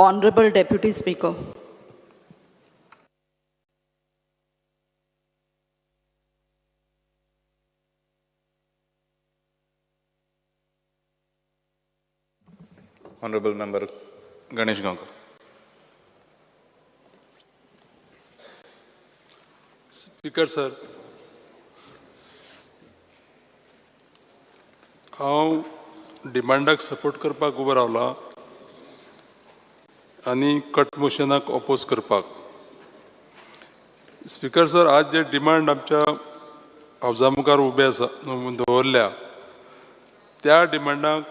Honorable Deputy Speaker. Honorable Member Ganesh Gankar. Speaker sir, हांव डिमांडाक support करपाक उबो रावला आनी कट मोशनाक ऑपोज करपाक. स्पीकर सर, आज जे डिमांड आमच्या हावजा मुखार उबे आसा दवरल्या त्या डिमांडाक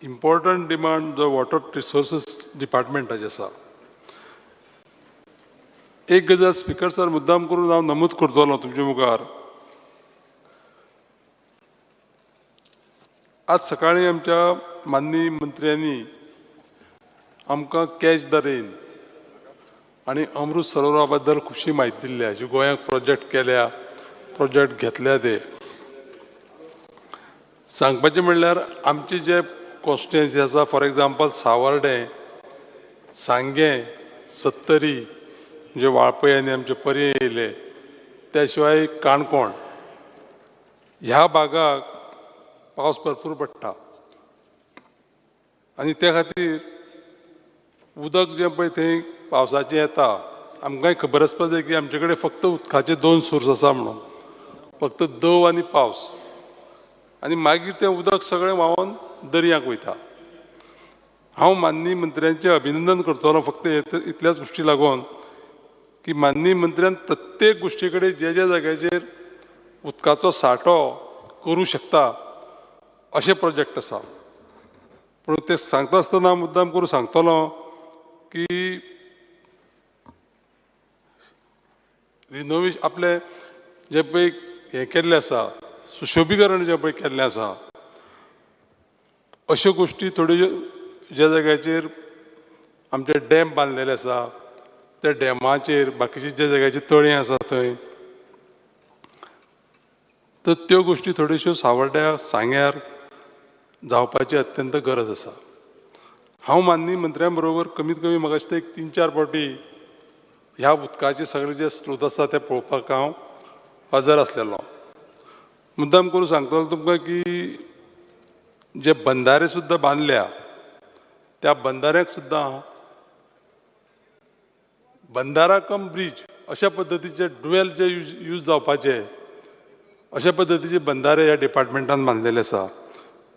इम्पॉर्टंट डिमांड जो वॉटर रिसोर्सीस डिपार्टमेंटाचे आसा. एक गजाल स्पीकर सर मुद्दाम करून हांव नमूद करतलो तुमचे मुखार. आज सकाळी आमच्या माननीय मंत्र्यांनी आमकां कॅच द रेन आनी अमृत सरोवरा बद्दल खुबशी म्हायती दिल्या, जे गोंयांत प्रोजेक्ट केल्या, प्रोजेक्ट घेतल्या ते. सांगपाचें म्हणल्यार आमचे जे कॉन्स्टिट्युएन्सी आसा, फॉर एग्जाम्पल सावर्डे, सांगें, सत्तरी, जे वाळपय आनी आमचे पर्ये येयले, त्या शिवाय काणकोण, ह्या भागाक पावस भरपूर पडटा आनी त्या खातीर उदक जें पळय थंय पावसाचें येता, आमकांय खबर आसपा जाय की आमचे कडेन फक्त उदकाचे 2 सोर्स आसा म्हणून, फक्त दव आनी पावस, आनी मागीर तें उदक सगळें व्हांवून दर्याक वयता. हांव माननीय मंत्र्यांचें अभिनंदन करतलो फक्त इतल्याच गोश्टी लागून की माननीय मंत्र्यान प्रत्येक गोश्टी कडेन जे जाग्याचेर उदकाचो सांठो करूं शकता अशे प्रोजेक्ट आसा. पूण ते सांगता आसतना मुद्दाम करून सांगतलो की रिनोवेशन आपले जे पळय हें केल्लें आसा, सुशोभीकरण जें पळय केल्लें आसा, अश्यो गोश्टी थोड्यो ज्या जाग्याचेर आमचे डॅम बांदलेले आसा त्या डॅमाचेर, बाकीचे जे जाग्याचेर तळीं आसा थंय, तर त्यो गोश्टी थोड्योश्यो सावर्ड्या, सांग्यार जावपाची अत्यंत गरज आसा. हांव माननीय मंत्र्यां बरोबर कमीत कमी म्हाका दिसता एक 3-4 फावटी ह्या उदकाचे सगळे जे स्त्रोत आसा ते पळोवपाक हांव हजर आसलेलो. मुद्दाम करून सांगतलो तुमकां की जे बंधारे सुद्दां बांदल्या, त्या बंधाऱ्याक सुद्दां बंधारा कम ब्रीज अशा पद्दतीचे ड्युएल जे यूज जावपाचे अशा पद्दतीचे बंधारे ह्या डिपार्टमेंटान बांदलेले आसा.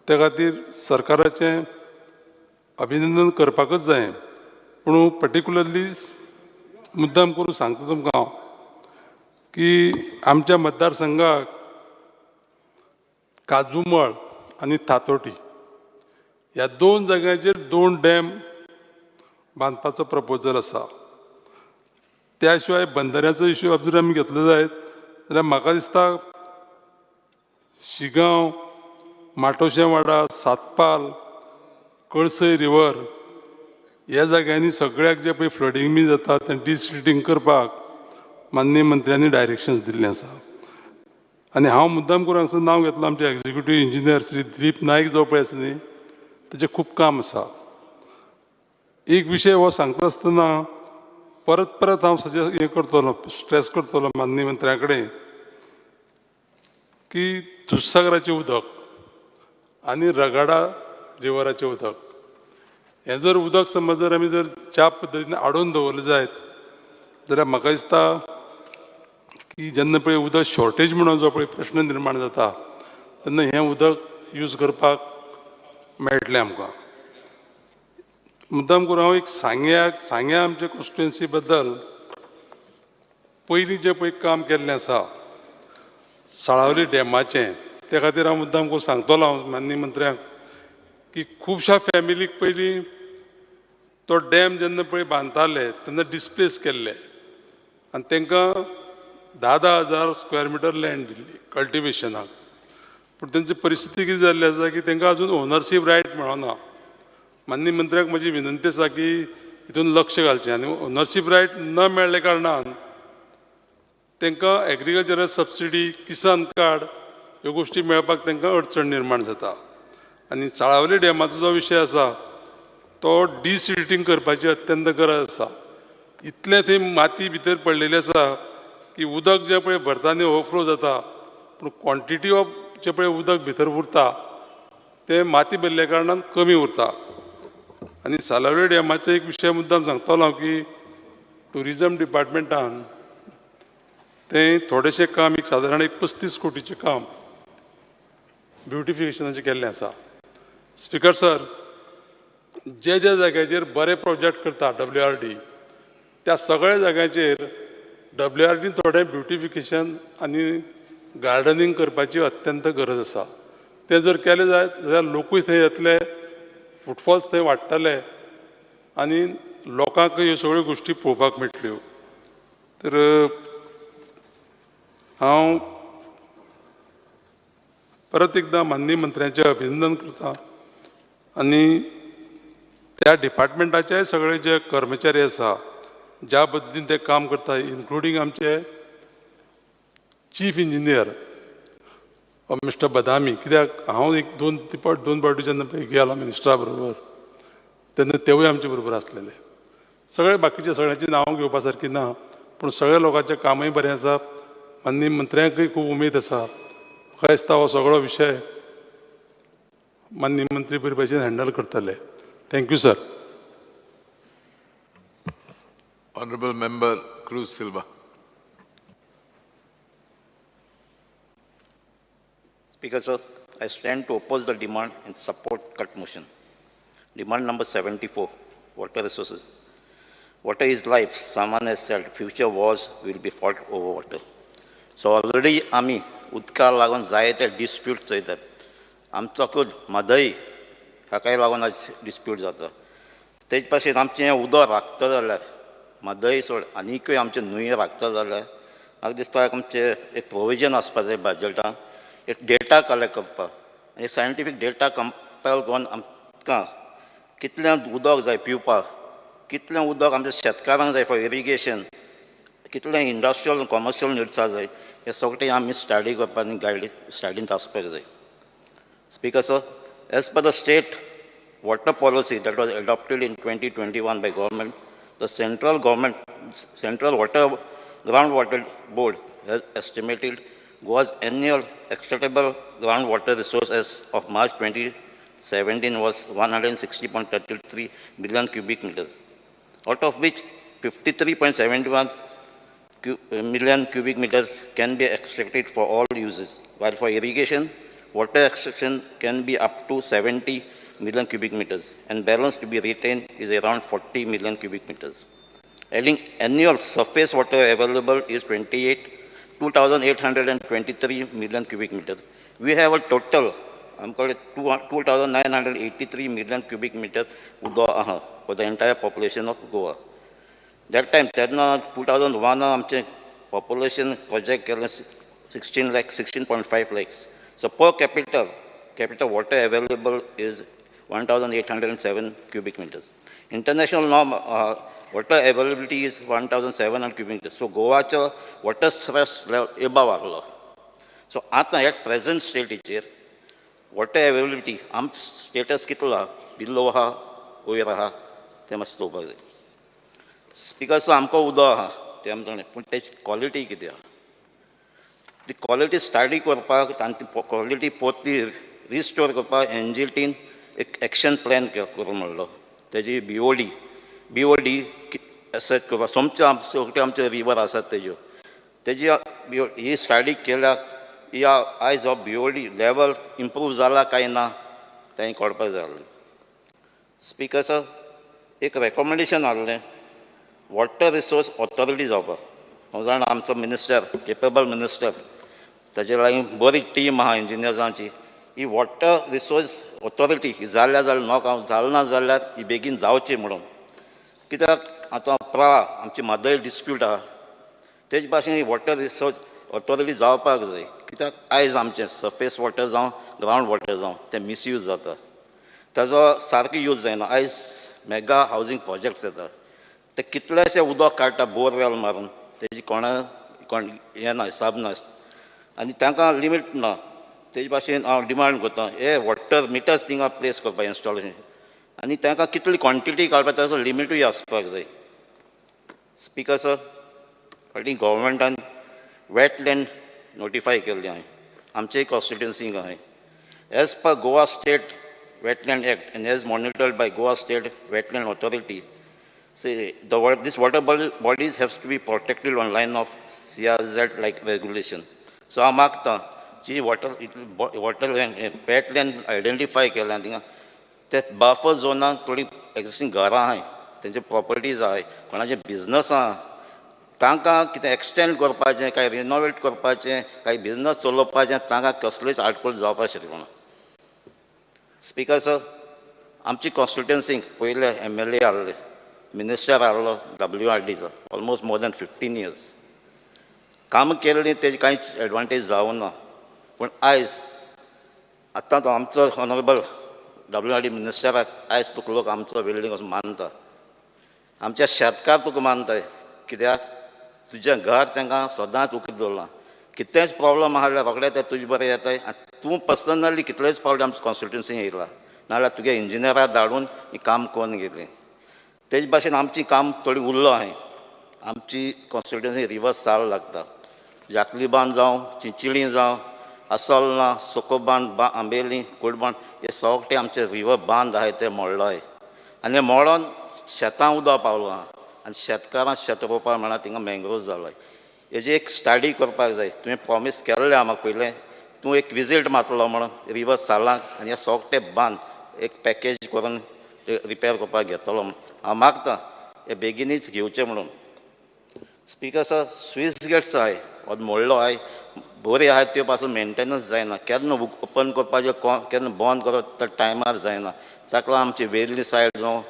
त्या खातीर सरकाराचें अभिनंदन करपाकच जाय. पूण पर्टिक्युलरली मुद्दाम करून सांगता तुमकां की आमच्या मतदारसंघाक काजूमळ आनी तातोटी ह्या 2 जाग्यांचेर 2 डॅम बांदपाचो प्रपोजल आसा. त्या शिवाय बंधाऱ्याचो इश्यू जर आमी घेतलो जायत जाल्यार म्हाका दिसता शिगांव, माटोशें वाडा, सातपाल, कळसय रिवर ह्या जाग्यांनी सगळ्याक जे पळय फ्लडींग बी जाता तें डिसिल्टिंग करपाक माननीय मंत्र्यांनी डायरेक्शन्स दिल्लें आसा. आनी हांव मुद्दाम करून हांगसर नांव घेतलां आमचे एक्झिक्युटीव इंजिनियर श्री दिलीप नायक जो पळय आसा न्ही, तेजें खूब काम आसा. एक विशय हो सांगता आसतना परत परत हांव हें करतलो, स्ट्रेस करतलो माननीय मंत्र्या कडेन की दुधसागराचें उदक आनी रगाडा रिवराचें उदक हें जर उदक समज जर आमी जर ज्या पद्दतीन आडोवन दवरलें जायत जाल्यार म्हाका दिसता की जेन्ना पळय उदक शॉर्टेज म्हणून जो पळय प्रश्न निर्माण जाता तेन्ना हें उदक यूज करपाक मेळटलें आमकां. मुद्दाम करून हांव एक सांग्या आमच्या कॉन्स्टिट्युएन्सी बद्दल पयलीं जें पळय काम केल्लें आसा साळावली डॅमाचें, त्या खातीर हांव मुद्दाम करून सांगतलो हांव माननीय मंत्र्यांक की खुबश्या फॅमिलीक पयलीं तो डॅम जेन्ना पळय बांदताले तेन्ना डिस्प्लेस केल्ले आनी तांकां 10,000 स्क्वेअर मिटर लँड दिल्ली कल्टिवेशनाक. पूण तेंची परिस्थिती कितें जाल्ली आसा की तांकां अजून ओनरशीप रायट मेळना. माननीय मंत्र्याक म्हजी विनंती आसा की हितून लक्ष घालचें आनी ओनरशीप रायट न मेळ्ळे कारणान तांकां एग्रीकल्चरल सबसिडी, किसान कार्ड ह्यो गोश्टी मेळपाक तांकां अडचण निर्माण जाता. आनी साळावली डॅमाचो जो विशय आसा तो डिसिल्टिंग करपाची अत्यंत गरज आसा. इतले थंय माती भितर पडलेली आसा की उदक जें पळय भरता आनी ओवरफ्लो जाता, पूण क्वॉन्टिटी ऑफ जें पळय उदक भितर उरता तें माती भरल्या कारणान कमी उरता. आनी सालावले डॅमाचो एक विशय मुद्दाम सांगतलो हांव की टुरिजम डिपार्टमेंटान तें थोडेशें काम एक सादारण 35 कोटीचें काम ब्युटिफिकेशनाचें केल्लें आसा. स्पिकर सर, जे जाग्याचेर बरे प्रोजेक्ट करता WRD, त्या सगळ्या जाग्याचेर WRD थोडें ब्युटिफिकेशन आनी गार्डनिंग करपाची अत्यंत गरज आसा. तें जर केलें जाल्यार लोकूय थंय येतले, फुटफॉल्स थंय वाडटले आनी लोकांक ह्यो सगळ्यो गोश्टी पळोवपाक मेळटल्यो. तर हांव परत एकदां माननीय मंत्र्याचें अभिनंदन करता आनी त्या डिपार्टमेंटाचे सगळे जे कर्मचारी आसा ज्या पद्दतीन ते काम करता, इन्क्लुडींग आमचे चीफ इंजिनियर मिस्टर बदामी, कित्याक हांव एक दोन फावटी जेन्ना पळय गेलो मिनिस्टरा बरोबर तेन्ना तेवूय आमचे बरोबर आसलेले. सगळे बाकीचे सगळ्यांची नांवां घेवपा सारकी ना, पूण सगळ्या लोकांचें कामूय बरें आसा. माननीय मंत्र्यांकय खूब उमेद आसा. म्हाका दिसता हो सगळो विशय माननीय मंत्री बरे भशेन हँडल करतले. Thank you sir. Honorable Member Cruz Silva. Speaker sir, I stand to oppose the demand and support cut motion. Demand number 74, water resources. Water is life. Someone has said future wars will be fought over water. So already आमी उदका लागून जायते dispute चयतात. आमचो खूद म्हादय हाकाय लागून आज dispute जाता. तेच भाशेन आमचें उदक राखता जाल्यार म्हादय सोड आनीकय आमचे न्हंयो राखता जाल्यार म्हाका दिसता आमचे एक प्रोविजन आसपा जाय बजेटान एक डेटा कलेक्ट करपाक आनी सायंटिफीक डेटा कंपेल करून आमकां कितलें उदक जाय पिवपाक, कितलें उदक आमच्या शेतकारांक जाय फॉर इरिगेशन, कितलें इंडस्ट्रियल कमर्शियल निड्साक जाय, हे सगळें आमी स्टडी करपाक आनी स्टडींत आसपाक जाय. Speaker sir, as per the state water policy that was adopted in 2021 by government, the central water groundwater board has estimated Goa's annual extractable groundwater resources of March 2017 was 160.33 million cubic meters, out of which 53.71 million cubic meters can be extracted for all uses, while for irrigation, water extraction can be up to 70 million cubic meters, and balance to be retained is around 40 million cubic meters. Annual surface water available is 2,823 million cubic meters. We have a total, I'm calling 2,983 million cubic meters for the entire population of Goa. That time, 2001, our population project 16.5 lakhs. So per capita water available is 1,807 cubic meters. International norm water availability is 1,700 cubic meters. So Goacha water stress level above वागलो. So आता at present state here, water availability आम status कितलो हा, below हा, वयर हा, ते मातशें चोवपाक जाय. Speaker सो आमकां उदक आहा, ते आमी जाणा, पूण तेची क्वॉलिटी कितें आहा? ती क्वॉलिटी स्टडी करपाक आनी ती क्वॉलिटी परती रिस्टोर करपाक एनजीटीन एक एक्शन प्लॅन करूं म्हणलो. तेजी BOD एसेट करपाक सगळे आमचे रिवर आसात तेजी ही स्टडी केल्याक या आयज हो BOD लेवल इम्प्रूव जाला काय ना तें कळपाक जाय आसलें. स्पिकर सर, एक रेकमेंडेशन आहलें वॉटर रिसोर्स ऑथॉरिटी जावपाक. हांव जाणा आमचो मिनिस्टर केपेबल मिनिस्टर ताजे लागीं बरी टीम आहा इंजिनियर्सांची. ही वॉटर रिसोर्स ऑथॉरिटी ही जाल्या ना जाल्यार ही बेगीन जावची म्हणून. कित्याक आतां आमची म्हादय डिस्प्यूट आहा तेज भाशेन ही वॉटर रिसोर्स ऑथॉरिटी जावपाक जाय. कित्याक आयज आमचें सरफेस वॉटर जावं ग्रावंड वॉटर जावं तें मिसयूज जाता, ताजो सारको यूज जायना. आयज मेगा हावजींग प्रोजेक्ट्स येता, ते कितलेशे उदक काडटा बोरवेल मारून, तेजी कोण हें ना, हिसाब ना आनी तांकां लिमीट ना. तेजे भाशेन हांव डिमांड करता हे वॉटर मिटर्स थिंगा प्लेस करपा इन्स्टॉलेशन आनी तांकां कितली क्वॉन्टिटी काडपाक ताचो लिमिटूय आसपाक जाय. स्पीकर सर, फाटीं गव्हर्मेंटान वेटलँड नोटिफाय केल्लें आहाय आमचे कॉन्स्टिट्युन्सीक आहाय. As per Goa state Wetland Act and as monitored by Goa State Wetland Authority, these water bodies have to be protected on line of CRZ-like regulation. So, I mark the wetland identify केला that buffer zone थोडी existing घरां आहाय, तेंचे properties आहाय, कोणाचे business आहा, तांकां कितें एक्सटेंड करपाचें, काय रिनोवेट करपाचें, काय बिझनस चलोवपाचें, तांकां कसलेच आडखळ जावपाक शकना. स्पीकर सर, आमची कॉन्स्टिट्युन्सीक पयले MLA आहले, मिनिस्टर आहलो WRDचो, ऑलमोस्ट मोर दॅन 15 years. काम केल्लीं तेजी कांयच एडवांटेज जावं ना. पूण आयज आतां तो आमचो ऑनरेबल WRD मिनिस्टराक आयज तुका लोक आमचो बिल्डींग असो मानता. आमच्या शेतकार तुका मानताय, कित्याक तुजें घर तांकां सदांच उक्तें दवरलां. कितेंच प्रॉब्लम आहा जाल्यार रोखडें ते तुजे बरें येताय. आनी तूं पर्सनली कितलेच फावटी आमच्या कॉन्स्टिट्युन्सीक येयला, नाजाल्यार तुगे इंजिनियराक धाडून ही काम करून गेलीं. तेजे भाशेन आमची काम थोडी उरलो आहाय. आमची कॉन्स्टिट्युन्सी रिवर्स साल लागता. जाकली बांद जावं, चिंचिळी जावं, आसोलना, सोकोबांद, आंबेली, कुडबांद, हे सगळे आमचे रिवर बांद आहाय ते मोडलाय. आनी हे मोडोन शेतां उदक पावलो आहा. आनी शेतकारांक शेत रोवपाक मेळना, थिंगा मँग्रोव्ज जालाय. हेजी एक स्टडी करपाक जाय. तुवें प्रॉमीस केल्लें आहा म्हाका पयलें, तूं एक विजीट मारतलो म्हणून रिवर सालांक, आनी हे सोगटे बांद एक पॅकेज करून ते रिपेर करपाक घेतलो म्हणून हांव मागतां. हे बेगीनच घेवचें म्हणून. स्पीकर सर, स्विस गेट्स आहाय, हो मोडलो आहाय, बरी आहाय त्यो पासून मेंटेनन्स जायना. केन्ना ओपन करपाचें, केन्ना बंद करप तर टायमार जायना. ताका लागून आमची वेल्ली सायड जावं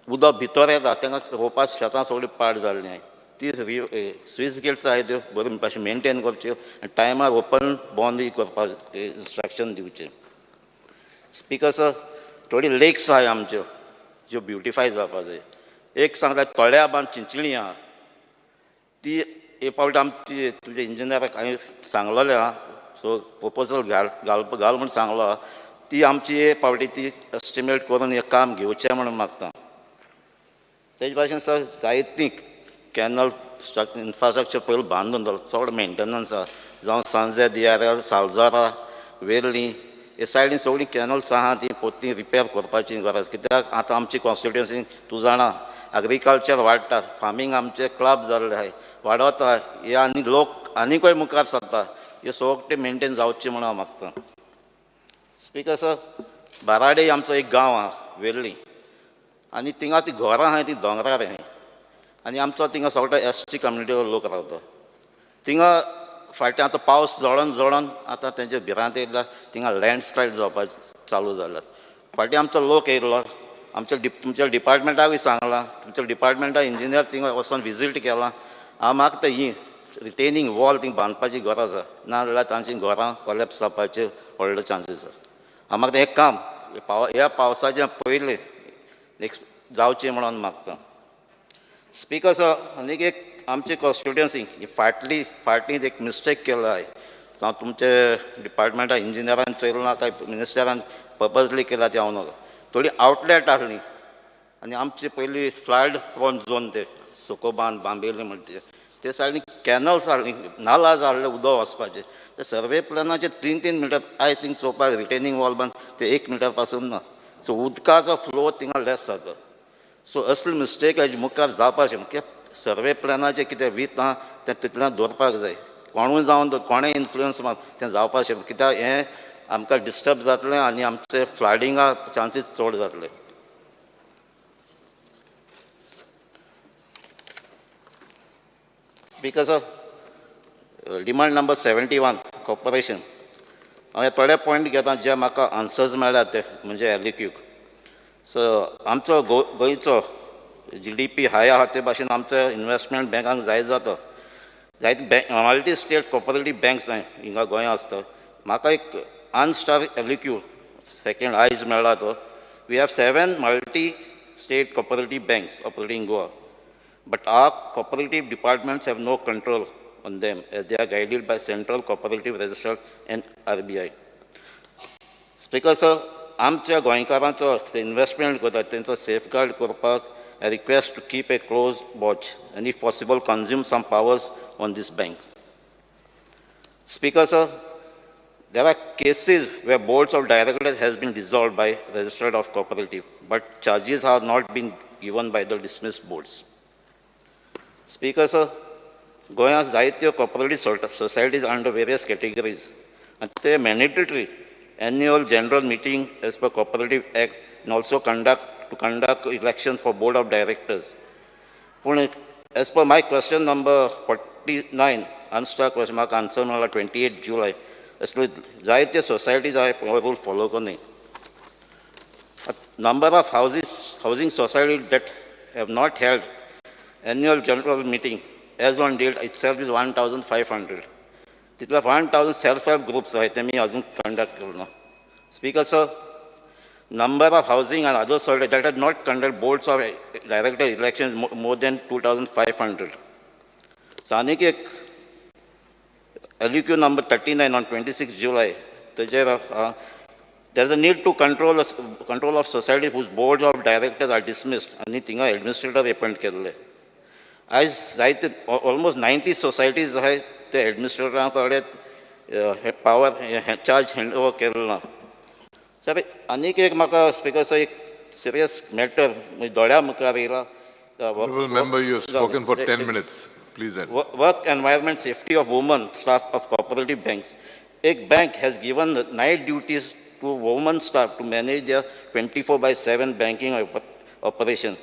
उदक भितर येता, तांकां रोवपाक शेतां सगळीं पाड जाल्लीं आहाय. ती स्विस गेट्स आहाय त्यो बरे भाशेन मेंटेन करच्यो आनी टायमार ओपन बंदूय करपाक इन्स्ट्रक्शन दिवचें. स्पीकर सर, थोडी लेक्स आहाय आमच्यो ज्यो ब्युटिफाय जावपाक जाय. एक सांगल्यार तळ्या बांद चिंचणी आहा, ती एक फावट आमची तुजे इंजिनियराक हांवें सांगलोलें आहा. सो प्रपोजल घाल म्हूण सांगलो आहा. ती आमची एक फावटी ती एस्टिमेट करून हें काम घेवचें म्हणून मागता. तेजे भाशेन सर, जायतीं कॅनल इन्फ्रास्ट्रक्चर पयलीं बांदून दवरलो, चड मेंटेनन्स आहा. जावं सांजे DRL, सालजोरा, वेर्ली, हे सायडीन सगळीं कॅनल्स आहा, ती पोत्ती रिपेर करपाची गरज. कित्याक आतां आमची कॉन्स्टिट्युन्सी तूं जाणा एग्रीकल्चर वाडटा, फार्मींग आमचे क्लब जाल्ले आहाय, वाडवता. हे आनी लोक आनीकूय मुखार सरता. हे सगळे मेंटेन जावचें म्हणून हांव मागतां. स्पीकर सर, बाराडे आमचो एक गांव आहा वेर्ली, आनी थिंगा ती घरां आहाय ती दोंगरार आहाय. आनी आमचो थिंगा सगळो ST कम्युनिटीचो लोक रावता. थिंगा फाटीं आतां पावस जळोन आतां तेंचे भिरांत येयला, थिंगा लँडस्लायड जावपाक चालू जाल्यात. फाटीं आमचो लोक येयलो, तुमच्या डिपार्टमेंटाकूय सांगलां, तुमच्या डिपार्टमेंटा इंजिनियर थिंगा वचून विजीट केलां. हांव मागता ही रिटेनिंग वॉल थिंगा बांदपाची गरज आसा, नाजाल्यार तांचीं घरां कोलॅप्स जावपाचे व्हडले चान्सीस आसा. हांव मागता हें काम ह्या पावसाच्या पयलीं जावचें म्हणून मागतां. स्पीकर सर, आनीक एक आमचे कॉन्स्टिट्युन्सीक फाटीं एक मिस्टेक केल्लो आहाय. जावं तुमचे डिपार्टमेंटा इंजिनियरान चोयलो ना काय मिनिस्टरान पर्पजली केला ती हांव नाका. थोडी आवटलेट आहली आनी आमचे पयलीं फ्लड प्रोन झोन ते सोकोबांद, बांबेली म्हणटा ते सायडीन कॅनल्स आहली, नाला जाल्ले उदक वचपाचें. ते सर्वे प्लॅनाचे 3 मिटर आयज थिंग चोवपाक रिटेनिंग वॉल बांद ते 1 मिटर पासून ना. सो उदकाचो फ्लो थिंगा लेस जाता. सो असली मिस्टेक हेजे मुखार जावपाक शकना. कित्याक सर्वे प्लॅनाचें कितें वीत आहा तें तितल्यान दवरपाक जाय. कोणूय जावन कोणें इन्फ्लुयन्स मार तें जावपाक शकना. कित्याक हें आमकां डिस्टर्ब जातलें आनी आमचे फ्लडिंगाक चान्सीस चड जातले. Speaker sir, demand number 71 corporation. हांव थोडे पॉयंट घेता जे म्हाका आन्सर्स मेळ्ळ्यात ते म्हणजे LEQक. सो आमचो गोंयचो GDP हाय आहा ते भाशेन आमचो इन्वेस्टमेंट बँकांक जाय जाता. जायते मल्टी स्टेट कॉपरेटीव बँक्स हिंगा गोंया आसता. म्हाका एक अनस्टार LEQ सेकंड आयज मेळ्ळा तो. We have 7 multi state cooperative banks operating in Goa, but our cooperative departments have no control on them as they are guided by Central Cooperative Register and RBI. Speaker sir, आमच्या गोंयकारांचो investment करतात तेंचो safeguard करपाक I request to keep a close watch and if possible consume some powers on this bank. Speaker, sir, there are cases where boards of directors has been dissolved by registered of cooperative, but charges have not been given by the dismissed boards. Speaker, sir, Goia's जायत्यो cooperative societies under various categories, and they mandatory annual general meeting as per Cooperative Act and also conduct elections for board of directors. As per my question number 49, answer question mark answer number 28 July, as to जायत्यो societies are rule follow करने. Number of housing societies that have not held annual general meeting as on date itself is 1,500. तितल्या 1,000 self-help groups आहेत ते मी अजून conduct केलं. Speaker, sir, number of housing and other societies that had not conducted boards of director elections more than 2,500. So, LUQ number 39 on 26 July, there's a need to control of society whose boards of directors are dismissed and administrator appoint केले. As almost 90 societies are the administrator power charge handover केला. Sir आनीक एक म्हाका स्पीकरचो एक serious matter दोळ्या मुखार येयला. Honorable member, you have spoken for 10 minutes. Please end. Work environment safety of women staff of cooperative banks. एक bank has given night duties to women staff to manage their 24/7 banking operation.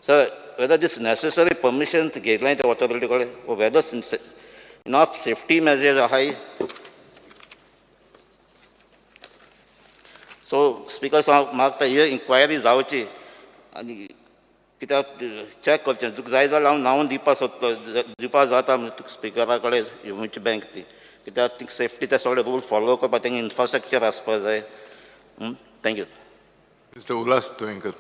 Sir, whether this necessary permission to guideline the authority or whether enough safety measures are high. So, Speaker, म्हाका ही inquiry जावची आनी कित्याक check करचें जाय जाल्यार हांव नांव दिवपा जाता स्पिकरा कडेन ह्युमनची बँक ती कित्याक ती सेफ्टी ते सगळे रूल फॉलो करपाक तेंगे इन्फ्रास्ट्रक्चर आसपाक जाय. Thank you. Mr. Ulas Toenkar.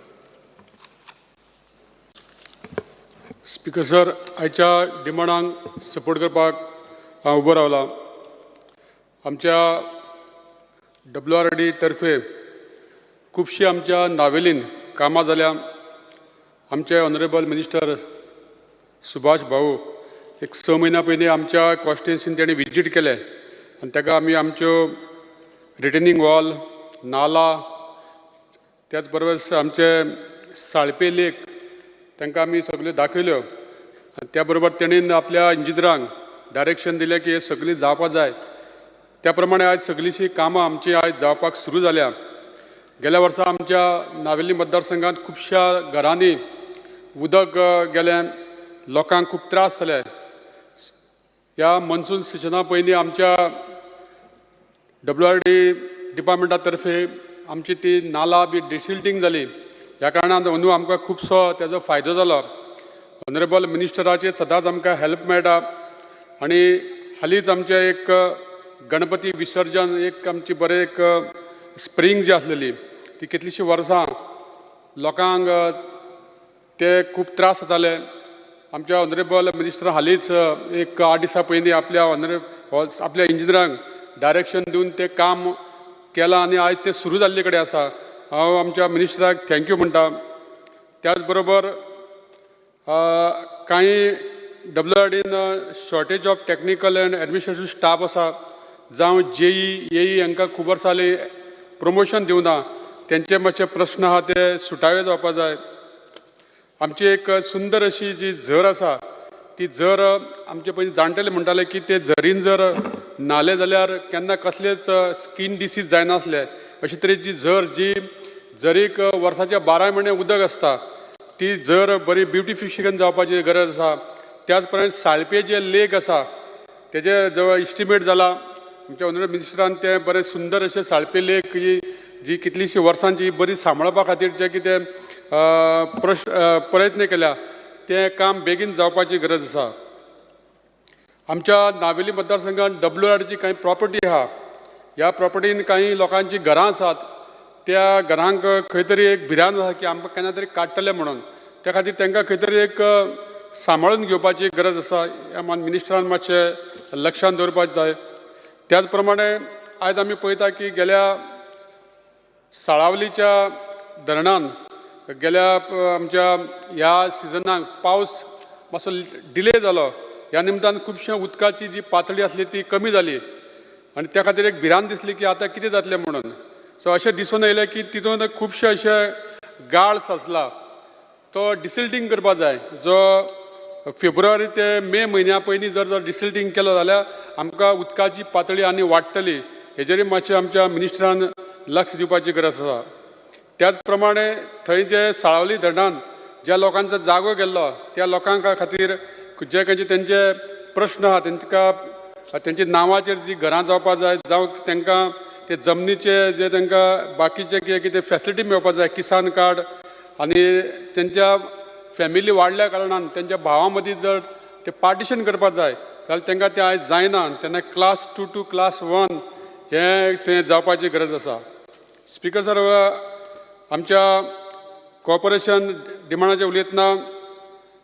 Speaker sir, आयच्या डिमांडांक सपोर्ट करपाक हांव उबो रावला. आमच्या WRD तर्फे खुबशीं आमच्या नावेलीन कामां जाल्या. आमचे ऑनरेबल मिनिस्टर सुभाष भाऊ एक 6 म्हयन्या पयलीं आमच्या कॉन्स्टिट्युएन्सीन तेणी विजीट केले आनी ताका आमी आमच्यो रिटेनिंग वॉल, नाला, त्याच बरोबर आमचे साळपे लेक तांकां आमी सगल्यो दाखयल्यो. त्या बरोबर तेणीन आपल्या इंजिनियरांक डायरेक्शन दिलें की हे सगळीं जावपाक जाय. त्या प्रमाणे आयज सगळींशीं कामां आमची आयज जावपाक सुरू जाल्या. गेल्या वर्सा आमच्या नावेली मतदारसंघांत खुबश्या घरांनी उदक गेलें, लोकांक खूब त्रास जाले. ह्या मॉन्सून सिजना पयलीं आमच्या WRD डिपार्टमेंटा तर्फे आमची ती नाला बी डिसिल्टिंग जाली. ह्या कारणान अंदू आमकां खुबसो तेजो फायदो जालो. ऑनरेबल मिनिस्टराचे सदांच आमकां हेल्प मेळटा आनी हालींच आमचें एक गणपती विसर्जन एक आमची बरें एक स्प्रिंग जी आसलेली ती कितलींशीं वर्सां लोकांक ते खूब त्रास जाताले. आमच्या ऑनरेबल मिनिस्टर हालींच एक 8 दिसां पयलीं आपल्या इंजिनियरांक डायरेक्शन दिवन तें काम केलां आनी आयज तें सुरू जाल्ले कडेन आसा. हांव आमच्या मिनिस्टराक थँक्यू म्हणटा. त्याच बरोबर कांय WRDन shortage of technical and administrative staff आसा जावं JE हांकां खूब वर्सां जालीं प्रमोशन दिवना. तेंचे मातशे प्रश्न आहा ते सुटावे जावपाक जाय. आमची एक सुंदर अशी जी झर आसा ती झर आमचे पयलीं जाणटेले म्हणटाले की ते झरीन जर न्हाले जाल्यार केन्ना कसलेच स्कीन डिसीज जायनासले. अशे तरेची झर जी झरीक वर्साचे 12 म्हयने उदक आसता ती झर बरी ब्युटिफिकेशन जावपाची गरज आसा. त्याच प्रमाणे साळपे जे लेक आसा तेजे जवळ इस्टिमेट जाला. आमच्या ऑनरेबल मिनिस्टरान ते बरें सुंदर अशें साळपे लेक जी कितलींशीं वर्सांची बरी सांबाळपा खातीर जे कितें प्रयत्न केल्या तें काम बेगीन जावपाची गरज आसा. आमच्या नावेली मतदारसंघात WRDची कांय प्रॉपर्टी आहा. ह्या प्रॉपर्टीन कांय लोकांची घरां आसात. त्या घरांक खंय तरी एक भिरांत आसा की आमकां केन्ना तरी काडटले म्हणून. त्या खातीर तांकां खंय तरी एक सांबाळून घेवपाची गरज आसा. ह्या मिनिस्टरान मातशें लक्षांत दवरपाक जाय. त्याच प्रमाणे आयज आमी पळयता की गेल्या साळावलीच्या धरणान गेल्या आमच्या ह्या सिजनाक पावस मातसो डिले जालो. ह्या निमतान खुबशे उदकाची जी पातळी आसली ती कमी जाली आनी त्या खातीर एक भिरांत दिसली की आतां कितें जातलें म्हणून. सो अशें दिसून येयलें की तितून खुबशे अशे गाळ साचला. तो डिसिल्टींग करपा जाय. जो फेब्रुवारी ते मे म्हयन्या पयलीं जर डिसिल्टींग केलो जाल्यार आमकां उदकाची पातळी आनी वाडटली. हेजेरूय मातशें आमच्या मिनिस्टरान लक्ष दिवपाची गरज आसा. त्याच प्रमाणे थंय जे साळावली धरणान ज्या लोकांचो जागो गेल्लो त्या लोकांक खातीर जे खंयचे तेंचे प्रश्न आहा तांकां तेंच्या नांवाचेर जी घरां जावपा जाय जावं तांकां ते जमनीचे जे तांकां बाकीचे कितें फॅसिलिटी मेळोवपा जाय किसान कार्ड आनी तेंच्या फॅमिली वाडल्या कारणान तेंच्या भावां मदीं जर ते पार्टिशन करपा जाय जाल्यार तांकां तें आयज जायना. तेन्ना क्लास 2 टू क्लास 1 हें थंय जावपाची गरज आसा. स्पिकर सर, आमच्या कॉर्पोरेशन डिमांडाचेर उलयतना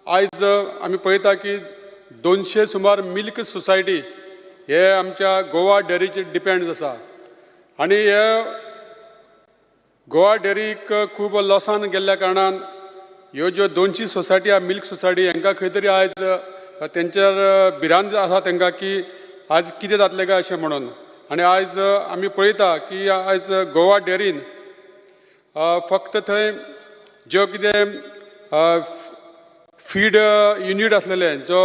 आयज आमी पळयता की 200 सुमार मिल्क सोसायटी हे आमच्या गोवा डेअरीचेर डिपेंड आसा. आनी हे गोवा डेअरीक खूब लॉसान गेल्ल्या कारणान ह्यो ज्यो 200 सोसायटी आहा मिल्क सोसायटी हांकां खंय तरी आयज तेंचेर भिरांत आसा तांकां की आयज कितें जातलें काय अशें म्हणून. आनी आयज आमी पळयता की आयज गोवा डेअरीन फक्त थंय ज्यो कितें फीड युनीट आसलेले जो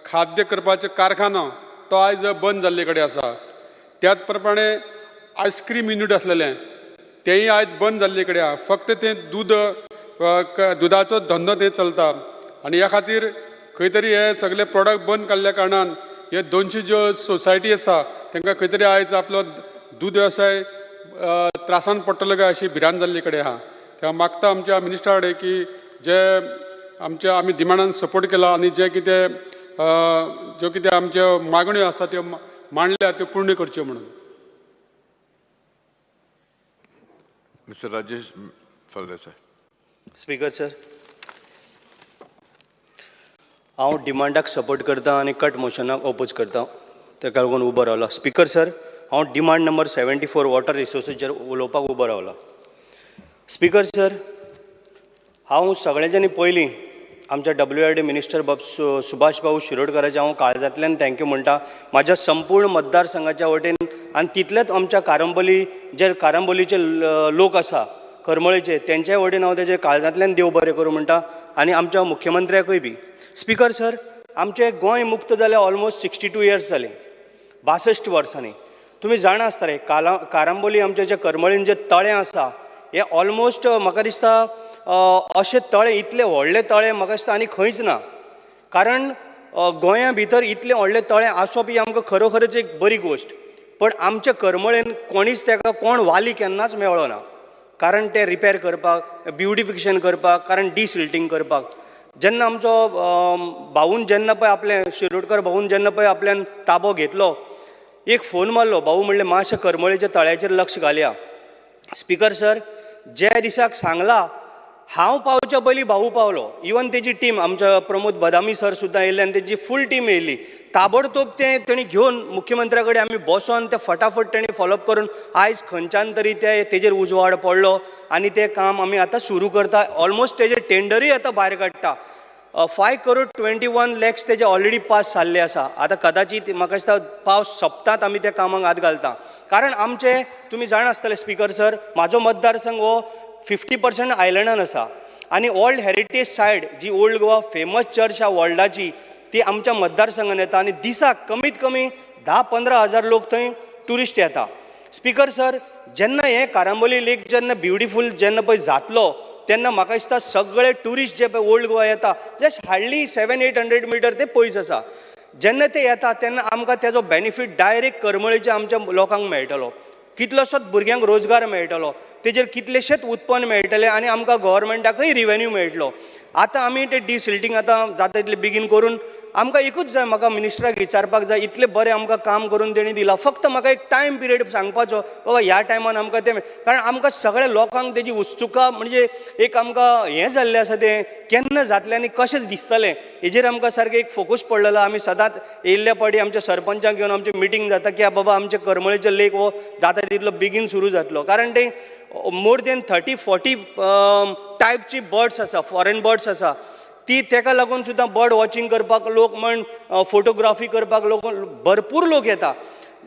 खाद्य करपाचो कारखानो तो आयज बंद जाल्ले कडेन आसा. त्याच प्रमाणे आयस्क्रीम युनीट आसलेलें तेंय आयज बंद जाल्ले कडेन आहा. फक्त तें दुदाचो धंदो थंय चलता. आनी ह्या खातीर खंय तरी हे सगळे प्रोडक्ट बंद काडल्या कारणान हे 200 ज्यो सोसायटी आसा तांकां खंय तरी आयज आपलो दूद वेवसाय त्रासान पडटलो काय अशी भिरांत जाल्ली कडेन आहा. तें मागता आमच्या मिनिस्टरा कडेन की जे आमच्या आमी डिमांडान सपोर्ट केला आनी जे कितें ज्यो कितें आमच्यो मागण्यो आसा त्यो मांडल्या त्यो पूर्ण करच्यो म्हणून. Mr. Rajesh Faldesai. Speaker sir, हांव डिमांडाक सपोर्ट करता आनी कट मोशनाक ओपोज करता. ताका लागून उबो रावला. स्पीकर सर, हांव डिमांड नंबर 74 वॉटर रिसोर्सीचेर उलोवपाक उबो रावला. स्पीकर सर, हांव सगळ्यांच्यानी पयलीं आमच्या WRD मिनिस्टर सुभाष भाऊ शिरोडकराचे हांव काळजांतल्यान थँक्यू म्हणटा. म्हाज्या संपूर्ण मतदारसंघाच्या वटेन आनी तितलेच आमच्या कारांबोलीचे लोक आसा करमळेचे तेंच्या वटेन हांव तेजे काळजांतल्यान देव बरें करूं म्हणटा आनी आमच्या मुख्यमंत्र्याकूय बी. स्पीकर सर, आमचें गोंय मुक्त जालें ऑलमोस्ट 62 इयर्स जालीं, 62 वर्सांनी. तुमी जाणा आसतले कारांबोली आमच्या जे करमळीन जे तळें आसा हे ऑलमोस्ट म्हाका दिसता अशें तळें इतले व्हडले तळें म्हाका दिसता आनी खंयच ना. कारण गोंया भितर इतलें व्हडलें तळें आसप ही आमकां खरोखरच एक बरी गोश्ट. पण आमच्या करमळेन कोणीच ताका कोण वाली केन्नाच मेळ्ळो ना. कारण ते रिपेर करपाक, ब्युटिफिकेशन करपाक, कारण डिसिल्टींग करपाक. जेन्ना आमचो भाऊन जेन्ना पळय आपलें शिरोडकर भाऊन जेन्ना पळय आपल्यान ताबो घेतलो, एक फोन मारलो. भाऊ म्हणलें मातशें करमळेच्या तळ्याचेर लक्ष घालया. स्पीकर सर, ज्या दिसाक सांगला हांव पावच्या पयलीं भाऊ पावलो. इवन तेजी टीम आमच्या प्रमोद बदामी सर सुद्दां येयल्ले आनी तेजी फूल टीम येयल्ली. ताबडतोब तें तेणी घेवन मुख्यमंत्र्या कडेन आमी बसोन ते फटाफट तेणी फॉलोअप करून आयज खंयच्यान तरी तेजेर उजवाड पडलो आनी तें काम आमी आतां सुरू करता. ऑलमोस्ट तेजें टेंडरूय आतां भायर काडटा. 5,21,00,000 तेजे ऑलरेडी पास जाल्ले आसा. आतां कदाचित म्हाका दिसता पावस सोंपतात आमी त्या कामाक हात घालता. कारण आमचे तुमी जाण आसतले स्पीकर सर, म्हाजो मतदारसंघ हो 50% आयलंडान आसा आनी ओल्ड हेरिटेज सायड जी ओल्ड गोवा फेमस चर्च आहा वर्ल्डाची ती आमच्या मतदारसंघान येता आनी दिसाक कमीत कमी 10-15 हजार लोक थंय ट्युरिस्ट येता. स्पीकर सर, जेन्ना हे कारांबोली लेक जेन्ना ब्युटिफूल जेन्ना पळय जातलो तेन्ना म्हाका दिसता सगळे ट्युरिस्ट जे पळय ओल्ड गोवा येता जस्ट हार्डली 700-800 मिटर ते पयस आसा. जेन्ना ते येता तेन्ना आमकां तेजो बेनिफीट डायरेक्ट करमळेच्या आमच्या लोकांक मेळटलो. कितलोसोच भुरग्यांक रोजगार मेळटलो. तेजेर कितलेशेच उत्पन्न मेळटलें आनी आमकां गव्हर्मेंटाकय रिवेन्यू मेळटलो. आतां आमी ते डिसिल्टींग आतां जाता तितलें बेगीन करून आमकां एकूच जाय, म्हाका मिनिस्टराक विचारपाक जाय, इतलें बरें आमकां काम करून तेणी दिलां, फक्त म्हाका एक टायम पिरियड सांगपाचो बाबा ह्या टायमान आमकां तें कारण आमकां सगळ्या लोकांक तेजी उत्सुका म्हणजे एक आमकां हें जाल्लें आसा तें केन्ना जातलें आनी कशें दिसतलें हेजेर आमकां सारकें एक फोकस पडलेलो. आमी सदांच येयल्ल्या पाटी आमच्या सरपंचाक घेवन आमची मिटींग जाता की बाबा आमचे करमळेचो लेक हो जाता तितलो बेगीन सुरू जातलो, कारण ते मोर देन 30-40 टायपची बर्ड्स आसा, फॉरेन बर्ड्स आसा ती, तेका लागून सुद्दां बर्ड वॉचिंग करपाक लोक म्हण फोटोग्राफी करपाक लोक भरपूर लोक येता.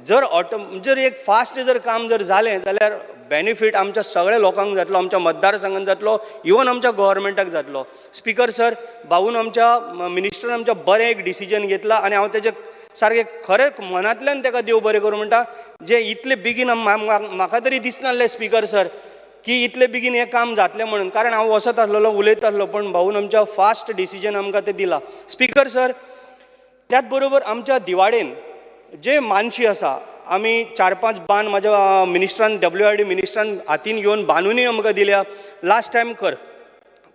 जर एक फास्ट जर काम जर जालें जाल्यार बेनिफीट आमच्या सगळ्या लोकांक जातलो, आमच्या मतदारसंघात जातलो, इवन आमच्या गव्हर्मेंटाक जातलो. स्पिकर सर, भाऊन आमच्या मिनिस्टरान आमच्या बरें एक डिसिजन घेतला आनी हांव तेजे सारकें खरें मनांतल्यान ताका देव बरें करूं म्हणटा. जे इतले बेगीन म्हाका तरी दिसनासलें स्पिकर सर की इतले बेगीन हें काम जातलें म्हणून, कारण हांव वसत आसलेलो उलयत आसलो, पण भाऊन आमच्या फास्ट डिसिजन आमकां तें दिलां. स्पिकर सर, त्याच बरोबर आमच्या दिवाडेन जे मानशी आसा, आमी 4-5 बांद म्हाज्या मिनिस्टरान WRD मिनिस्टरान हातीन घेवन बांदूनय आमकां दिल्या. लास्ट टायम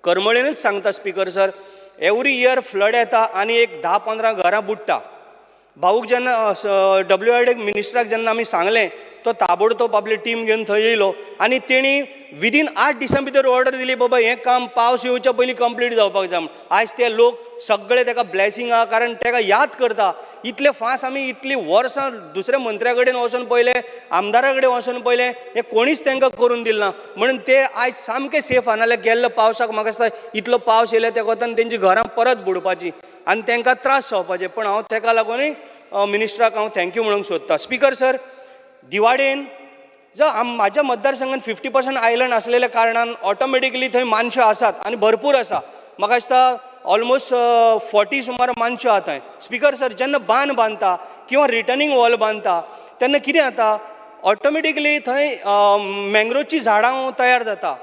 करमळेनूच सांगता speaker sir, every year flood येता आनी एक 10-15 घरां बुडटा. भाऊक जेन्ना WRD मिनिस्टराक जेन्ना आमी सांगलें, तो ताबडतोब आपली टीम घेवन थंय येयलो आनी तेणी विदीन 8 दिसां भितर ऑर्डर दिली, बाबा हें काम पावस येवच्या पयलीं कंप्लीट जावपाक जाय. आयज ते लोक सगळे ताका ब्लेसिंग आहा, कारण ताका याद करता इतले फास्ट आमी इतलीं वर्सां दुसऱ्या मंत्र्या कडेन वचून पयलें, आमदारा कडेन वचून पयलें, हें कोणीच तांकां करून दिलें ना. म्हणून ते आयज सामकें सेफ आहा. नाल्यार गेल्ल्या पावसाक म्हाका दिसता इतलो पावस येयल्या त्या कोतान तेंची घरां परत बुडपाची आनी तांकां त्रास जावपाचे. पण हांव ताका लागूनय मिनिस्टराक हांव थँक्यू म्हणूंक सोदतां. स्पिकर सर, दिवाडेन म्हाज्या मतदारसंघान 50% आयलंड आसलेल्या कारणान ऑटोमॅटिकली थंय मानशां आसात आनी भरपूर आसा. म्हाका दिसता ऑलमोस्ट 40 सुमार मानशां आहा थंय. स्पिकर सर, जेन्ना बांद बांदता किंवा रिटर्निंग वॉल बांदता तेन्ना कितें जाता, ऑटोमॅटिकली थंय मँग्रोवची झाडां तयार जाता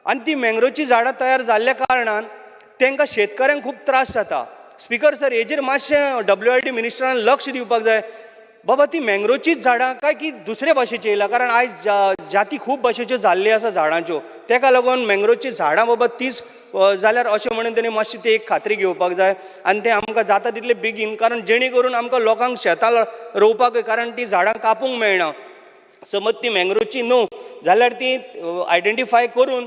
आनी ती मँग्रोवची झाडां तयार जाल्ल्या कारणान तांकां शेतकऱ्यांक खूब त्रास जाता. स्पिकर सर, हेजेर मातशें WRD मिनिस्टरान लक्ष दिवपाक जाय. बाबा ती मँग्रोवचीच झाडां काय की दुसरे भाशेची येयला, कारण आयज जाती खूब भाशेच्यो जाल्ल्यो आसा झाडांच्यो, ताका लागून मँग्रोवची झाडां बाबा तीच जाल्यार अशें म्हणून तेणी मातशी ती एक खात्री घेवपाक जाय आनी तें आमकां जाता तितले बेगीन, कारण जेणे करून आमकां लोकांक शेतां रोवपाक, कारण ती झाडां कापूंक मेळना. समज ती मँग्रोवची न्हू जाल्यार ती आयडेंटिफाय करून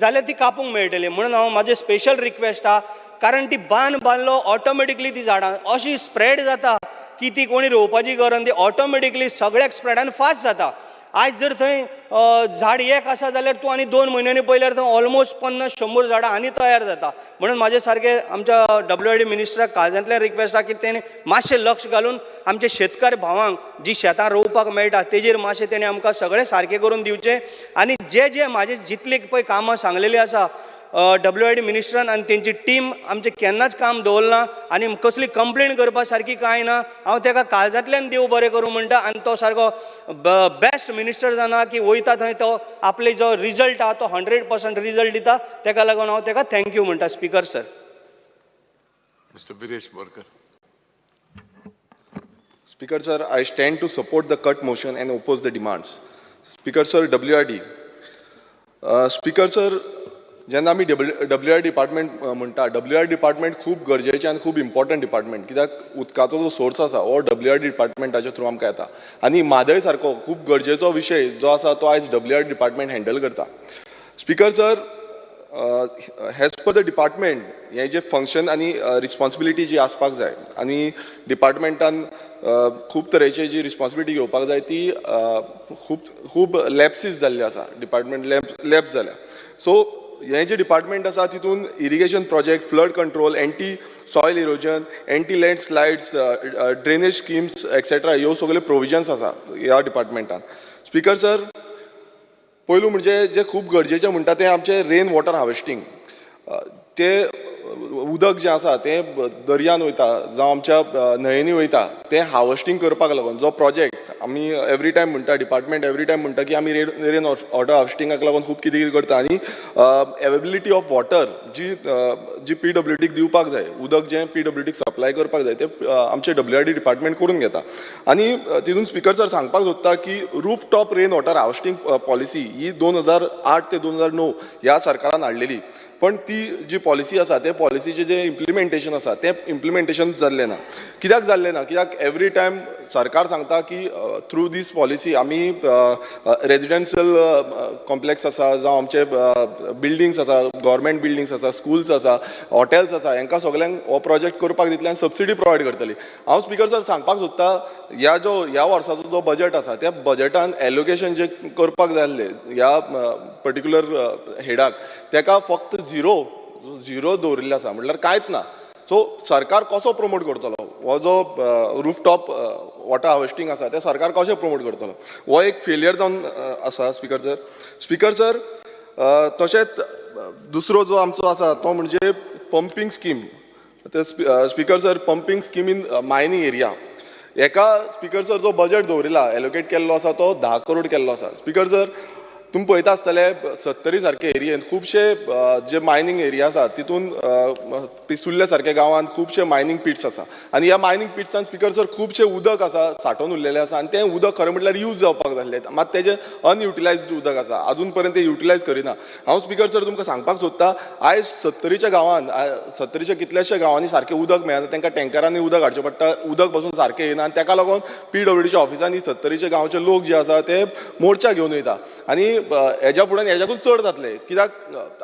जाल्यार ती कापूंक मेळटली. म्हणून हांव म्हाजें स्पेशल रिक्वेस्ट आहा, कारण ती बांदलो ऑटोमॅटिकली ती झाडां अशी स्प्रेड जाता की ती कोणी रोवपाची गरज ती ऑटोमॅटिकली सगळ्याक स्प्रेड आनी फास्ट जाता. आयज जर थंय झाड एक आसा जाल्यार तूं आनी 2 म्हयन्यांनी पयल्यार थंय ऑलमोस्ट 50-100 झाडां आनी तयार जाता. म्हणून म्हाजे सारकें आमच्या WRD मिनिस्टराक काळजांतल्यान रिक्वेस्ट आहा की तेणें मातशें लक्ष घालून आमचे शेतकार भावांक जी शेतां रोवपाक मेळटा तेजेर मातशें तेणें आमकां सगळें सारकें करून दिवचें. आनी जे म्हाजे जितले पळय कामां सांगलेलीं आसा WRD मिनिस्टरान आनी तेंची टीम आमचें केन्नाच काम दवरना आनी कसली कंप्लेन करपा सारकी कांय ना. हांव ताका काळजांतल्यान देव बरें करूं म्हणटा आनी तो सारको बेस्ट मिनिस्टर जाना की वयता थंय तो आपले जो रिजल्ट आहा तो 100% रिजल्ट दिता. ताका लागून हांव ताका थँक्यू म्हणटा. Speaker sir. Mr. Viresh Borkar. Speaker sir, I stand to support the cut motion and oppose the demands. Speaker sir, WRD. Speaker sir, जेन्ना आमी WRD डिपार्टमेंट म्हणटा, WRD डिपार्टमेंट खूब गरजेचें आनी खूब इम्पॉर्टंट डिपार्टमेंट, कित्याक उदकाचो जो सोर्स आसा हो WRD डिपार्टमेंटाच्या थ्रू आमकां येता आनी म्हादय सारको खूब गरजेचो विशय जो आसा तो आयज WRD डिपार्टमेंट हँडल करता. Speaker sir, hedge per the department हें जें फंक्शन आनी रिस्पॉन्सिबिलिटी जी आसपाक जाय आनी डिपार्टमेंटान खूब तरेची जी रिस्पॉन्सिबिलिटी घेवपाक जाय ती खूब लॅप्सीस जाल्ली आसा, डिपार्टमेंट लॅप्स जाल्या. सो हें जें डिपार्टमेंट आसा तितून irrigation project, flood control, anti soil erosion, anti land slides, drainage schemes etcetera ह्यो सगल्यो प्रोविजन्स आसा ह्या डिपार्टमेंटान. स्पिकर सर, पयलू म्हणजे जें खूब गरजेचें म्हणटा तें आमचें रेन वॉटर हार्वेस्टिंग. तें उदक जें आसा तें दर्यान वयता जावं आमच्या न्हंयेनी वयता तें हार्वेस्टिंग करपाक लागून जो प्रोजेक्ट आमी एवरी टायम म्हणटा, डिपार्टमेंट एवरी टायम म्हणटा की आमी रेन वॉटर हार्वेस्टिंगाक लागून खूब कितें कितें करता आनी अवेबिलिटी ऑफ वॉटर जी PWDक दिवपाक जाय, उदक जें PWDक सप्लाय करपाक जाय तें आमचे WRD डिपार्टमेंट करून घेता. आनी तितून स्पिकर सर सांगपाक सोदता की roof top rain water harvesting policy ही 2008 ते 2009 ह्या सरकारान हाडलेली. पण ती जी पॉलिसी आसा ते पॉलिसीचें जें इम्प्लिमेंटेशन आसा तें इम्प्लिमेंटेशन जाल्लें ना. कित्याक जाल्लें ना? कित्याक एवरी टायम सरकार सांगता की थ्रू दीस पॉलिसी आमी रेजिडेन्शियल कॉम्प्लेक्स आसा जावं आमचे बिल्डिंग्स आसा, गव्हर्मेंट बिल्डिंग्स आसा, स्कूल्स आसा, हॉटेल्स आसा, हांकां सगल्यांक हो प्रोजेक्ट करपाक दितले आनी सबसिडी प्रोवायड करतली. हांव स्पिकर सर सांगपाक सोदता ह्या वर्साचो जो बजेट आसा त्या बजेटान एलोकेशन जे करपाक जाय आसलें ह्या पर्टिक्युलर हेडाक तेका फक्त झिरो दवरिल्लें आसा, म्हटल्यार कांयच ना. सो सरकार कसो प्रमोट करतलो हो जो रूफटॉप वॉटर हार्वेस्टिंग आसा ते सरकार कशें प्रमोट करतलो? हो एक फेलियर जावन आसा स्पिकर सर. तशेंच दुसरो जो आमचो आसा तो म्हणजे पंपिंग स्कीम. ते speaker sir pumping scheme in mining area हेका स्पिकर सर जो बजेट दवरिला एलोकेट केल्लो आसा तो 10 करोड केल्लो आसा. स्पिकर सर तुमी पळयता आसतले 70 सारके एरियेन खुबशे जे मायनिंग एरिया आसा तितून पिसुल्ले सारके गांवांत खुबशे मायनिंग पिट्स आसा आनी ह्या मायनिंग पिट्सान स्पिकर सर खुबशे उदक आसा सांठोवन उरलेलें आसा आनी तें उदक खरें म्हटल्यार यूज जावपाक जाल्लें, मात तेजें अनयुटिलायज्ड उदक आसा, अजून पर्यंत तें युटिलायज करिना. हांव स्पिकर सर तुमकां सांगपाक सोदता आयज 70च्या गांवांत 70च्या कितल्याश्या गांवांनी सारकें उदक मेळना, तांकां टँकरांनी उदक हाडचें पडटा, उदक पासून सारकें येना आनी ताका लागून PWDच्या ऑफिसांनी 70च्या गांवचे लोक जे आसा ते मोर्चा घेवन वयता आनी हेज्या फुड्यान हेज्याकून चड जातले कित्याक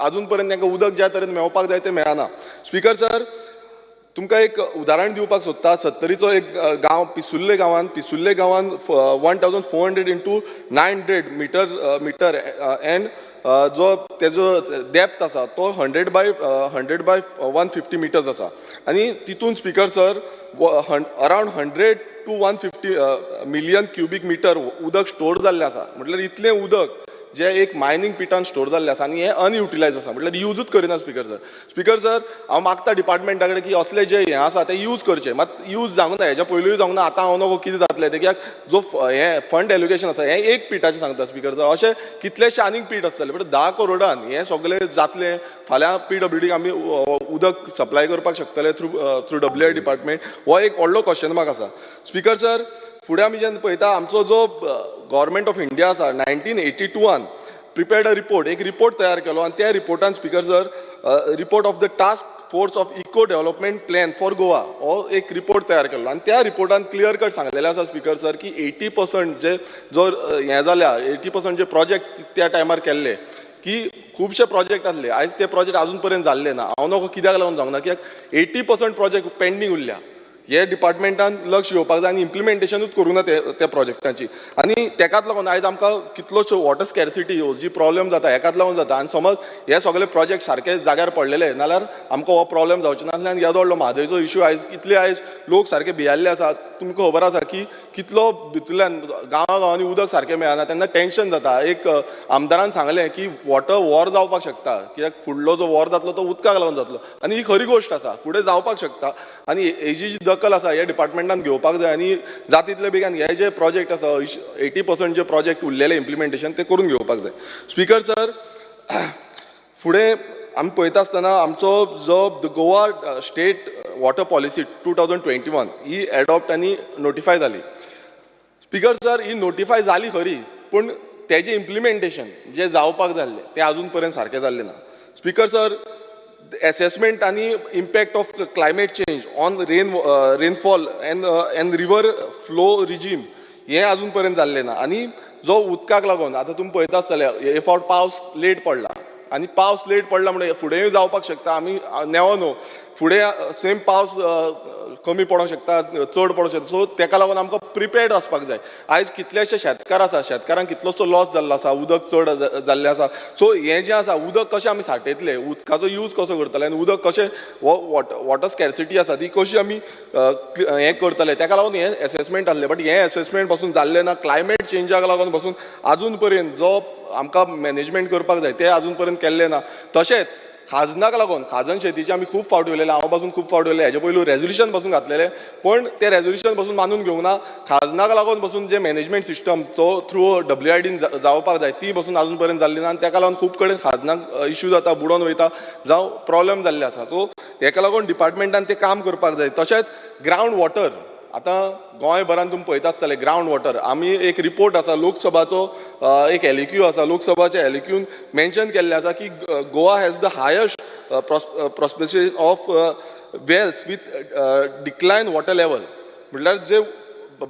अजून पर्यंत तांकां उदक ज्या तरेन मेळपाक जाय तें मेळना. स्पिकर सर तुमकां एक उदाहरण दिवपाक सोदता. 70चो एक गांव पिसुल्ले गांवांत 1400 इंटू 900 मिटर एंड जो तेजो डेप्थ आसा तो 100 बाय 150 मिटर्स आसा आनी तितून speaker sir around 100 to 150 million cubic metre उदक स्टोर जाल्लें आसा. म्हटल्यार इतलें उदक जे एक मायनिंग पिटान स्टोर जाल्लें आसा आनी हें अनयुटिलायज आसा, म्हटल्यार यूजूच करिना. स्पिकर सर हांव मागता डिपार्टमेंटा कडेन की असले जे हें आसा ते यूज करचे, मात यूज जावंक ना, हेज्या पयलूय जावंक ना, आतां हांव नको कितें जातलें तें कित्याक जो हें फंड एलोकेशन आसा हें एक पिटाचें सांगता स्पिकर सर. अशें कितलेशे आनीक पीट आसतले बट 10 करोडान हें सगळें जातलें. फाल्यां PWDक आमी उदक सप्लाय करपाक शकतले थ्रू WR डिपार्टमेंट. हो एक व्हडलो क्वेश्चन मार्क आसा. स्पिकर सर फुडें आमी जेन्ना पळयता आमचो जो गव्हर्मेंट ऑफ इंडिया आसा 1982 प्रिपेर्ड अ रिपोर्ट, एक रिपोर्ट तयार केलो आनी त्या रिपोर्टान speaker sir report of the task force of eco development plan for Goa हो एक रिपोर्ट तयार केलो आनी त्या रिपोर्टान क्लियर कट सांगलेलें आसा स्पिकर सर की 80% जे जो हें जाल्या 80% जे प्रोजेक्ट त्या टायमार केल्ले की खुबशे प्रोजेक्ट आसले, आयज ते प्रोजेक्ट अजून पर्यंत जाल्ले ना. हांव नको कित्याक लागून जावंक ना कित्याक 80% प्रोजेक्ट पेंडींग उरल्या. हे डिपार्टमेंटान लक्ष घेवपाक जाय आनी इम्प्लिमेंटेशनूच करूं ना त्या प्रोजेक्टांची आनी तेकाच लागून आयज आमकां कितलोश्यो वॉटर स्कॅरसिटी जी प्रॉब्लेम जाता हेकाच लागून जाता. आनी समज हे सगळे प्रोजेक्ट सारके जाग्यार पडलेले नाल्यार आमकां हो प्रॉब्लेम जावचे नासले आनी येदो व्हडलो म्हादयचो इश्यू आयज कितले आयज लोक सारके भियाल्ले आसात. तुमकां खबर आसा की कितलो भितरल्यान गांवांनी उदक सारकें मेळना तेन्ना टेन्शन जाता. एक आमदारान सांगलें की वॉटर वॉर जावपाक शकता कित्याक फुडलो जो वॉर जातलो तो उदकाक लागून जातलो आनी ही खरी गोश्ट आसा, फुडें जावपाक शकता आनी हेजी जी दखल आसा ह्या डिपार्टमेंटान घेवपाक जाय आनी जाता तितले बेगीन हे जे प्रोजेक्ट आसा 80% जे प्रोजेक्ट उरलेले इम्प्लिमेंटेशन ते करून घेवपाक जाय. स्पिकर सर फुडें आमी पळयता आसतना आमचो जो गोवा स्टेट वॉटर पॉलिसी 2021 ही एडॉप्ट आनी नोटिफाय जाली. स्पिकर सर ही नोटिफाय जाली खरी पूण तेजें इम्प्लिमेंटेशन जे जावपाक जाल्लें तें अजून पर्यंत सारकें जाल्लें ना. स्पिकर सर assessment आणि impact of climate change on rainfall and river flow regime हे अजून पर्यंत जाल्लें ना आनी जो उदकाक लागून आतां तुमी पळयता आसतले हे फावट पावस लेट पडला आनी पावस लेट पडला म्हणून फुडेंय जावपाक शकता आमी नेवो न्हू फुडें सेम पावस कमी पडोंक शकता चड पडोंक शकता सो तेका लागून आमकां प्रिपेर्ड आसपाक जाय. आयज कितलेशे शेतकार आसा शेतकारांक कितलोसो लॉस जाल्लो आसा उदक चड जाल्लें आसा सो हें जें आसा उदक कशें आमी सांठयतले उदकाचो यूज कसो करतले आनी उदक कशें वॉटर स्कॅरसिटी आसा ती कशी आमी हें करतले तेका लागून हें एसेसमेंट आसलें बट हें एसेसमेंट पासून जाल्लें ना. क्लायमेट चेंजाक लागून पासून आजून पर्यंत जो आमकां मॅनेजमेंट करपाक जाय तें आजून पर्यंत केल्लें ना. तशेंच खाजनाक लागून खाजन शेतीचे आमी खूब फावट उलयले, हांव पासून खूब फावट उलयले, हेजे पयलू रेजोल्युशन पासून घातलेले, पण ते रेजोल्युशन पासून मानून घेवंक ना. खाजनाक लागून पासून जे मॅनेजमेंट सिस्टम जो थ्रू WIDन जावपाक जाय ती पासून आजून पर्यंत जाल्ली ना, आनी ताका लागून खूब कडेन खाजनाक इश्यू जाता, बुडोवन वयता, जावं प्रॉब्लेम जाल्ले आसा. सो हेका लागून डिपार्टमेंटान ते काम करपाक जाय. तशेंच ग्रावंड वॉटर, आतां गोंयभरान तुमी पळयता आसतले ग्रावंड वॉटर, आमी एक रिपोर्ट आसा लोकसभाचो, एक LEQ आसा, लोकसभाच्या LEQन मेन्शन केल्लें आसा की Goa has the highest proportion of wells with decline water level. म्हटल्यार जे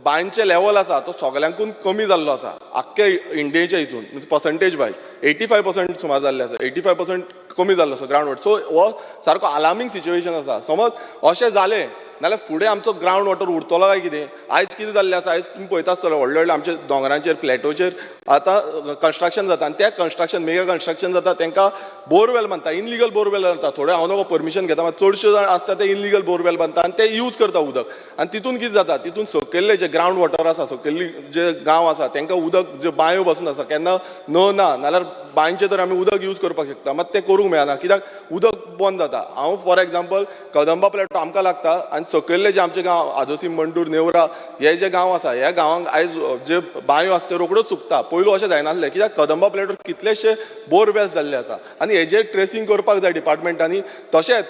बांयचे लेवल आसा तो सगळ्यांकून कमी जाल्लो आसा आख्ख्या इंडियेच्या हितून, म्हणजे पर्संटेज वायज 85% सुमार जाल्ले आसा, 85% कमी जाल्लो आसा ग्रावंड वॉटर. सो हो सारको अलार्मींग सिच्युएशन आसा. समज अशें जालें नाल्यार फुडें आमचो ग्रावंड वॉटर उरतलो काय कितें? आयज कितें जाल्लें आसा, आयज तुमी पळयता आसतले व्हडले व्हडले आमचे दोंगरांचेर प्लॅटोचेर आतां कन्स्ट्रक्शन जाता, आनी त्या कन्स्ट्रक्शन मेगा कन्स्ट्रक्शन जाता तांकां बोरवेल बांदता, इनलिगल बोरवेल बांदता. थोडे हांव नको परमिशन घेता, मात चडशे जाण आसता ते इनलिगल बोरवेल बांदता आनी ते यूज करता उदक. आनी तितून कितें जाता, तितून सकयल्ले जे ग्रावंड वॉटर आसा, सकयल्ली जे गांव आसा तांकां उदक जे बांयो बसून आसा, केन्ना ना नाल्यार बांयचे तर आमी उदक यूज करपाक शकता, मात ते करूंक मेळना, कित्याक उदक बंद जाता. हांव फॉर एग्जाम्पल कदंबा प्लॅटो आमकां लागता, आनी सकयल्ले जे आमचे गांव आदोसी, मंडूर, नेवरा हे जे गांव आसा, ह्या गांवांक आयज जे बांयो आसा त्यो रोखड्योच सुकता. पयलू अशें जायनासलें, कित्याक कदंबा प्लॅटोर कितलेशे बोरवेल्स जाल्ले आसा, आनी हेजेर ट्रेसिंग करपाक जाय डिपार्टमेंटांनी. तशेंच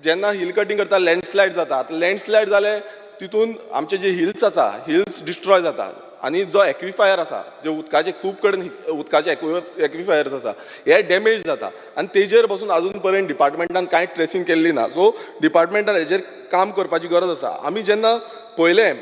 जेन्ना हिल कटींग करता लँडस्लायड जाता, आतां लँडस्लायड जाले तितून आमचे जे हिल्स आसा, हिल्स डिस्ट्रॉय जाता, आनी जो एक्विफायर आसा, जे उदकाचे खूब कडेन उदकाचे एक्विफायर्स आसा, हे डॅमेज जाता, आनी तेजेर पासून आजून पर्यंत डिपार्टमेंटान कांय ट्रेसिंग केल्ली ना. सो डिपार्टमेंटान हेजेर काम करपाची गरज आसा. आमी जेन्ना पळयलें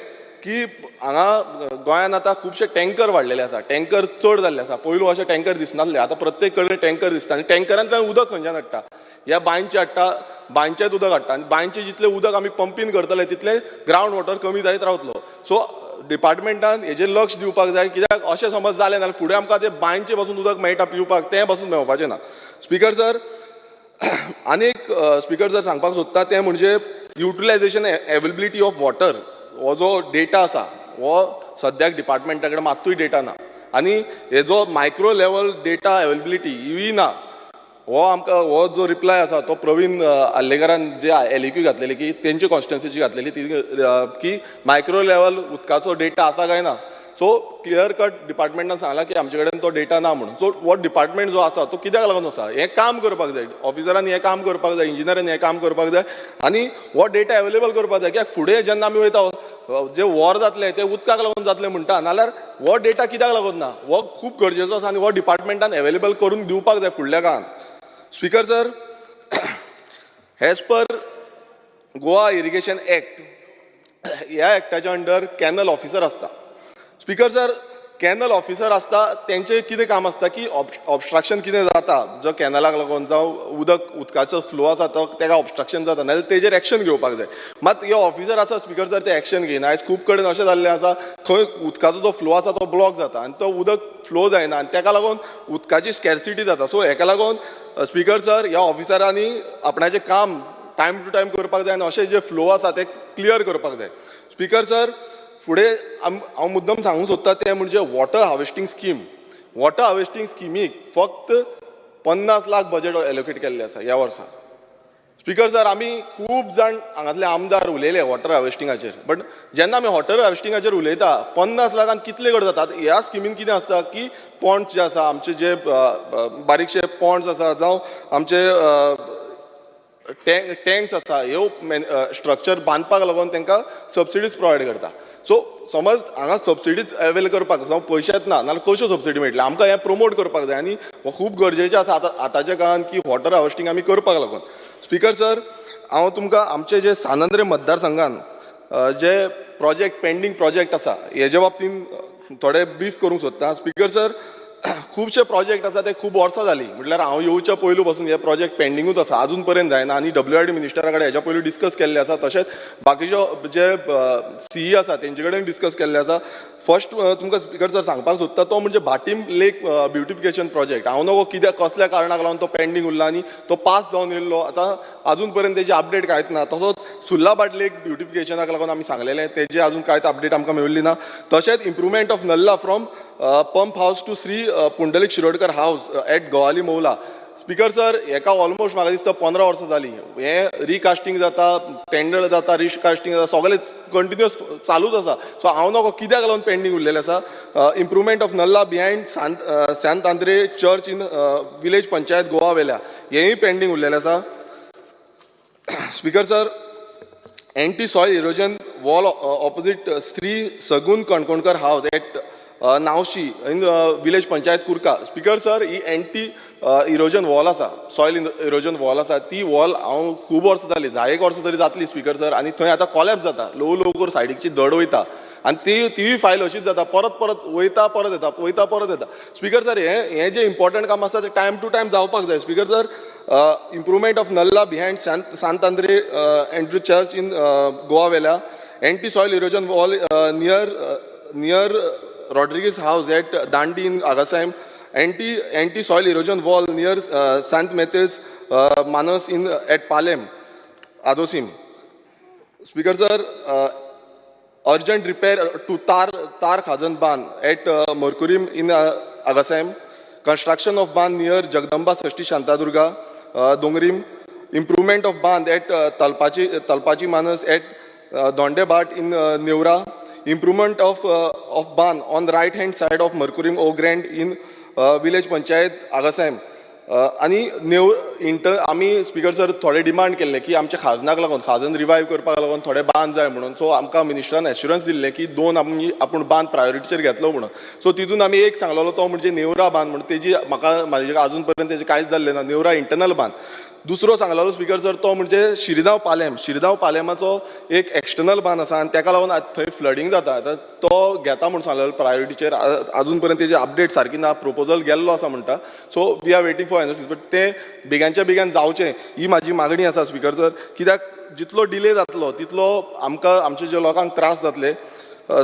की हांगा गोंयान आतां खुबशे टँकर वाडलेले आसा, टँकर चड जाल्ले आसा. पयलू अशे टँकर दिसनासले, आतां प्रत्येक कडेन टँकर दिसता, आनी टँकरांतल्यान उदक खंयच्यान हाडटा? ह्या बांयचे हाडटा, बांयचेच उदक हाडटा, आनी बांयचे जितलें उदक आमी पंपींग करतले तितलें ग्रावंड वॉटर कमी जायत रावतलो. सो डिपार्टमेंटान हेजेर लक्ष दिवपाक जाय, कित्याक अशें समज जालें जाल्यार फुडें आमकां तें बांयचे पासून उदक मेळटा पिवपाक, तें पासून मेळपाचें ना. स्पिकर सर, आनी एक स्पिकर सर सांगपाक सोदता तें म्हणजे युटिलायझेशन एवेलेबिलिटी ऑफ वॉटर. हो जो डेटा आसा हो सद्याक डिपार्टमेंटा कडेन मात्तूय डेटा ना, आनी हेजो मायक्रो लेवल डेटा एवेलेबिलिटी ही ना. हो आमकां हो जो रिप्लाय आसा तो प्रवीण आल्लेकरान जे LEQ घातलेली की तेंची कॉन्स्टिट्युएन्सीची घातलेली ती की मायक्रो लेवल उदकाचो डेटा आसा काय ना. सो क्लियर कट डिपार्टमेंटान सांगला की आमचे कडेन तो डेटा ना म्हणून. सो हो डिपार्टमेंट जो आसा तो कित्याक लागून आसा, हें काम करपाक जाय, ऑफिसरांनी हें काम करपाक जाय, इंजिनियरांनी हें काम करपाक जाय, आनी हो डेटा एवेलेबल करपाक जाय. कित्याक फुडें जेन्ना आमी वयता जे वॉर जातले ते उदकाक लागून जातले म्हणटा, नाल्यार हो डेटा कित्याक लागून ना, हो खूब गरजेचो आसा, आनी हो डिपार्टमेंटान एवेलेबल करून दिवपाक जाय फुडल्या काळान. Speaker sir, as per Goa irrigation act, ह्या एक्टाच्या अंडर कॅनल ऑफिसर आसता. स्पिकर सर, कॅनल ऑफिसर आसता तेंचें कितें काम आसता की ऑब्स्ट्रक्शन कितें जाता, जो कॅनलाक लागून जावं उदकाचो फ्लो आसा तो तेका ऑब्स्ट्रक्शन जाता नाल्यार तेजेर एक्शन घेवपाक जाय. मात हे ऑफिसर आसा स्पिकर सर ते एक्शन घेयना. आयज खूब कडेन अशें जाल्लें आसा खंय उदकाचो जो फ्लो आसा तो ब्लॉक जाता आनी तो उदक फ्लो जायना, आनी तेका लागून उदकाची स्कॅरसिटी जाता. सो हेका लागून स्पिकर सर ह्या ऑफिसरांनी आपणाचें काम टायम टू टायम करपाक जाय, आनी अशें जे फ्लो आसा ते क्लियर करपाक जाय. स्पिकर सर, फुडें हांव मुद्दम सांगूंक सोदता तें म्हणजे water harvesting scheme. Water harvesting स्किमीक फक्त 50 लाख बजेट एलोकेट केल्लें आसा ह्या वर्सा. स्पिकर सर, आमी खूब जाण हांगातले आमदार उलयले वॉटर हार्वेस्टिंगाचेर, बट जेन्ना आमी वॉटर हार्वेस्टिंगाचेर उलयता 50 लाखान कितले कर जातात. ह्या स्किमीन कितें आसता की पॉण्ड्स जे आसा, आमचे जे बारीकशे पॉण्ड्स आसा, जावं आमचे टँक्स आसा, ह्यो स्ट्रक्चर बांदपाक लागून तांकां सबसिडीज प्रोवायड करता. सो समज हांगा सबसिडीज अवेल करपाक जावं पयशेच ना नाल्यार कश्यो सबसिडी मेळटले, आमकां हें प्रमोट करपाक जाय, आनी हो खूब गरजेचें आसा आतांच्या काळान की वॉटर हार्वेस्टिंग आमी करपाक लागून. स्पिकर सर, हांव तुमकां आमचे जे सानंद्रे मतदारसंघान जे प्रोजेक्ट पेंडींग प्रोजेक्ट आसा हेजे बाबतीन थोडे ब्रीफ करूंक सोदता. स्पिकर सर, खुबशे प्रोजेक्ट आसा ते खूब वर्सां जालीं, म्हटल्यार हांव येवच्या पयलू पासून हे प्रोजेक्ट पेंडिंगूच आसा, आजून पर्यंत जायना, आनी WID मिनिस्टरा कडेन हेच्या पयलू डिस्कस केल्ले आसा, तशेंच बाकीच्यो जे CE आसा तेंचे कडेन डिस्कस केल्ले आसा. फर्स्ट तुमकां स्पिकर सर सांगपाक सोदता तो म्हणजे भाटीम लेक ब्युटिफिकेशन प्रोजेक्ट. हांव नगो कित्याक कसल्या कारणाक लागून तो पेंडींग उरला आनी तो पास जावन येयल्लो, आतां आजून पर्यंत तेजी अपडेट कांयच ना. तसोच सुल्लाबाट लेक ब्युटिफिकेशनाक लागून आमी सांगलेलें, तेजे आजून कांयच अपडेट आमकां मेळिल्ली ना. तशेंच improvement of nullah from pump house to Shri Pundalik Shirodkar house at Govali Moula, speaker sir हेका ऑलमोस्ट म्हाका दिसता 15 वर्सां जालीं हें रिकास्टिंग जाता टेंडर जाता रिकास्टिंग जाता सगळें कंटिन्युअस चालूच आसा सो हांव नकळो कित्याक लागून पेंडींग उरलेलें आसा improvement of Nalla behind Sant Andre church in village panchayat Goa Velha हेंय पेंडींग उरलेलें आसा speaker sir anti soil erosion wall opposite Shri Sagun Kankonkar house at Nauxim in village panchayat Curca speaker sir ही एंटी इरोजन वॉल आसा सॉयल इरोजन वॉल आसा ती वॉल हांव खूब वर्सां जाली 10 वर्सां तरी जातली स्पीकर सर आनी थंय आतां कॉलॅप्स जाता ल्हव करून सायडीची धड वयता आनी तीय फायल अशीच जाता परत परत वयता परत येता वयता परत येता स्पीकर सर हें जें इम्पॉर्टंट काम आसा तें टायम टू टायम जावपाक जाय speaker sir improvement of Nalla behind Sant Andre Andrew church in Goa Velha anti soil erosion wall near Rodriguez House at Dandi in Agasaim, anti soil erosion wall near Sant Metes Manas in at Palem, Adosim. Speaker sir, urgent repair to Tar Khazan Ban at Mercurim in Agasaim, construction of ban near Jagdamba Sashti Shantadurga, Dongrim, improvement of ban at Talpachi Manas at Dondebat in Neura. Improvement of ban on the right hand side of Mercurim O'Grand in village panchayat Agasaim. आनी आमी speaker sir थोडे demand केल्ले की आमच्या खाजनाक लागून खाजन revive करपाक लागून थोडे बांद जाय म्हणून सो आमकां मिनिस्टरान एश्युरन्स दिल्ले की 2 आपूण बांद प्रायोरिटीचेर घेतलो म्हणून सो तितून आमी एक सांगलेलो तो म्हणजे नेवरा बांद म्हणून तेजी म्हाका अजून पर्यंत तेजें कांयच जाल्लें ना नेवरा इंटरनल बांद दुसरो सांगलेलो स्पीकर सर तो म्हणजे शिरगांव पालेमाचो एक एक्सटर्नल बांद आसा आनी ताका लागून थंय फ्लडींग जाता तो घेता म्हणून सांगलेलो प्रायोरिटीचेर अजून पर्यंत तेजी अपडेट सारकी ना प्रपोजल गेल्लो आसा म्हणटा so we are waiting for NOCs but ते बेगांच्या बेगान जावचें ही म्हाजी मागणी आसा स्पीकर सर कित्याक जितलो डिले जातलो तितलो आमकां आमच्या जे लोकांक त्रास जातले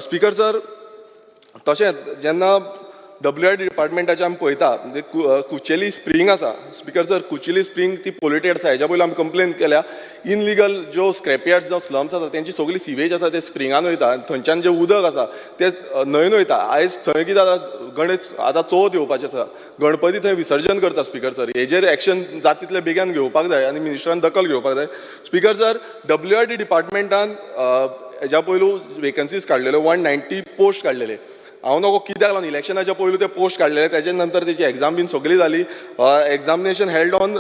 स्पीकर सर तशेंच जेन्ना WRD डिपार्टमेंटाचे आमी पळयता म्हणजे कुचेली स्प्रिंग आसा स्पीकर सर कुचेली स्प्रिंग ती पोल्युटेड आसा हेच्या पयलीं आमी कंप्लेन केल्या इनलिगल ज्यो स्क्रॅपयार्ड्स जावं स्लम्स आसा तेंची सगळी सिवेज आसा ते स्प्रिंगान वयता थंयच्यान जें उदक आसा तें न्हंयन वयता आयज थंय कितें जाता गणेश आतां चवथ येवपाचें आसा गणपती थंय विसर्जन करता स्पीकर सर हेजेर एक्शन जाता तितले बेगीन घेवपाक जाय आनी मिनिस्टरान दखल घेवपाक जाय स्पीकर सर WRD डिपार्टमेंटान हेच्या पयलू वेकन्सीज काडलेल्यो 190 पोस्ट काडलेले हांव नकळो कित्याक लागून इलेक्शनाच्या पयलू ते पोस्ट काडलेले तेजे नंतर तेजी एग्जाम बीन सगळी जाली एग्जामिनेशन हेल्ड ऑन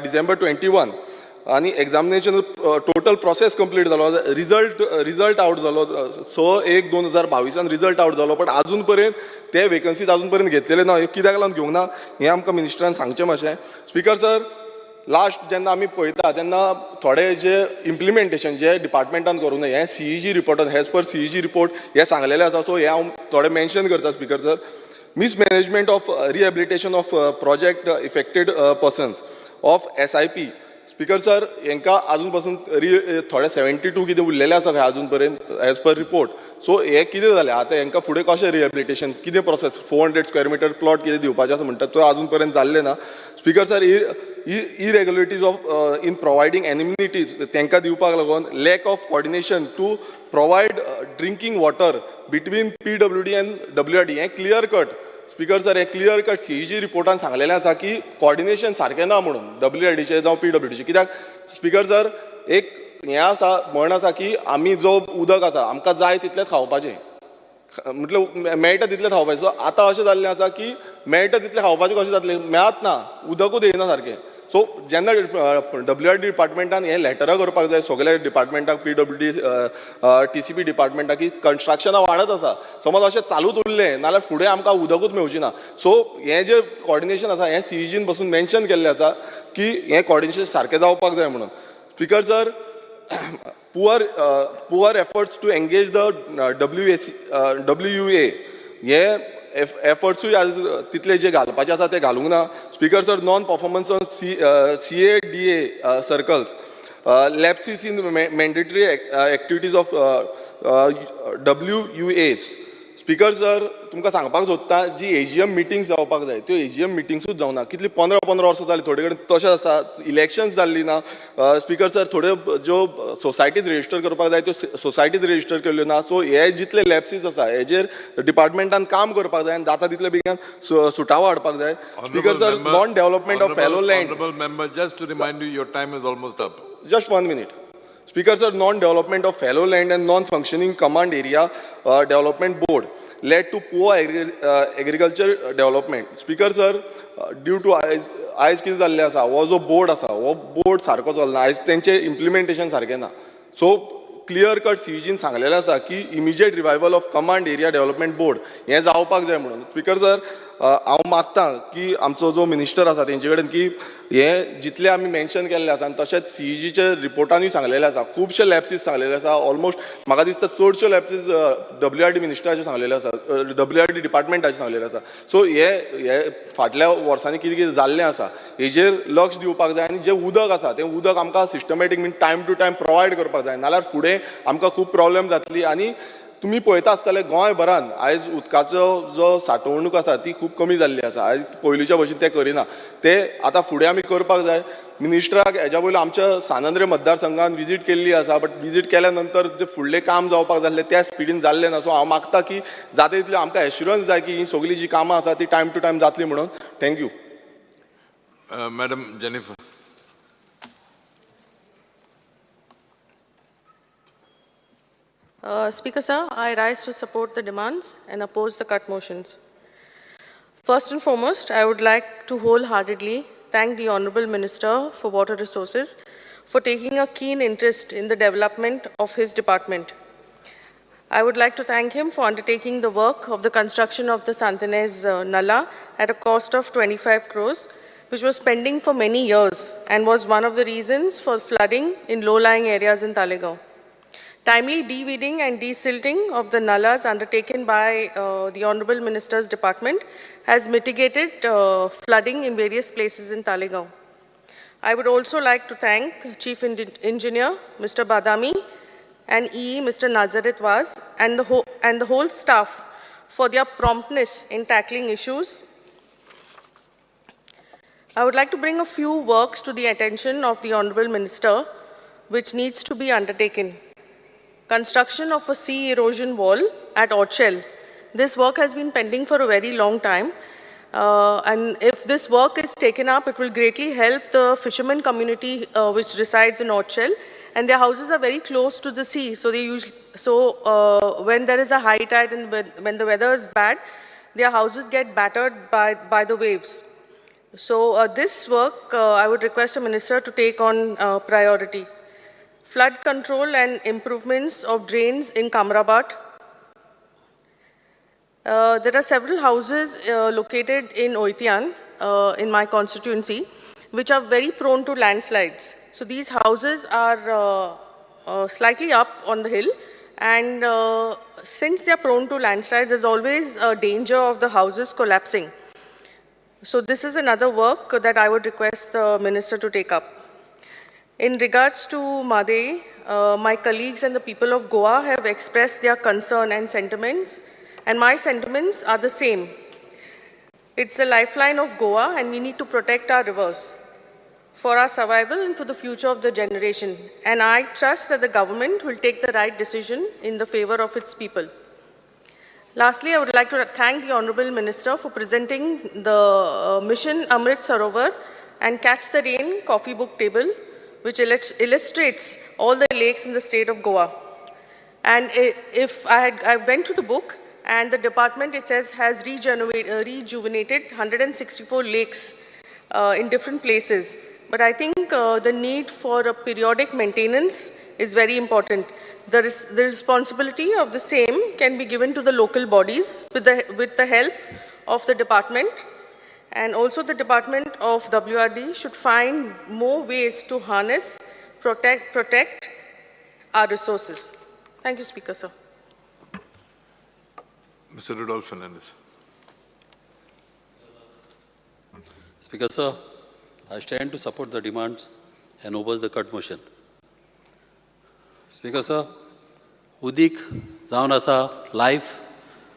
डिसेंबर 21 आनी एग्जामिनेशन टोटल प्रोसेस कंप्लीट जालो रिजल्ट आवट जालो 6/1/2022 रिजल्ट आवट जालो पण अजून पर्यंत ते वेकन्सीज अजून पर्यंत घेतलेले ना कित्याक लागून घेवंक ना हें आमकां मिनिस्टरान सांगचें मातशें स्पीकर सर लास्ट जेन्ना आमी पळयता तेन्ना थोडे जे इम्प्लिमेंटेशन जे डिपार्टमेंटान करूं नये हें CEG रिपोर्टान एज पर CEG रिपोर्ट हे सांगलेलें आसा सो हें हांव थोडे मेन्शन करता speaker sir mismanagement of rehabilitation of project affected persons of SIP speaker sir हांकां अजून पासून थोडे 72 कितें उरलेले आसा खंय अजून पर्यंत एज पर रिपोर्ट सो हे कितें जालें आतां हांकां फुडें कशें रिहॅबिलिटेशन कितें प्रोसेस 400 स्क्वेअर मिटर प्लॉट कितें दिवपाचें आसा म्हणटा तो अजून पर्यंत जाल्लें ना speaker sir irregularities of in providing amenities तांकां दिवपाक लागून lack of coordination to provide drinking water between PWD and WRD हें क्लियर कट स्पीकर सर हें क्लियर कट CEG रिपोर्टान सांगलेलें आसा की कोऑर्डिनेशन सारकें ना म्हणून WRDचें जावं PWDचें कित्याक स्पीकर सर एक हें आसा म्हण आसा की आमी जो उदक आसा आमकां जाय तितलेंच खावपाचें म्हटल्यार मेळटा तितलें खावपाचें सो आतां अशें जाल्लें आसा की मेळटा तितलें खावपाचें कशें जातलें मेळत ना उदकूच येना सारकें सो जेन्ना WRD डिपार्टमेंटान हें लेटरां करपाक जाय सगळ्या डिपार्टमेंटाक PWD TCP डिपार्टमेंटाक की कन्स्ट्रक्शनां वाडत आसा समज अशें चालूच उरलें नाल्यार फुडें आमकां उदकूच मेळची ना सो हें जें कॉर्डिनेशन आसा हें CEGन पासून मेन्शन केल्लें आसा की हें कॉर्डिनेशन सारकें जावपाक जाय म्हणून speaker sir poor efforts to engage the WUA हे एफर्ट्सूय तितले जे घालपाचे आसा ते घालूंक ना speaker sir non performance on CADA circles lapses in mandatory activities of WUAs speaker sir तुमकां सांगपाक सोदता जी AGM मिटिंग्स जावपाक जाय त्यो AGM मिटिंग्सूच जावना कितली 15 वर्सां जाली थोडे कडेन तशें आसा इलेक्शन्स जाल्ली ना स्पीकर सर थोड्यो ज्यो सोसायटीज रजिस्टर करपाक जाय त्यो सोसायटीज रजिस्टर केल्ल्यो ना सो हे जितले लॅप्सीस आसा हेजेर डिपार्टमेंटान काम करपाक जाय आनी जाता तितले बेगीन सुटावो हाडपाक जाय speaker sir non development of fallow land Honorable member, just to remind you, your time is almost up. Just 1 minute. Speaker, sir, non-development of fallow land and non-functioning command area development board led to poor agriculture development. Speaker, sir, due to आयज कितें जाल्लें आसा हो जो board आसा हो board सारको चलना आयज तेंचे इम्प्लिमेंटेशन सारकें ना सो क्लियर कट CEGन सांगलेलें आसा की immediate revival of command area development board हें जावपाक जाय म्हणून स्पीकर सर हांव मागतां की आमचो जो मिनिस्टर आसा तेंचे कडेन की हें जितलें आमी मेन्शन केल्लें आसा आनी तशेंच CEGच्या रिपोर्टानूय सांगलेलें आसा खुबशे लॅप्सीस सांगलेले आसा ऑलमोस्ट म्हाका दिसता चडश्यो लॅप्सीस WRD मिनिस्टराचे सांगलेले आसा WRD डिपार्टमेंटाचे सांगलेले आसा सो हे फाटल्या वर्सांनी कितें कितें जाल्लें आसा हेजेर लक्ष दिवपाक जाय आनी जें उदक आसा तें उदक आमकां systematic mean time to time provide करपाक जाय नाल्यार फुडें आमकां खूब प्रॉब्लेम जातली आनी तुमी पळयता आसतले गोंयभरान आयज उदकाचो जो सांठोवणूक आसा ती खूब कमी जाल्ली आसा आयज पयलींच्या भशेन ते करिना ते आतां फुडें आमी करपाक जाय मिनिस्टराक हेज्या पयलीं आमच्या सानंद्रे मतदारसंघान विजीट केल्ली आसा बट विजीट केल्या नंतर जे फुडलें काम जावपाक जाल्लें त्या स्पिडीन जाल्लें ना सो हांव मागता की जाता तितलें आमकां एश्युरन्स जाय की ही सगळीं जी कामां आसा ती टायम टू टायम जातली म्हणून thank you Madam Jennifer. Speaker sir, I rise to support the demands and oppose the cut motions. First and foremost, I would like to wholeheartedly thank the Honourable Minister for Water Resources for taking a keen interest in the development of his department. I would like to thank him for undertaking the work of the construction of the Santanez Nala at a cost of 25 crores, which was pending for many years and was one of the reasons for flooding in low-lying areas in Talegaon. Timely de-weeding and desilting of the nullas undertaken by the Honourable Minister's Department has mitigated flooding in various places in Talegaon. I would also like to thank Chief Engineer Mr. Badami and EE Mr. Nazaret Waz and the whole staff for their promptness in tackling issues. I would like to bring a few works to the attention of the Honourable Minister which needs to be undertaken. Construction of a sea erosion wall at Orchel. This work has been pending for a very long time. And if this work is taken up, it will greatly help the fishermen community which resides in Orchel. And their houses are very close to the sea. So, when there is a high tide and when the weather is bad, their houses get battered by the waves. So, this work, I would request the Minister to take on priority. Flood control and improvements of drains in Kamrabat. There are several houses located in Oitian, in my constituency, which are very prone to landslides. So these houses are slightly up on the hill, and since they are prone to landslides, there's always a danger of the houses collapsing. So this is another work that I would request the Minister to take up. In regards to Madey, my colleagues and the people of Goa have expressed their concern and sentiments, and my sentiments are the same. It's the lifeline of Goa, and we need to protect our rivers for our survival and for the future of the generation. And I trust that the government will take the right decision in the favor of its people. Lastly, I would like to thank the Honourable Minister for presenting the Mission Amrit Sarovar and Catch the Rain coffee book table, which illustrates all the lakes in the state of Goa. And I went to the book, and the department, it says, has rejuvenated 164 lakes in different places. But I think the need for a periodic maintenance is very important. The responsibility of the same can be given to the local bodies with the help of the department. And also the Department of WRD should find more ways to harness, protect our resources. Thank you, Speaker, sir. Mr. Rudolph Fernandez. Speaker, sir, I stand to support the demands and oppose the cut motion. Speaker, sir, उदीक जावन आसा, life,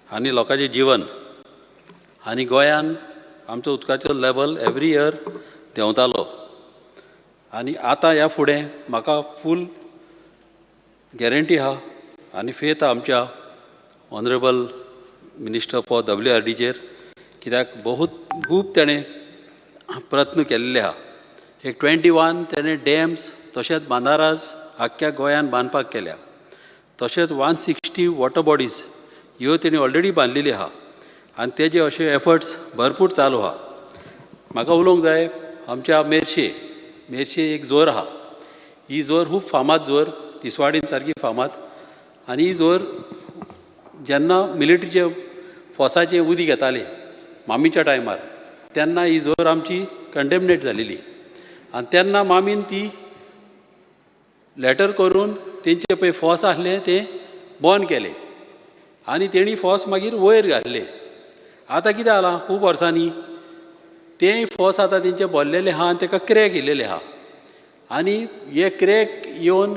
आनी लोकांचें जिवन आनी गोंयान आमचो उदकाचो level every year देंवतालो आनी आतां ह्या फुडें म्हाका फूल गॅरंटी आहा आनी फेथ आहा आमच्या ऑनरेबल मिनिस्टर फॉर WRDचेर कित्याक खूब ताणें प्रयत्न केल्ले आहा. एक 21 ताणें डॅम्स तशेंच बांदाराज आख्ख्या गोंयान बांदपाक केल्या. तशेंच 160 वॉटर बॉडीज ह्यो तेणी ऑलरेडी बांदलेली आहा आनी तेजे अशे एफर्ट्स भरपूर चालू आहा. म्हाका उलोवंक जाय आमच्या मेर्शे एक जोर आहा. ही जोर खूब फामाद जोर, तिसवाडीन सारकी फामाद. आनी ही जोर जेन्ना मिलिटरीचे फोर्साचें उदीक येतालें मामीच्या टायमार तेन्ना ही जोर आमची कंडेमनेट जालेली आनी तेन्ना मामीन ती लेटर करून तेंचे पळय फोर्स आसले ते बंद केले आनी तेणी फोर्स मागीर वयर घातले. आतां कितें जालां खूब वर्सांनी तें फोर्स आतां तेंचे भरलेले आहा आनी ताका क्रॅक येयलेले आहा आनी हे क्रॅक येवन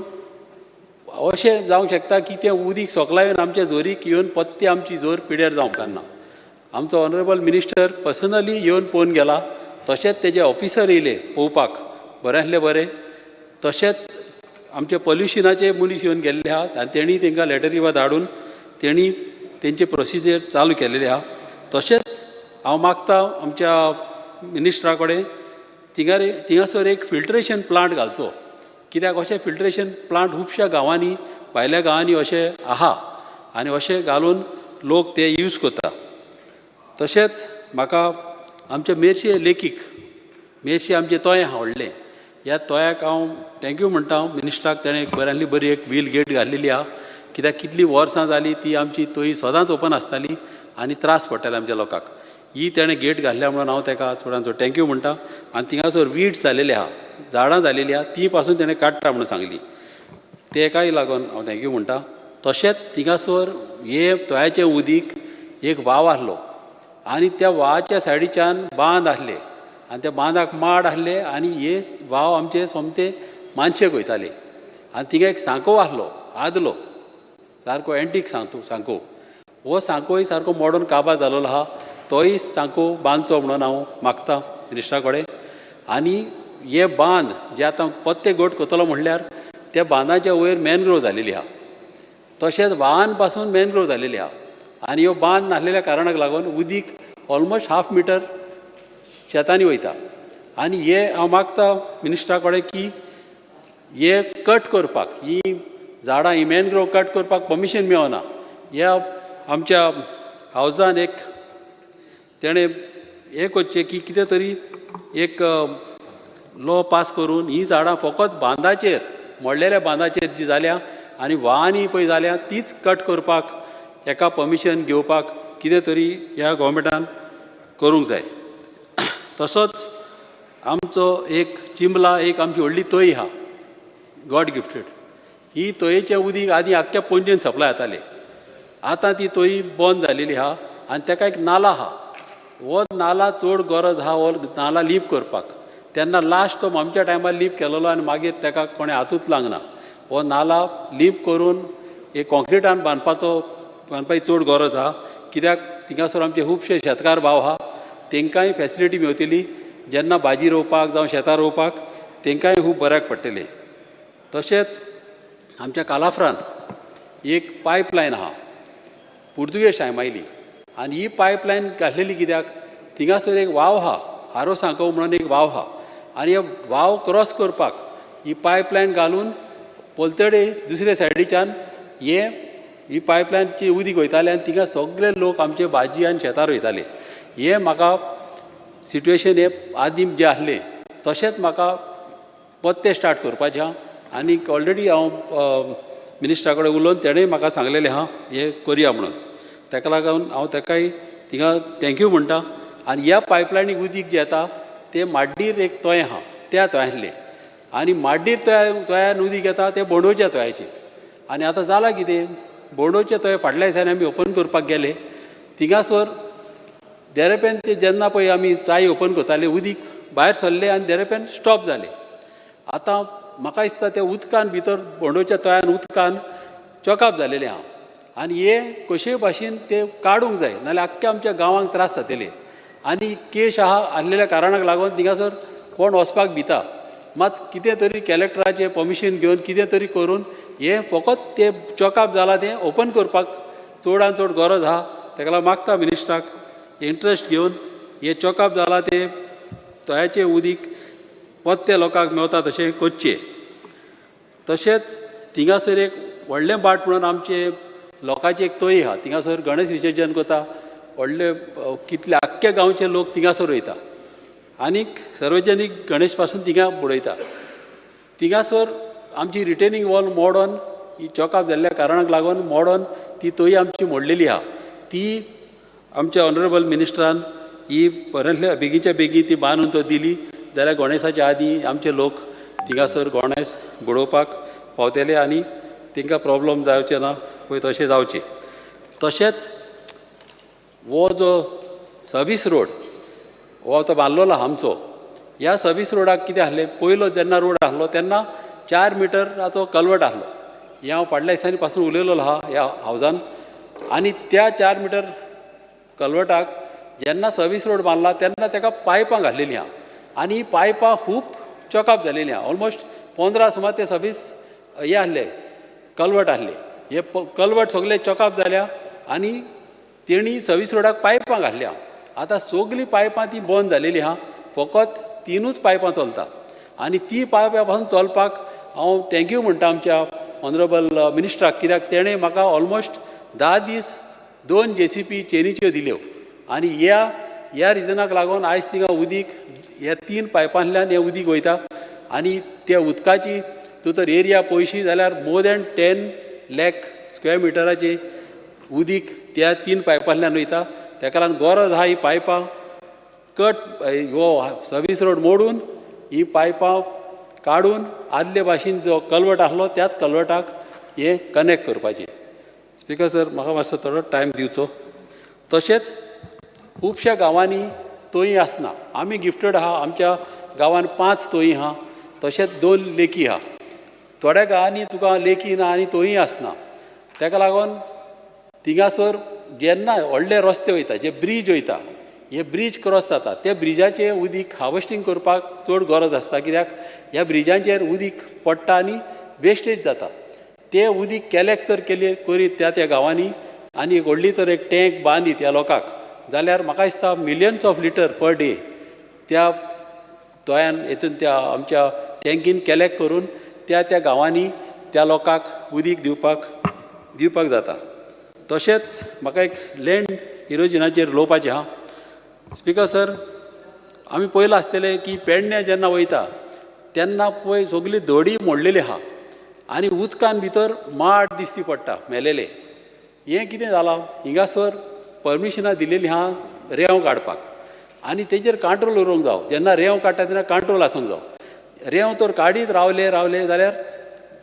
अशें जावंक शकता की तें उदीक सोकला येवन आमच्या जोरीक येवन पत्ती आमची जोर पिड्यार जावंक उपकारना. आमचो ऑनरेबल मिनिस्टर पर्सनली येवन पळोवन गेला. तशेंच तेजे ऑफिसर येयले पळोवपाक बरें आसलें बरें. तशेंच आमचे पोल्युशनाचे मनीस येवन गेल्ले आहात आनी तेणी तांकां लेटरी वा धाडून तेणी तेंचे प्रोसिजर चालू केलेले आहा. तशेंच हांव मागतां आमच्या मिनिस्टरा कडेन थिंगासर एक फिल्ट्रेशन प्लांट घालचो कित्याक अशें फिल्ट्रेशन प्लांट खुबश्या गांवांनी भायल्या गांवांनी अशें आहा आनी अशें घालून लोक ते यूज करता. तशेंच म्हाका आमच्या मेर्शे लेखीक मेर्शे आमचें तोय आहा व्हडलें. ह्या तोयाक हांव थँक्यू म्हणटा मिनिस्टराक. ताणें एक बऱ्यांतली बरी एक व्हील गेट घाल्लेली आहा कित्याक कितलीं वर्सां जालीं ती आमची तोय सदांच ओपन आसताली आनी त्रास पडटाले आमच्या लोकांक. ही ताणें गेट घाल्ल्या म्हणून हांव ताका चडांचो थँक्यू म्हणटा. आनी थिंगासर वीड्स जालेले आहा, झाडां जालेलीं आहा, ती पासून ताणें काडटा म्हणून सांगली. तेकाय लागून हांव थँक्यू म्हणटा. तशेंच थिंगासर हे तोयाचें उदीक एक व्हाव आसलो आनी त्या व्हावाच्या सायडीच्यान बांद आसले आनी त्या बांदाक माड आसले आनी हे व्हाव आमचे सोमते मानशेक वयताले आनी थिंगा एक सांको आसलो आदलो सारको एंटीक सांको. हो सांकोय सारको मॉडर्न काबार जाल्लो आहा. तोय सांको बांदचो म्हणून हांव मागतां मिनिस्टरा कडेन. आनी हे बांद जे आतां पत्ते गोट करतलो म्हणल्यार त्या बांदाच्या वयर मॅनग्रोव जालेली आहा. तशेंच व्हावान पासून मॅनग्रोव जालेली आहा आनी ह्यो बांद नासलेल्या कारणाक लागून उदीक ऑलमोस्ट 1/2 मिटर शेतांनी वयता. आनी हे हांव मागतां मिनिस्टरा कडेन की हे कट करपाक ही झाडां ही मॅनग्रोव कट करपाक परमिशन मेळना. ह्या आमच्या हावजान एक तेणें हें करचें की कितें तरी एक लॉ पास करून ही झाडां फकत बांदाचेर मोडलेल्या बांदाचेर जी जाल्या आनी व्हावांनी पळय जाल्या तीच कट करपाक हेका परमिशन घेवपाक कितें तरी ह्या गोवोरमेंटान करूंक जाय. तसोच आमचो एक चिंबला एक आमची व्हडली तोय आहा गॉड गिफ्टेड. ही तोयेचें उदीक आदीं आख्ख्या पणजेन सप्लाय जातालें. आतां ती तोय बंद जालेली आहा आनी ताका एक नाला आहा. हो नाला चड गरज आहा हो नाला लीप करपाक. तेन्ना लास्ट तो आमच्या टायमार लीप केलेलो आनी मागीर ताका कोणें हातूच लावना. हो नाला लीप करून एक कॉन्क्रिटान बांदपाची चड गरज आहा कित्याक थिंगासर आमचे खुबशे शेतकार भाव आहा तांकांय फॅसिलिटी मेळटली. जेन्ना भाजी रोवपाक जावं शेतां रोवपाक तांकांय खूब बऱ्याक पडटलें. तशेंच आमच्या कालाफ्रान एक पायपलायन आहा पुर्तुगेज टायमायली आनी ही पायपलायन घातलेली कित्याक थिंगासर एक व्हाव आहा हारो सांको म्हणून एक व्हाव आहा आनी हे व्हाव क्रॉस करपाक ही पायपलायन घालून पोलतडे दुसरे सायडीच्यान ही पायपलायनची उदीक वयतालें आनी थिंगा सगळे लोक आमचे भाजी आनी शेतां रोयताले. हे म्हाका सिट्युएशन हे आदीं जे आसले तशेंच म्हाका पत्ते स्टार्ट करपाचें आहा आनी ऑलरेडी हांव मिनिस्टरा कडेन उलोवन तेणेंय म्हाका सांगलेलें आहा हें करया म्हणून. ताका लागून हांव ताकाय थिंगा थँक्यू म्हणटा. आनी ह्या पायपलायनीक उदीक जें येता तें माड्डीर एक तोय आहा त्या तोयांतलें आनी माड्डीर तोयान उदीक येता तें बोंडोच्या तोयाचें. आनी आतां जालां कितें बोंडोचे तोय फाटल्या दिसांनी आमी ओपन करपाक गेले थिंगासर देरेपेन ते जेन्ना पळय आमी चाय ओपन करताले उदीक भायर सरलें आनी देरेपेन स्टॉप जालें. आतां म्हाका दिसता त्या उदकान भितर बोंडोच्या तोयान उदकान चॉकअप जालेलें आहा आनी हे कशेय भाशेन ते काडूंक जाय नाल्यार आख्ख्या आमच्या गांवांक त्रास जातले आनी केश आसलेल्या कारणाक लागून थिंगासर कोण वचपाक भिता मात कितें तरी कलेक्टराचें परमिशन घेवन कितें तरी करून हे फकत ते चॉकअप जाला तें ओपन करपाक चडांत चड गरज आहा ताका लागून मागता मिनिस्टराक इंट्रस्ट घेवन हे चॉकअप जाला ते तळ्याचें उदीक पत्ते लोकांक मेवता तशें करचें तशेंच थिंगासर एक व्हडलें बाट म्हणून आमचे लोकांची एक तोय आहा थिंगासर गणेश विसर्जन करता व्हडले कितले आख्खे गांवचे लोक थिंगासर वयता आनीक सार्वजनीक गणेश पासून थिंगा बुडयता थिंगासर आमची रिटेनिंग वॉल मोडोन ही चॉकअप जाल्ल्या कारणाक लागून मोडोन ती तोय आमची मोडलेली आहा ती आमच्या ऑनरेबल मिनिस्टरान ही बऱ्यांतल्या बेगीच्या बेगीन ती बांदून तो दिली जाल्यार गणेशाच्या आदीं आमचे लोक थिंगासर गणेश बुडोवपाक पावतले आनी तांकां प्रॉब्लम जावचे ना पळय तशें जावचें तशेंच हो जो सर्वीस रोड हो तो बांदलेलो आहा आमचो ह्या सर्वीस रोडाक कितें आसलें पयलो जेन्ना रोड आसलो तेन्ना 4 मिटराचो कल्वट आसलो हे हांव फाटल्या दिसांनी पासून उलयलेलो आहा ह्या हावजान आनी त्या 4 मिटर कल्वटाक जेन्ना सर्वीस रोड बांदला तेन्ना ताका पायपां घातलेलीं आहा आनी पायपां खूब चॉकअप जालेलीं आहा ऑलमोस्ट 15 सुमार ते सर्वीस हे आसले कल्वट आसले हे कल्वट सगळे चॉकअप जाल्या आनी तेणी सर्वीस रोडाक पायपां घातल्या आतां सगळीं पायपां ती बंद जालेली आहा फकत 3च पायपां चलता आनी ती पायपां पासून चलपाक हांव थँक्यू म्हणटा आमच्या ऑनरेबल मिनिस्टराक कित्याक तेणें म्हाका ऑलमोस्ट 10 दीस 2 JCP चेनीच्यो दिल्यो आनी ह्या रिजनाक लागून आयज थिंगा उदीक ह्या 3 पायपांतल्यान हें उदीक वयता आनी त्या उदकाची तूं तर एरिया पळयशी जाल्यार मोर दॅन 10 लाख स्क्वेअर मिटराची उदीक त्या 3 पायपांतल्यान वयता ताका लागून गरज आहा ही पायपां कट हो सर्वीस रोड मोडून ही पायपां काडून आदले भाशेन जो कल्वट आसलो त्याच कल्वटाक हे कनेक्ट करपाचें स्पिकर सर म्हाका मातसो थोडो टायम दिवचो तशेंच खुबश्या गांवांनी तोंय आसना आमी गिफ्टेड आहा आमच्या गांवांत 5 तोंय आहा तशेंच 2 लेकी आहा थोड्या गांवांनी तुका लेकी ना आनी तोंय आसना ताका लागून थिंगासर जेन्ना व्हडले रस्ते वयता जे ब्रीज वयता हे ब्रीज क्रॉस जाता त्या ब्रिजाचें उदीक हार्वेस्टिंग करपाक चड गरज आसता कित्याक ह्या ब्रिजांचेर उदीक पडटा आनी वेस्टेज जाता ते उदीक कलेक्ट तर करीत त्या गांवांनी आनी व्हडली तर एक टँक बांदीत ह्या लोकांक जाल्यार म्हाका दिसता millions of litre per day त्या तोयान हेतून त्या आमच्या टँकीन कलेक्ट करून त्या गांवांनी त्या लोकांक उदीक दिवपाक जाता तशेंच म्हाका एक लँड इरोजनाचेर उलोवपाचें आहा स्पिकर सर आमी पयलां आसतलें की पेडण्या जेन्ना वयता तेन्ना पळय सगळी धडी मोडलेली आहा आनी उदकान भितर माड दिसती पडटा मेलेले हें कितें जालां हिंगासर परमिशनां दिलेलीं आहा रेंव काडपाक आनी तेजेर कंट्रोल उरोवंक जावं जेन्ना रेंव काडटा तेन्ना कंट्रोल आसूंक जावं रेंव तर काडीत रावले जाल्यार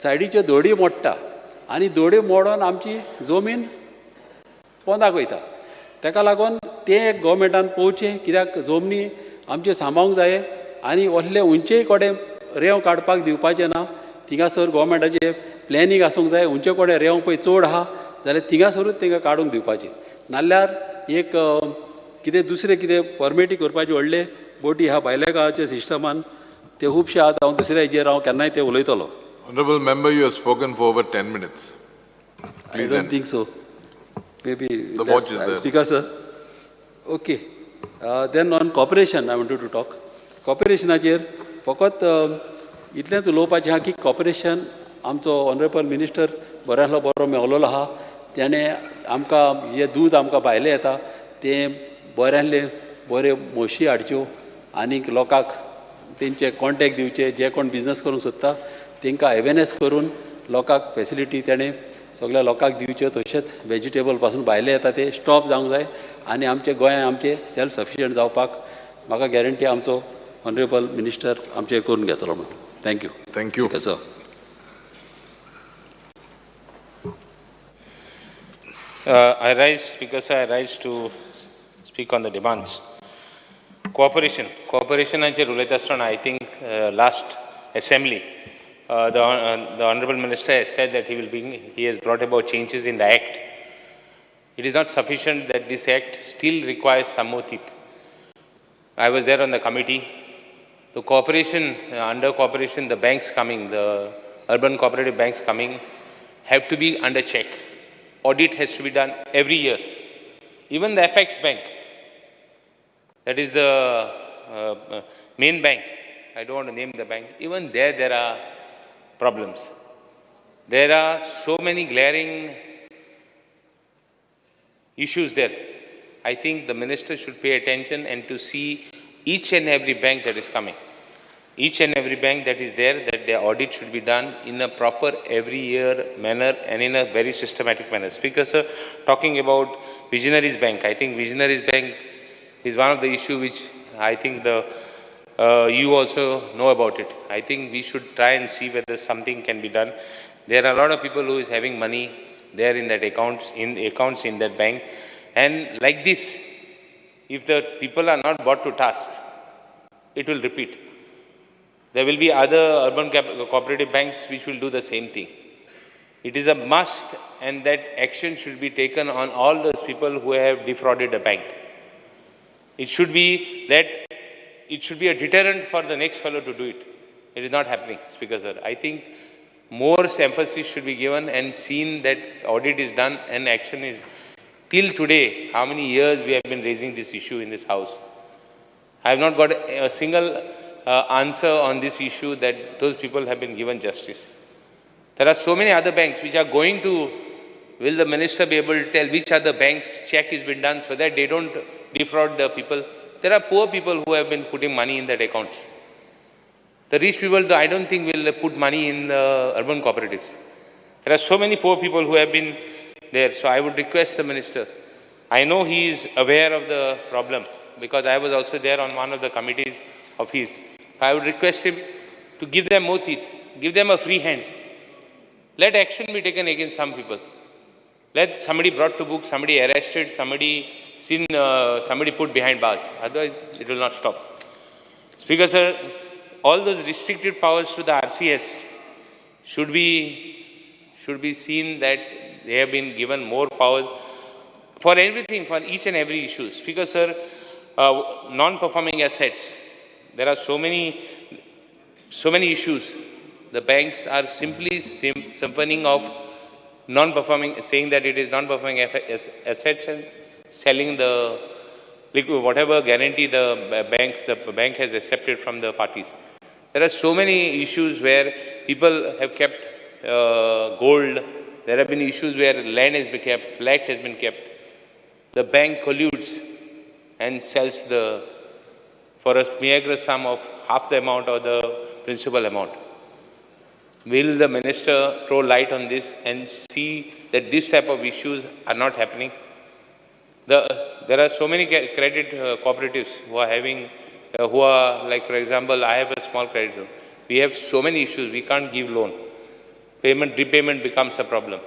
सायडीच्यो धडी मोडटा आनी धडी मोडोन आमची जमीन पोंदाक वयता ताका लागून तें एक गोवमेंटान पळोवचें कित्याक जमनी आमच्यो सांबाळूंक जाय आनी व्हडले उंचेय कडेन रेंव काडपाक दिवपाचें ना थिंगासर गोवमेंटाचें प्लॅनिंग आसूंक जाय उंचे कडेन रेंव पळय चड आहा जाल्यार थिंगासरूच तांकां काडूंक दिवपाचें नाल्यार एक कितें दुसरें कितें फॉर्मेटी करपाचे व्हडले बोटी आहा भायल्या गांवाच्या सिस्टमान ते खुबशे आहात हांव दुसऱ्या हेजेर हांव केन्नाय ते उलयतलो Honorable member, you have spoken for over 10 minutes. I don't think so. Maybe The watch is there. Speaker, sir. Okay. Then on cooperation, I wanted to talk. Cooperationाचेर फकत इतलेंच उलोवपाचें आहा की कॉपरेशन आमचो ऑनरेबल मिनिस्टर बऱ्यांतलो बरो मेवलेलो आहा त्याने आमकां जे दूद आमकां भायलें येता तें बऱ्यांतले बऱ्यो म्हशी हाडच्यो आनीक लोकांक तेंचे कॉन्टेक्ट दिवचे जे कोण बिजनस करूंक सोदता तांकां अवेरनेस करून लोकांक फेसिलिटी तेणें सगळ्या लोकांक दिवच्यो तशेंच वेजिटेबल पासून भायले येता ते स्टॉप जावंक जाय आनी आमचे गोंयांत आमचे सेल्फ सफिशियंट जावपाक म्हाका गॅरंटी आमचो ऑनरेबल मिनिस्टर आमचे करून घेतलो म्हणून thank you Thank you. Sir I rise, Speaker sir, I rise to speak on the demands. Cooperation उलयता आसतना I think last assembly, the Honourable Minister has said that he has brought about changes in the Act It is not sufficient that this act still requires some more teeth. I was there on the committee. The cooperation, under cooperation, the banks coming, the urban cooperative banks coming, have to be under check. Audit has to be done every year. Even the Apex Bank, that is the main bank, I don't want to name the bank, even there are problems. There are so many glaring issues there. I think the minister should pay attention and to see each and every bank that is coming. Each and every bank that is there, that their audit should be done in a proper every year manner and in a very systematic manner. Speaker, sir, talking about Visionaries Bank, I think Visionaries Bank is one of the issues which I think you also know about it. I think we should try and see whether something can be done. There are a lot of people who is having money there in that accounts in that bank. And like this, if the people are not brought to task, it will repeat. There will be other urban cooperative banks which will do the same thing. It is a must, and that action should be taken on all those people who have defrauded a bank. It should be a deterrent for the next fellow to do it. It is not happening, Speaker sir. I think more emphasis should be given and seen that audit is done and action is. Till today, how many years we have been raising this issue in this house? I have not got a single answer on this issue that those people have been given justice. There are so many other banks which are going to, will the minister be able to tell which other banks check has been done so that they don't defraud the people? There are poor people who have been putting money in that account. The rich people, I don't think will put money in the urban cooperatives. There are so many poor people who have been there. So I would request the minister. I know he is aware of the problem because I was also there on one of the committees of his. I would request him to give them more teeth, give them a free hand. Let action be taken against some people. Let somebody brought to book, somebody arrested, somebody seen, somebody put behind bars. Otherwise, it will not stop. Speaker sir, all those restricted powers to the RCS should be seen that they have been given more powers for everything, for each and every issue. Speaker sir, non-performing assets. There are so many issues. The banks are simply siphoning of non-performing, saying that it is non-performing assets and selling the whatever guarantee the bank has accepted from the parties. There are so many issues where people have kept gold. There have been issues where land has been kept, flag has been kept. The bank colludes and sells for a mere sum of half the amount or the principal amount. Will the minister throw light on this and see that this type of issues are not happening? There are so many credit cooperatives who are having, like for example, I have a small credit zone. We have so many issues, we can't give loan. Repayment becomes a problem.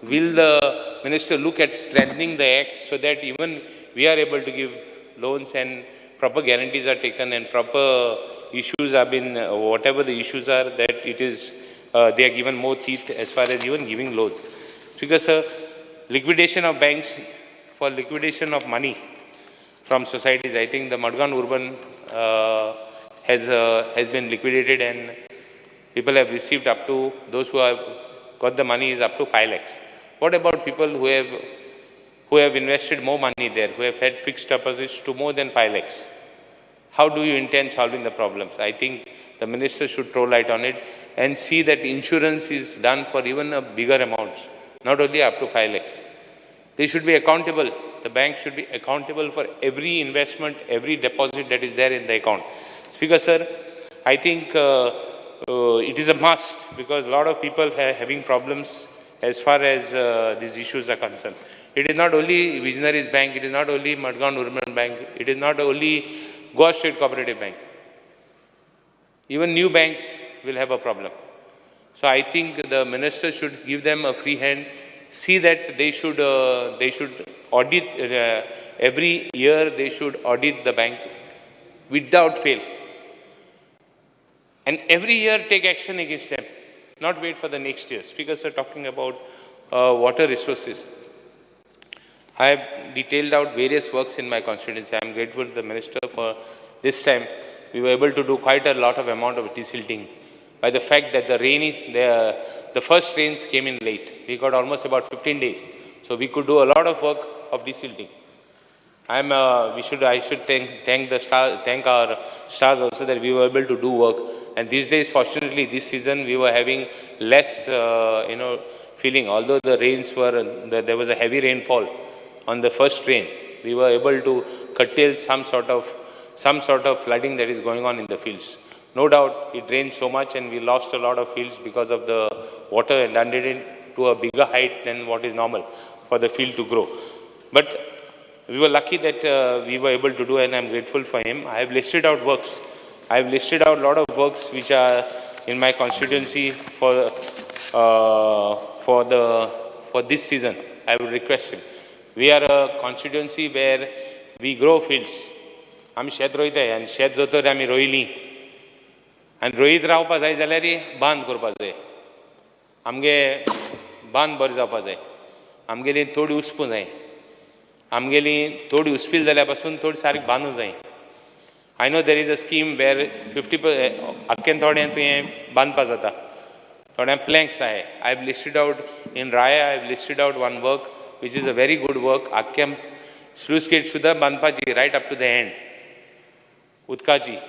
Will the minister look at strengthening the act so that even we are able to give loans and proper guarantees are taken and proper issues have been, whatever the issues are, that it is, they are given more teeth as far as even giving loans. Because liquidation of banks for liquidation of money from societies, I think the Madgan Urban has been liquidated and people have received up to, those who have got the money is up to 5 lakhs. What about people who have invested more money there, who have had fixed deposits to more than 5 lakhs? How do you intend solving the problems? I think the minister should throw light on it and see that insurance is done for even a bigger amounts, not only up to 5 lakhs. They should be accountable. The bank should be accountable for every investment, every deposit that is there in the account. Speaker sir, I think it is a must because a lot of people are having problems as far as these issues are concerned. It is not only Visionaries Bank, it is not only Madgan Urban Bank, it is not only Goa State Cooperative Bank. Even new banks will have a problem. So I think the minister should give them a free hand, see that they should audit, every year they should audit the bank without fail. And every year take action against them, not wait for the next year. Speakers are talking about water resources. I have detailed out various works in my constituency. I am grateful to the minister for this time. We were able to do quite a lot of amount of desilting by the fact that the first rains came in late. We got almost about 15 days. So we could do a lot of work of desilting. I should thank our stars also that we were able to do work. And these days, fortunately, this season we were having less, feeling. Although the rains there was a heavy rainfall on the first rain, we were able to curtail some sort of flooding that is going on in the fields. No doubt, it rained so much and we lost a lot of fields because of the water and landed it to a bigger height than what is normal for the field to grow. But we were lucky that we were able to do, and I'm grateful for him. I have listed out works. I have listed out a lot of works which are in my constituency for this season. I would request him. We are a constituency where we grow fields. आमी शेत रोयताय आनी शेत जोतर आमी रोयलीं आनी रोयत रावपा जाय जाल्यार बांद करपा जाय आमगे बांद बरें जावपा जाय आमगेली थोडी उस्पूं जाय आमगेली थोडी उस्पील जाल्या पासून थोडी सारकी बांदूं जाय I know there is a scheme where 50% आख्खेन थोड्यान तुवें बांदपा जाता थोड्यान planks आहाय I have listed out in Raya I have listed out one work which is a very good work आख्ख्या sluice gate सुद्धा बांदपाची right up to the end Utkaji.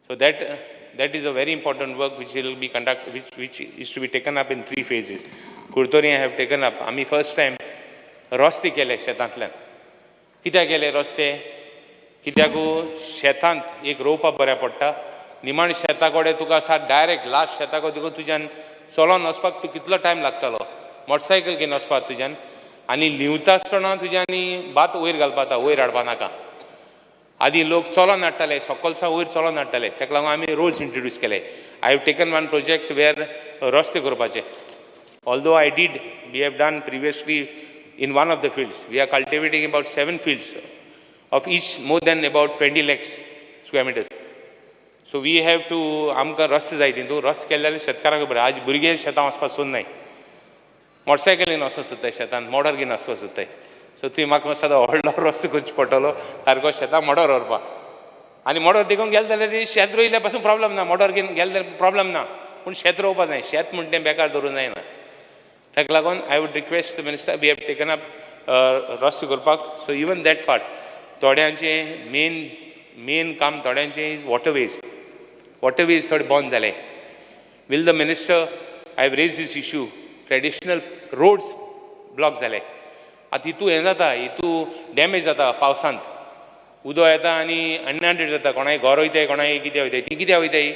So that is a very important work which will be conducted, which is to be taken up in 3 phases. Kurtori I have taken up. Ami first time roste kele शेतांतल्यान. कित्याक केले रस्ते? कित्याकू शेतांत एक रोवपा बऱ्या पडटा. निमाण शेता कडेन तुका सार डायरेक्ट लास्ट शेता कडेन देखून तुज्यान चलोन वचपाक तुका कितलो टायम लागतालो. मोटरसायकल घेवन वचपाक तुज्यान आनी लिवता आसतना तुज्यांनी भात वयर घालपा जाता वयर हाडपा नाका. आदी लोक चलोन हाडटाले सकलसा वयर चलोन हाडटाले ताका लागून आमी रोड्स इंट्रोड्यूस केले I have taken one project वेर रस्ते करपाचे although we have done previously in one of the fields we are cultivating about 7 fields of each more than about 20 lakhs square meters so we have to आमकां रस्ते जाय तितून रस्ते केले जाल्यार शेतकारांक बरें आज भुरगे शेतां वचपाक सोदनाय मोटरसायकल घेवन वचूंक सोदताय शेतांत मोटर घेवन वचपाक सोदताय सो तुवें म्हाका सदां व्हडलो रस्तो करचो पडटलो सारको शेतां मोटर व्हरपाक आनी मोटर देखून गेले जाल्यार शेत रोयल्या पासून प्रॉब्लम ना मोटर घेवन गेले जाल्यार प्रॉब्लम ना पूण शेत रोवपा जाय शेत म्हणटा तें बेकार दवरूंक जायना ताका लागून I would request the minister we have taken up रस्तो करपाक सो इवन दॅट पार्ट थोड्यांचें मेन काम थोड्यांचें इज वॉटरवेज थोडे बंद जाले will the minister I have raise this issue traditional roads block जाले आतां हितू हें जाता हितू डॅमेज जाता पावसांत उदक येता आनी अनहांडेड जाता कोणाय घर वयताय कोणाय कितें वयताय ती कित्याक वयताय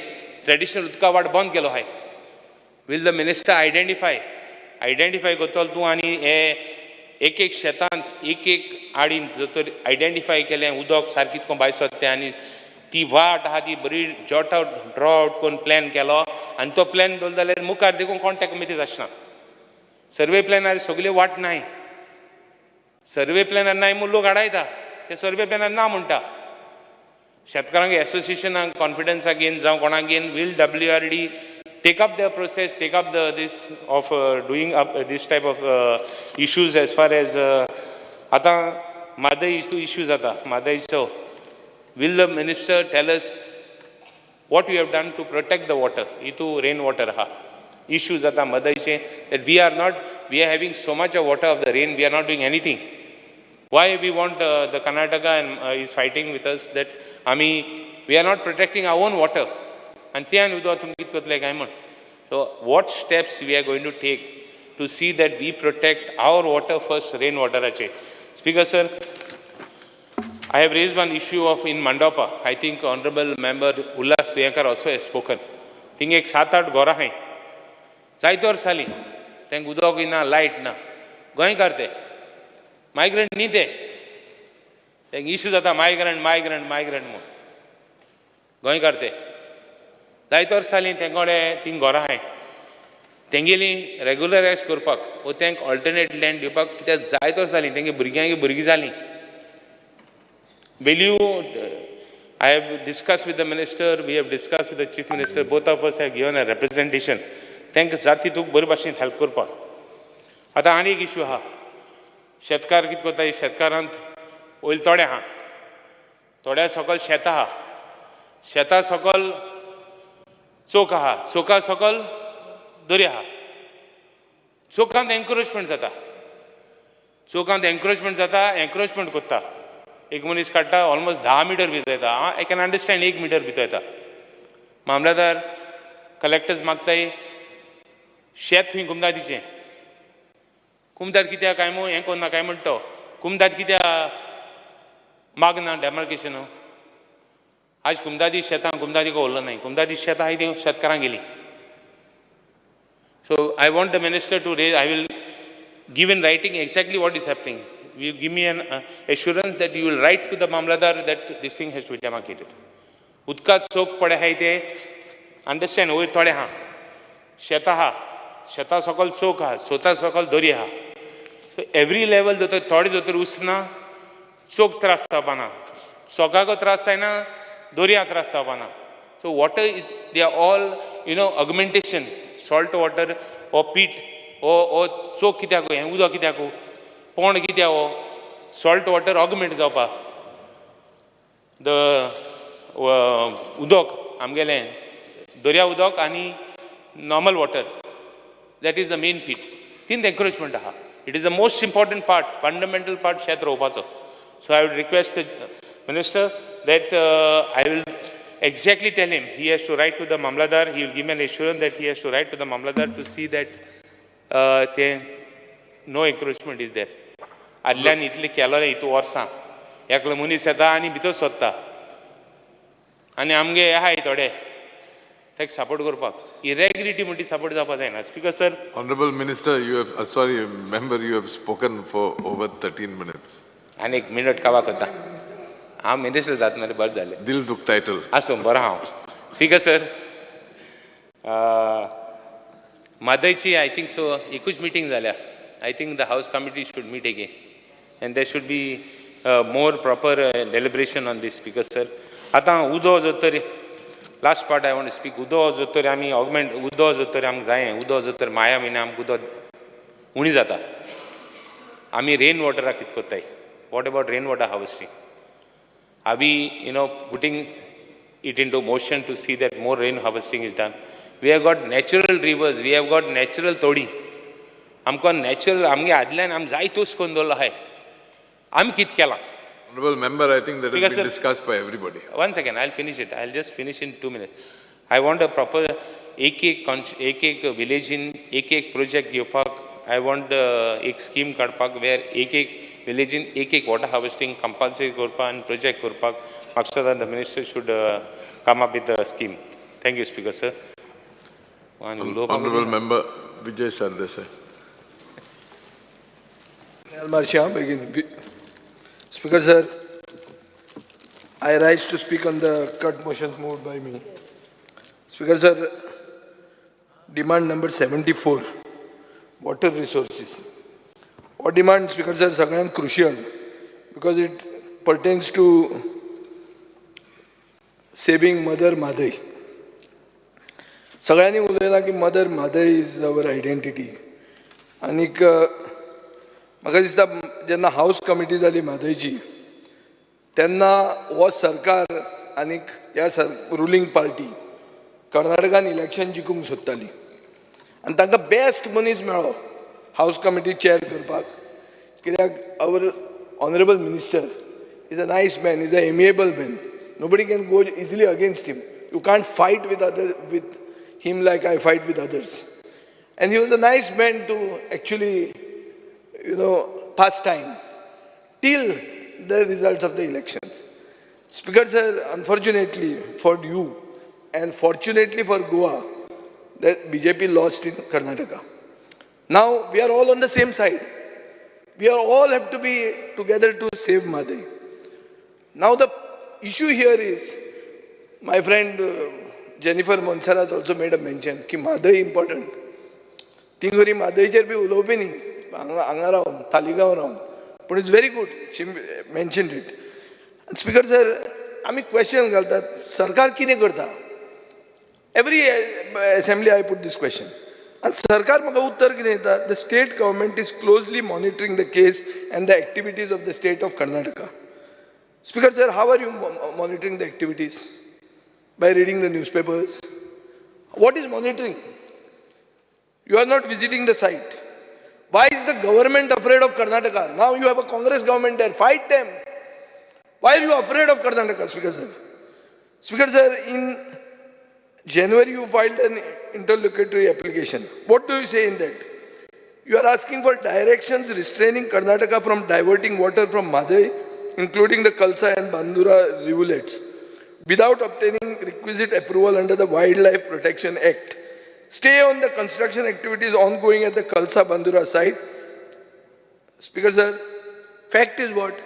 ट्रेडिशनल उदका वाट बंद केलो आहाय वील द मिनिस्टर आयडेंटिफाय करतलो तूं आनी हे एक शेतांत एक आडीन जर तर आयडेंटिफाय केलें उदक सारकी तुका भायर सरतें आनी ती वाट आहा ती बरी ड्रॉ आउट करून प्लॅन केलो आनी तो प्लॅन दवरलो जाल्यार मुखार देखून कॉन्टॅक्ट कमिटीज आसना सर्वे प्लॅनार सगळ्यो वाट नाय सर्वे प्लॅनार नाय म्हूण लोक आडायता ते सर्वे प्लॅनार ना म्हणटा शेतकारांक एसोसिएशनाक कॉन्फिडन्साक घेवन जावं कोणाक घेवन will WRD take up the process, take up this of doing up this type of issues as far as ata mother issues ata mother so will the minister tell us what we have done to protect the water itu rainwater ha issues ata mother that we are having so much of water of the rain we are not doing anything why we want the Karnataka and is fighting with us that we are not protecting our own water and त्यान उदक तुमकां कितें करतले काय म्हण so what steps we are going to take to see that we protect our water first rainwaterache speaker sir I have raised one issue of in Mandapa I think honorable member Ullas Tuyakar also has spoken think एक 7-8 घरां आहाय जायते वर्स जालीं तांकां उदक ना light ना गोंयकार ते मायग्रंट न्ही ते तांकां इश्यू जाता मायग्रंट म्हूण गोंयकार ते जायते वर्स जालीं तेंका कडेन तीं घरां आहाय तेंगेली रेगुलरायज करपाक वो तांकां ऑल्टरनेट लँड दिवपाक कित्याक जायते वर्स जालीं तेंगे भुरगीं जालीं will you I have discussed with the minister we have discussed with the chief minister both of us have given a representation तांकां जाती तुका बरे भाशेन हेल्प करपाक आतां आनी एक इश्यू आहा शेतकार कितें करता शेतकारांत वयर थोडे आहा थोड्या सकयल शेतां आहा शेतां सकयल चोक आहा चोका सकयल दर्या आहा चोकांत एनक्रोचमेंट जाता चोकांत एनक्रोचमेंट जाता एनक्रोचमेंट करता एक मनीस काडटा ऑलमोस्ट 10 मिटर भितर येता आय कॅन अंडरस्टँड 1 मिटर भितर येता मामलेदार कलेक्टर्स मागताय शेत थंय कुमदादीचें कुमदाद कित्याक काय हें कोन्ना काय म्हणटा तो कुमदाद कित्याक मागना डेमार्केशन आज कुमदादी शेतां कुमदादी उरलो नाही कुमदादी शेतां आहाय ती शेतकारांक गेली So I want the minister to raise, I will give in writing exactly what is happening. You give me an assurance that you will write to the Mamladar that this thing has to be demarcated. Udkat sok pade hai te, understand, oi thode ha. Sheta sakal chok ha, sota sakal dori ha. So every level joto thode joto usna, chok tras sabana. Soka ko tras hai na, doriya tras sabana. So water, they are all, augmentation. Salt water or peat or choke कित्याक हें उदक कित्याक pond कित्याक salt water augment जावपा the उदक आमगेलें दर्या उदक आनी normal water that is the main pit तीन encouragement आहा it is the most important part fundamental part शेत रोवपाचो so I would request the minister that I will exactly tell him he has to write to the Mamladar. He will give me an assurance that he has to write to the Mamladar to see that no encroachment is there. Adlan itli kelole itu वर्सां एकलो मनीस येता आनी भितर सोदता आनी आमगे आहाय थोडे ताका सपोर्ट करपाक इरेग्युलरिटी म्हणटी सपोर्ट जावपा जायना speaker sir Honorable Minister, you have, sorry, member, you have spoken for over 13 minutes. आनी एक मिनट कावा करता हांव मिनिस्टर जाता मरे बरें जालें Dil duk title. आसूं बरो हांव स्पीकर सर म्हादयची आय थिंक सो एकूच मिटींग जाल्या I think the house committee should meet again and there should be more proper deliberation on this speaker sir आतां उदो जो तर last part I want to speak उदो जो तर आमी ऑगमेंट उदो जो तर आमकां जायें उदो जो तर माया म्हयन्या आमकां उदो उणी जाता आमी रेन वॉटराक कितें कोत्ताय what about rain water harvesting Are we, putting it into motion to see that more rain harvesting is done? We have got natural rivers, we have got natural todi. आमकां natural, आमगे आदल्यान आम जाय तोच करून दवरलो आहाय. आमी कितें केलां? Honorable member, I think that has been discussed by everybody. One second, I'll finish it. I'll just finish in 2 minutes. I want a proper एक village in एक project घेवपाक. I want एक scheme काडपाक where एक village in एक water harvesting compulsory करपाक and project करपाक. Maksud the minister should come up with a scheme. Thank you, Speaker, sir. Honorable member Vijay Sardesai. Speaker, sir, I rise to speak on the cut motions moved by me. Speaker, sir, demand number 74. Water resources. What demand, Speaker sir, is crucial because it pertains to saving Mother Madai. सगळ्यांनी उलयला की mother मादय is our identity आनीक म्हाका दिसता जेन्ना हावस committee जाली म्हादयची तेन्ना हो सरकार आनीक ह्या रुलींग पार्टी कर्नाटकान इलेक्शन जिखूंक सोदताली आनी तांकां बेस्ट मनीस मेळ्ळो हावस कमिटी चेअर करपाक कित्याक our honourable minister is a nice man is a amiable man nobody can go easily against him you can't fight with him like I fight with others. And he was a nice man to actually, pass time till the results of the elections. Speaker sir, unfortunately for you and fortunately for Goa, that BJP lost in Karnataka. Now we are all on the same side. We are all have to be together to save Madai. Now the issue here is, my friend Jennifer Monserrat also made a mention की Madai important. तिंगोरी मादयचेर बी उलोवपी न्ही हांगा रावन तालिगांव रावन पूण it's very good she mentioned it. Speaker sir आमी क्वेश्चन घालतात सरकार कितें करता every assembly I put this question And Sarkar म्हाका उत्तर कितें दिता? The state government is closely monitoring the case and the activities of the state of Karnataka. Speaker sir, how are you monitoring the activities? By reading the newspapers? What is monitoring? You are not visiting the site. Why is the government afraid of Karnataka? Now you have a Congress government there. Fight them. Why are you afraid of Karnataka, Speaker sir? Speaker sir, in January you filed an interlocutory application. What do you say in that? You are asking for directions restraining Karnataka from diverting water from Madai, including the Kalsa and Bandura rivulets, without obtaining requisite approval under the Wildlife Protection Act. Stay on the construction activities ongoing at the Kalsa Bandura site. Speaker sir, fact is what?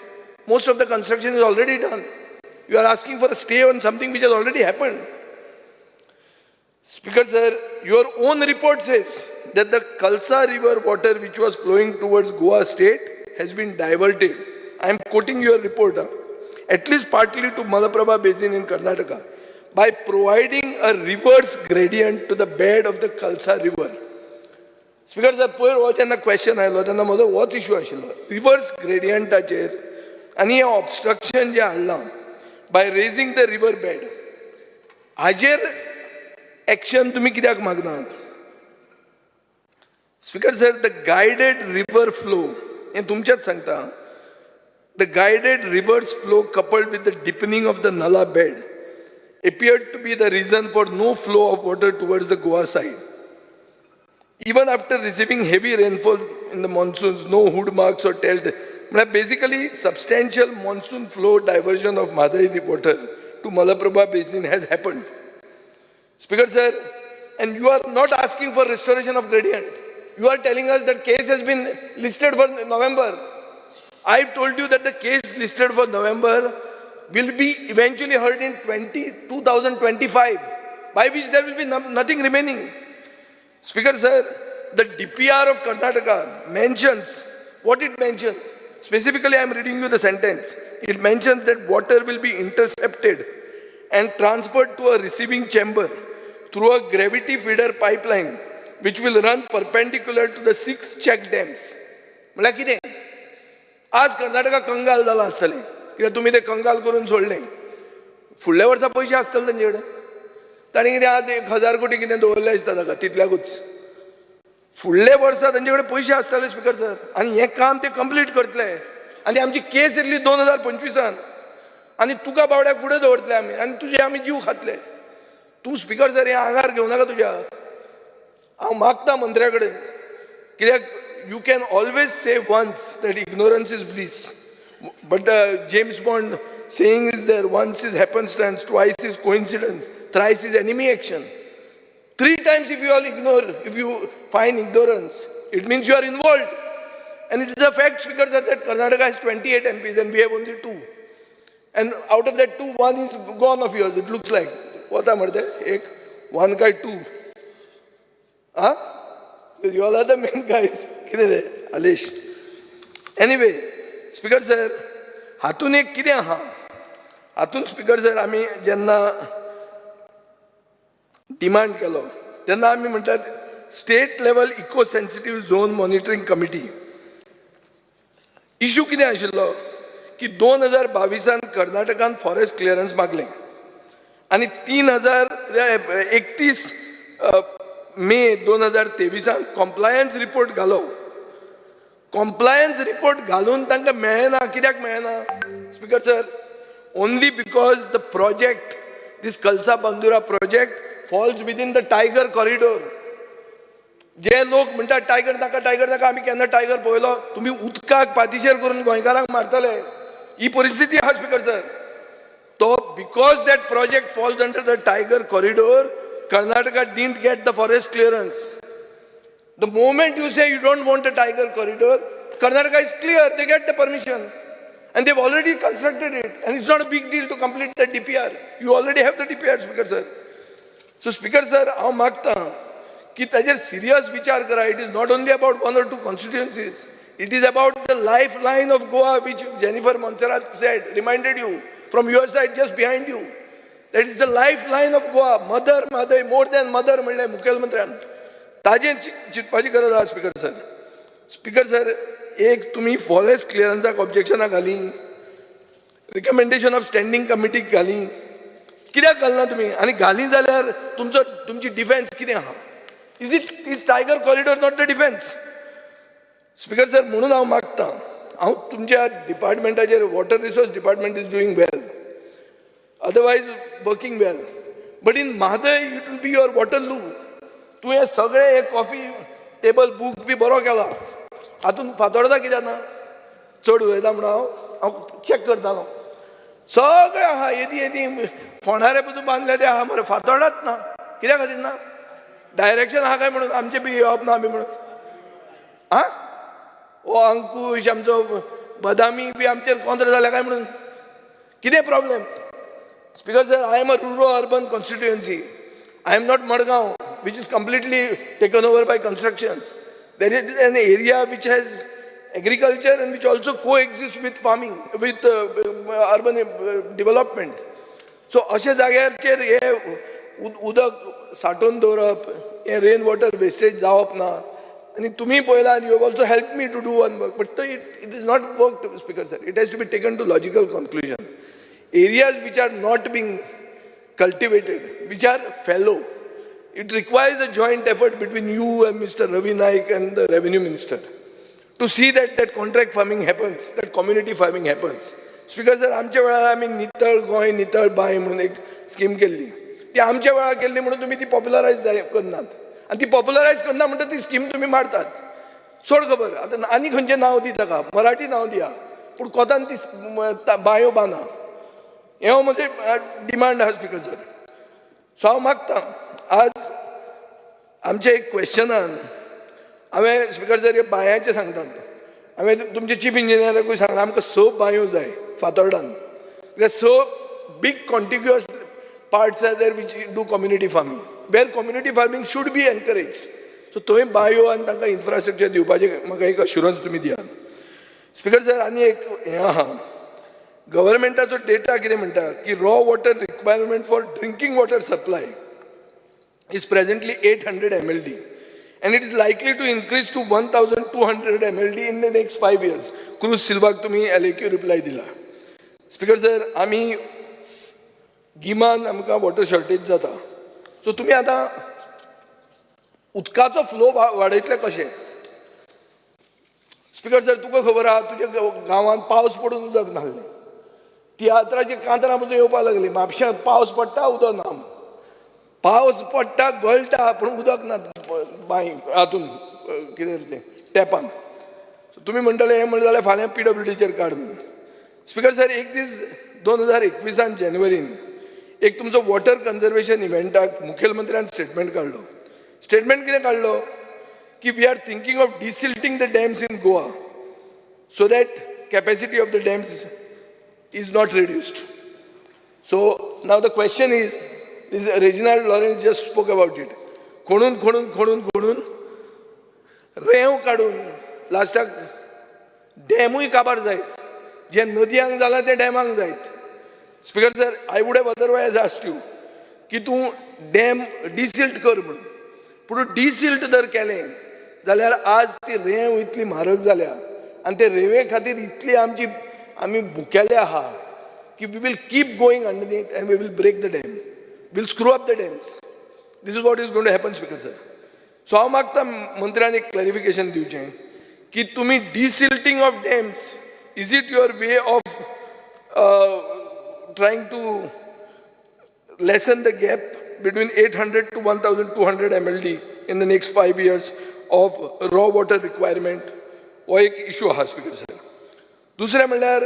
Most of the construction is already done. You are asking for a stay on something which has already happened. Speaker sir, your own report says that the Kalsa river water which was flowing towards Goa state has been diverted. I am quoting your report, at least partly to Malaprabha Basin in Karnataka, by providing a reverse gradient to the bed of the Kalsa river. Speaker sir, पयर जेन्ना question आयलो तेन्ना म्हजो होच issue आशिल्लो reverse ग्रेडियंटाचेर आनी हें obstruction जें हाडलां by raising the river bed हाजेर एक्शन तुमी कित्याक मागनात? Speaker sir, the guided river flow हें तुमचेंच सांगता. The guided reverse flow coupled with the deepening of the Nala bed appeared to be the reason for no flow of water towards the Goa side. Even after receiving heavy rainfall in the monsoons, no hood marks or tail. Basically, substantial monsoon flow diversion of Madai water to Malaprabha Basin has happened. Speaker sir, and you are not asking for restoration of gradient. You are telling us that case has been listed for November. I've told you that the case listed for November will be eventually heard in 2025, by which there will be nothing remaining. Speaker sir, the DPR of Karnataka mentions what it mentions. Specifically, I am reading you the sentence. It mentions that water will be intercepted and transferred to a receiving chamber through a gravity feeder pipeline, which will run perpendicular to the 6 check dams. म्हळ्यार कितें? आज कर्नाटका कंगाल जाला आसतलें कित्याक तुमी ते कंगाल करून सोडले. फुडल्या वर्सा पयशे आसतले तांचे कडेन. तांणी कितें आज 1000 कोटी कितें दवरले दिसता ताका तितल्याकूच. फुडल्या वर्सा तांचे कडेन पयशे आसतले स्पीकर सर, आनी हें काम ते कंप्लीट करतले. आनी आमची केस येतली 2025 आनी तुका बावड्याक फुडें दवरतले आमी आनी तुजे आमी जीव खातले. तूं स्पीकर सर हें आंगार घेवं नाका तुज्या. हांव मागता मंत्र्या कडेन, कित्याक you can always say once that ignorance is bliss, but the James Bond saying is there: once is happenstance, twice is coincidence, thrice is enemy action. 3 times if you all ignore, if you find ignorance, it means you are involved. And it is a fact, Speaker sir, that Karnataka has 28 MPs and we have only 2. And out of that 2, 1 is gone of yours, it looks like. What am I? 1 guy 2. Huh? You all are the main guys. Alish. Anyway, Speaker sir, हातून एक कितें आहा? हातून speaker sir आमी जेन्ना demand केलो तेन्ना आमी म्हणटात state level eco sensitive zone monitoring committee. Issue कितें आशिल्लो की 2022 कर्नाटकान फॉरेस्ट क्लियरन्स मागलें आनी 31 मे 2023 कॉम्प्लायन्स रिपोर्ट घालो. कॉम्प्लायन्स रिपोर्ट घालून तांकां मेळना. कित्याक मेळना speaker sir? Only because the project, this Kalsa Bandura project falls within the tiger corridor. जे लोक म्हणटात टायगर नाका आमी केन्ना टायगर पळयलो? तुमी उदकाक पातीशेर करून गोंयकारांक मारतले, ही परिस्थिती आहा स्पीकर सर. तो because that project falls under the tiger corridor, Karnataka didn't get the forest clearance. The moment you say you don't want a tiger corridor, Karnataka is clear, they get the permission. And they've already constructed it. And it's not a big deal to complete the DPR. You already have the DPR, Speaker sir. So Speaker sir, हांव मागता की ताजेर serious विचार करा. It is not only about 1 or 2 constituencies. It is about the lifeline of Goa, which Jennifer Montserrat said, reminded you from your side just behind you. That is the lifeline of Goa. Mother, more than mother, म्हणलें मुखेलमंत्र्यान. ताजें चिंतपाची गरज आहा speaker sir. Speaker sir, एक तुमी forest क्लियरन्साक ऑब्जेक्शनां घाली, recommendation of standing कमिटीक घाली, कित्याक घालना तुमी? आनी घाली जाल्यार तुमची डिफेन्स कितें आहा? Is tiger corridor not the defence? Speaker sir, म्हणून हांव मागतां, हांव तुमच्या डिपार्टमेंटाचेर, water resource department is doing well, otherwise working well, but in Mahaday it will be your Waterloo. तूं हे सगळे हे कॉफी टेबल बूक बी बरो केला, हातून फातोडता कित्याक ना? चड उलयता म्हणून हांव चॅक करतालो, सगळे आहा येदी फोंडारे पसून बांदले ते आहा मरे, फातोडत ना. कित्या खातीर ना? डायरेक्शन आहा काय म्हणून आमचे बी येवप ना आमी म्हणून? आं, हो अंकुश आमचो बदामी बी आमचेर कोंत्र जाल्या काय म्हणून? कितें problem? Speaker sir, I am a rural-urban constituency. I am not Madgaon, which is completely taken over by constructions. There is an area which has agriculture and which also coexists with farming, with urban development. So, अशा जाग्याचेर हे उदक साठोवन दवरप, हे rain water wastage जावप ना. आणि तुम्ही पळयला, and you have also helped me to do one work, but it is not worked, Speaker sir. It has to be taken to logical conclusion. Areas which are not being cultivated, which are fallow, it requires a joint effort between you and Mr. Ravi Naik and the Revenue Minister to see that contract farming happens, that community farming happens. Speaker sir, आमच्या वेळार आमी नितळ गोंय नितळ bye म्हणून एक scheme केल्ली, ती आमच्या वेळार केल्ली म्हणून तुम्ही ती पॉप्युलरायज करनात, आणि ती पॉप्युलरायज करना म्हणटा ती स्कीम तुम्ही मारतात. चड खबर, आतां आनी खंयचें नांव दी ताका, मराठी नांव दिया, पूण कोतान ती बांयो बांदा. हे म्हणजे डिमांड आहा स्पीकर सर. सो हांव मागतां, आज आमच्या एक क्वेश्चनान हांवें स्पीकर सर हे बांयाचें सांगतात, हांवें तुमच्या चीफ इंजिनियराकूय सांगलां आमकां 6 बांयो जाय फातोर्डान. कित्याक 6 big contiguous parts are there which do community farming, where community farming should be encouraged. So थंय बांयो आनी तांकां इन्फ्रास्ट्रक्चर दिवपाचें म्हाका एक अश्युरन्स तुमी दियात. स्पीकर सर, आनी एक हें आहा, गव्हर्मेंटाचो डेटा कितें म्हणटा की raw water requirement for drinking water supply is presently 800 MLD and it is likely to increase to 1200 MLD in the next 5 years. Cruz Silvaक तुम्ही LAQ रिप्लाय दिला. स्पीकर सर, आमी गिमान आमकां वॉटर शॉर्टेज जाता, सो तुम्ही आतां उदकाचो फ्लो वाडयतले कशें? Speaker sir, तुका खबर आहा तुज्या गांवांत पावस पडून उदक नासलें, तियात्राची कांतरां पसून येवपाक लागली, म्हापश्यांत पावस पडटा उदक ना, पावस पडटा गळटा पूण उदक ना बांय हातून कितें तें टॅपान. तुमी म्हणटले हें म्हणलें जाल्यार फाल्यां PWDचेर काड म्हणून. स्पीकर सर, एक दीस 2021 जानेवारीन एक तुमचो वॉटर कन्जर्वेशन इव्हेंटाक मुखेलमंत्र्यान स्टेटमेंट काडलो. स्टेटमेंट कितें काडलो की we are thinking of desilting the dams in Goa so that capacity of the dams is not reduced. So now the question is Reginald Lawrence just spoke about it. खोडून रेंव काडून लास्टाक डॅमूय काबार जायत, जे नदयांक जाला ते डॅमांक जायत. Speaker sir, I wood have otherwise asked you की तूं डॅम डिसिल्ट कर म्हणून, पूण डिसिल्ट जर केलें जाल्यार आज ती रेंव इतली म्हारग जाल्या आनी ते रेंवे खातीर इतली आमी भुकेले आहा की we will keep going underneath and we will break the dam, will screw up the dams. This is what is going to happen speaker sir. So हांव मागता मंत्र्यान एक क्लॅरिफिकेशन दिवचें की तुमी desilting of dams, is it your way of trying to lessen the gap between 800 to 1200 MLD in the next 5 years of raw water requirement? हो एक issue आहा स्पीकर सर. दुसरें म्हणल्यार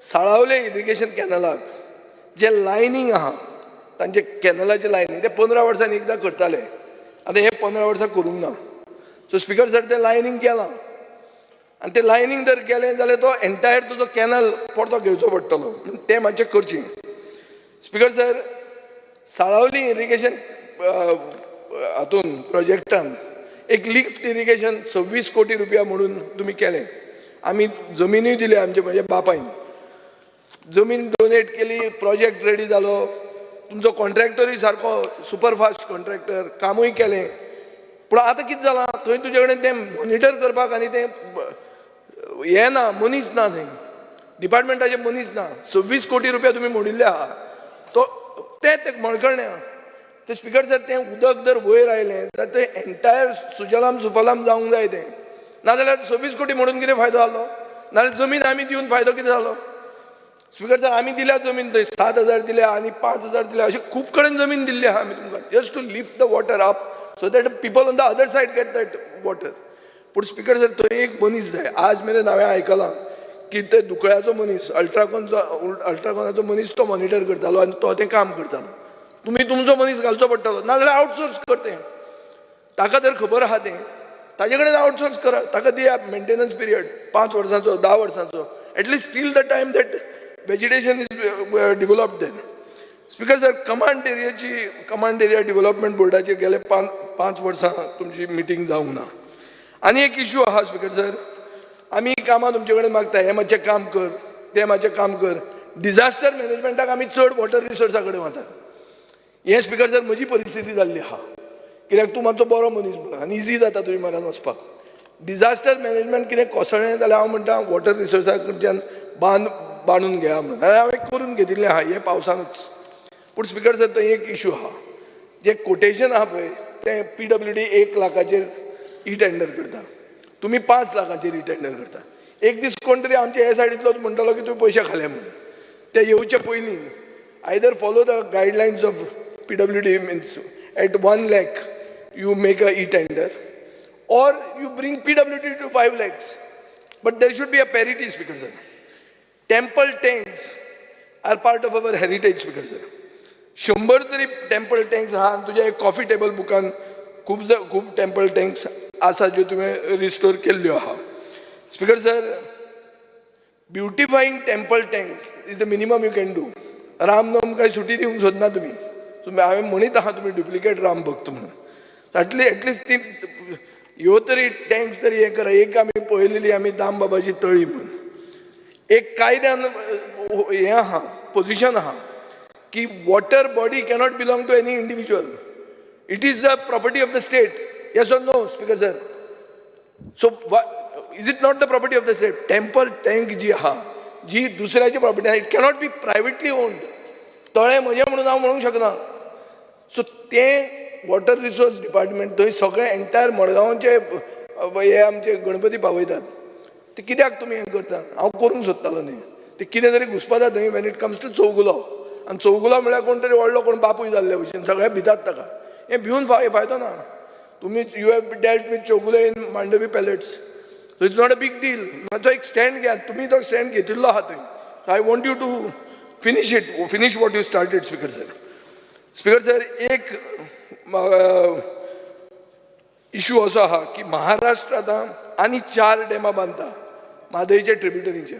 साळावले इरिगेशन कॅनलाक जे लायनींग आहा, तांचे कॅनलाचे लायनींग ते 15 वर्सांनी एकदां करताले, आतां हे 15 वर्सां करूंक ना. सो स्पीकर सर, तें लायनींग केलां आनी तें लायनींग जर केलें जाल्यार तो एंटायर तुजो कॅनल परतो घेवचो पडटलो, तें मातशें करचें. स्पीकर सर, साळावली इरिगेशन हातून प्रोजेक्टान एक लिफ्ट इरिगेशन 26 कोटी रुपया म्हणून तुमी केलें. आमी जमिनूय दिली, आमचे म्हणजे बापायन जमीन डोनेट केली, प्रोजेक्ट रेडी जालो, तुमचो कॉन्ट्रॅक्टरूय सारको सुपरफास्ट कॉन्ट्रॅक्टर, कामूय केलें, पूण आतां कितें जालां थंय तुजे कडेन तें मॉनिटर करपाक आनी तें हें ना मनीस ना थंय डिपार्टमेंटाचे मनीस ना 26 कोटी रुपया तुमी मोडिल्ले आहा तो तें मळकर्ण्या ते स्पिकर सर तें उदक जर वयर आयलें जाल्यार तें एंटायर सुजलाम सुफलाम जावंक जाय तें नाजाल्यार 26 कोटी म्हणून कितें फायदो जालो नाजाल्यार जमीन आमी दिवन फायदो कितें जालो स्पिकर सर आमी दिल्या जमीन थंय 7,000 दिल्या आनी 5,000 दिल्या अशें खूब कडेन जमीन दिल्ली आहा आमी तुमकां just to lift the water up so that people on the other side get that water पूण स्पिकर सर थंय एक मनीस जाय आज मेरेन हांवें आयकलां की ते दुकळ्याचो मनीस अल्ट्राकॉनाचो मनीस तो मॉनिटर करतालो आनी तो तें काम करतालो तुमी तुमचो मनीस घालचो पडटलो नाजाल्यार आउटसोर्स कर तें ताका जर खबर आहा तें ताजे कडेन आउटसोर्स करा ताका दिया मेंटेनन्स पिरियड 5 वर्सांचो 10 वर्सांचो at least till the time that vegetation is developed there speaker sir command area development बोर्डाचे गेले 5 वर्सां तुमची मिटींग जावंक ना आनी एक इश्यू आहा स्पिकर सर आमी कामां तुमचे कडेन मागता हें मातशें काम कर तें मातशें काम कर डिजास्टर मॅनेजमेंटाक आमी चड वॉटर रिसोर्सा कडेन वतात हें स्पिकर सर म्हजी परिस्थिती जाल्ली आहा कित्याक तूं मातसो बरो मनीस म्हणून आनी इजी जाता तुवें म्हऱ्यान वचपाक डिजास्टर मॅनेजमेंट कितें कोसळ्ळें जाल्यार हांव म्हणटा वॉटर रिसोर्सा कडच्यान बांदून घेया म्हणून आनी हांवें करून घेतिल्लें आहा हे पावसानूच पूण स्पिकर सर थंय एक इश्यू आहा जें कोटेशन आहा पळय तें PWD 1 लाखाचेर ई टेंडर करता तुमी 5 लाखाचेर ई टेंडर करता एक दीस कोण तरी आमच्या हे सायडींतलोच म्हणटालो की तुवें पयशे खाले म्हणून ते येवचे पयलीं either follow the guidelines of PWD means at 1 lakh you make a e-tender or you bring PWD to 5 lakhs. But there should be a parity, Speaker sir. Temple tanks are part of our heritage, Speaker sir. 100 तरी temple tanks आहा आनी तुज्या एक coffee table बुकान खूब temple tanks आसा ज्यो तुवें रिस्टोर केल्ल्यो आहा speaker sir beautifying temple tanks is the minimum you can do Ramnavami काय सुटी दिवंक सोदना तुमी हांवें म्हणीत आहा तुमी डुप्लिकेट राम भक्त म्हणून एटलिस्ट ती ह्यो तरी टँक्स तरी हें करा एक आमी पळयलेली आमी दामबाबाची तळी म्हणून एक कायद्यान हें आहा पोजिशन आहा की water body cannot belong to any individual it is the property of the state yes or no speaker sir so is it not the property of the state temple tank जी आहा जी दुसऱ्याची property आहा it cannot be privately owned तळें म्हजें म्हणून हांव म्हणूंक शकना सो तें वॉटर रिसोर्स डिपार्टमेंट थंय सगळें एंटायर मडगांवचे हे आमचे गणपती पावयतात ते कित्याक तुमी हें करता हांव करूंक सोदतालो न्ही ते कितें तरी घुसपाता थंय Wien it comes to Chowgule आनी चौगुलो म्हळ्यार कोण तरी व्हडलो कोण बापूय जाल्ले भशेन सगळे भितात ताका हें भिवून फायदो ना तुमी you have dealt with Chougule in Mandovi pellets so it's not a big deal मातसो एक स्टँड घेयात तुमी तो स्टँड घेतिल्लो आहा थंय so I want you to finish what you started speaker sir एक इश्यू असो आहा की महाराष्ट्र आतां आनी 4 डॅमां बांदता म्हादयचे ट्रिब्युटरीचेर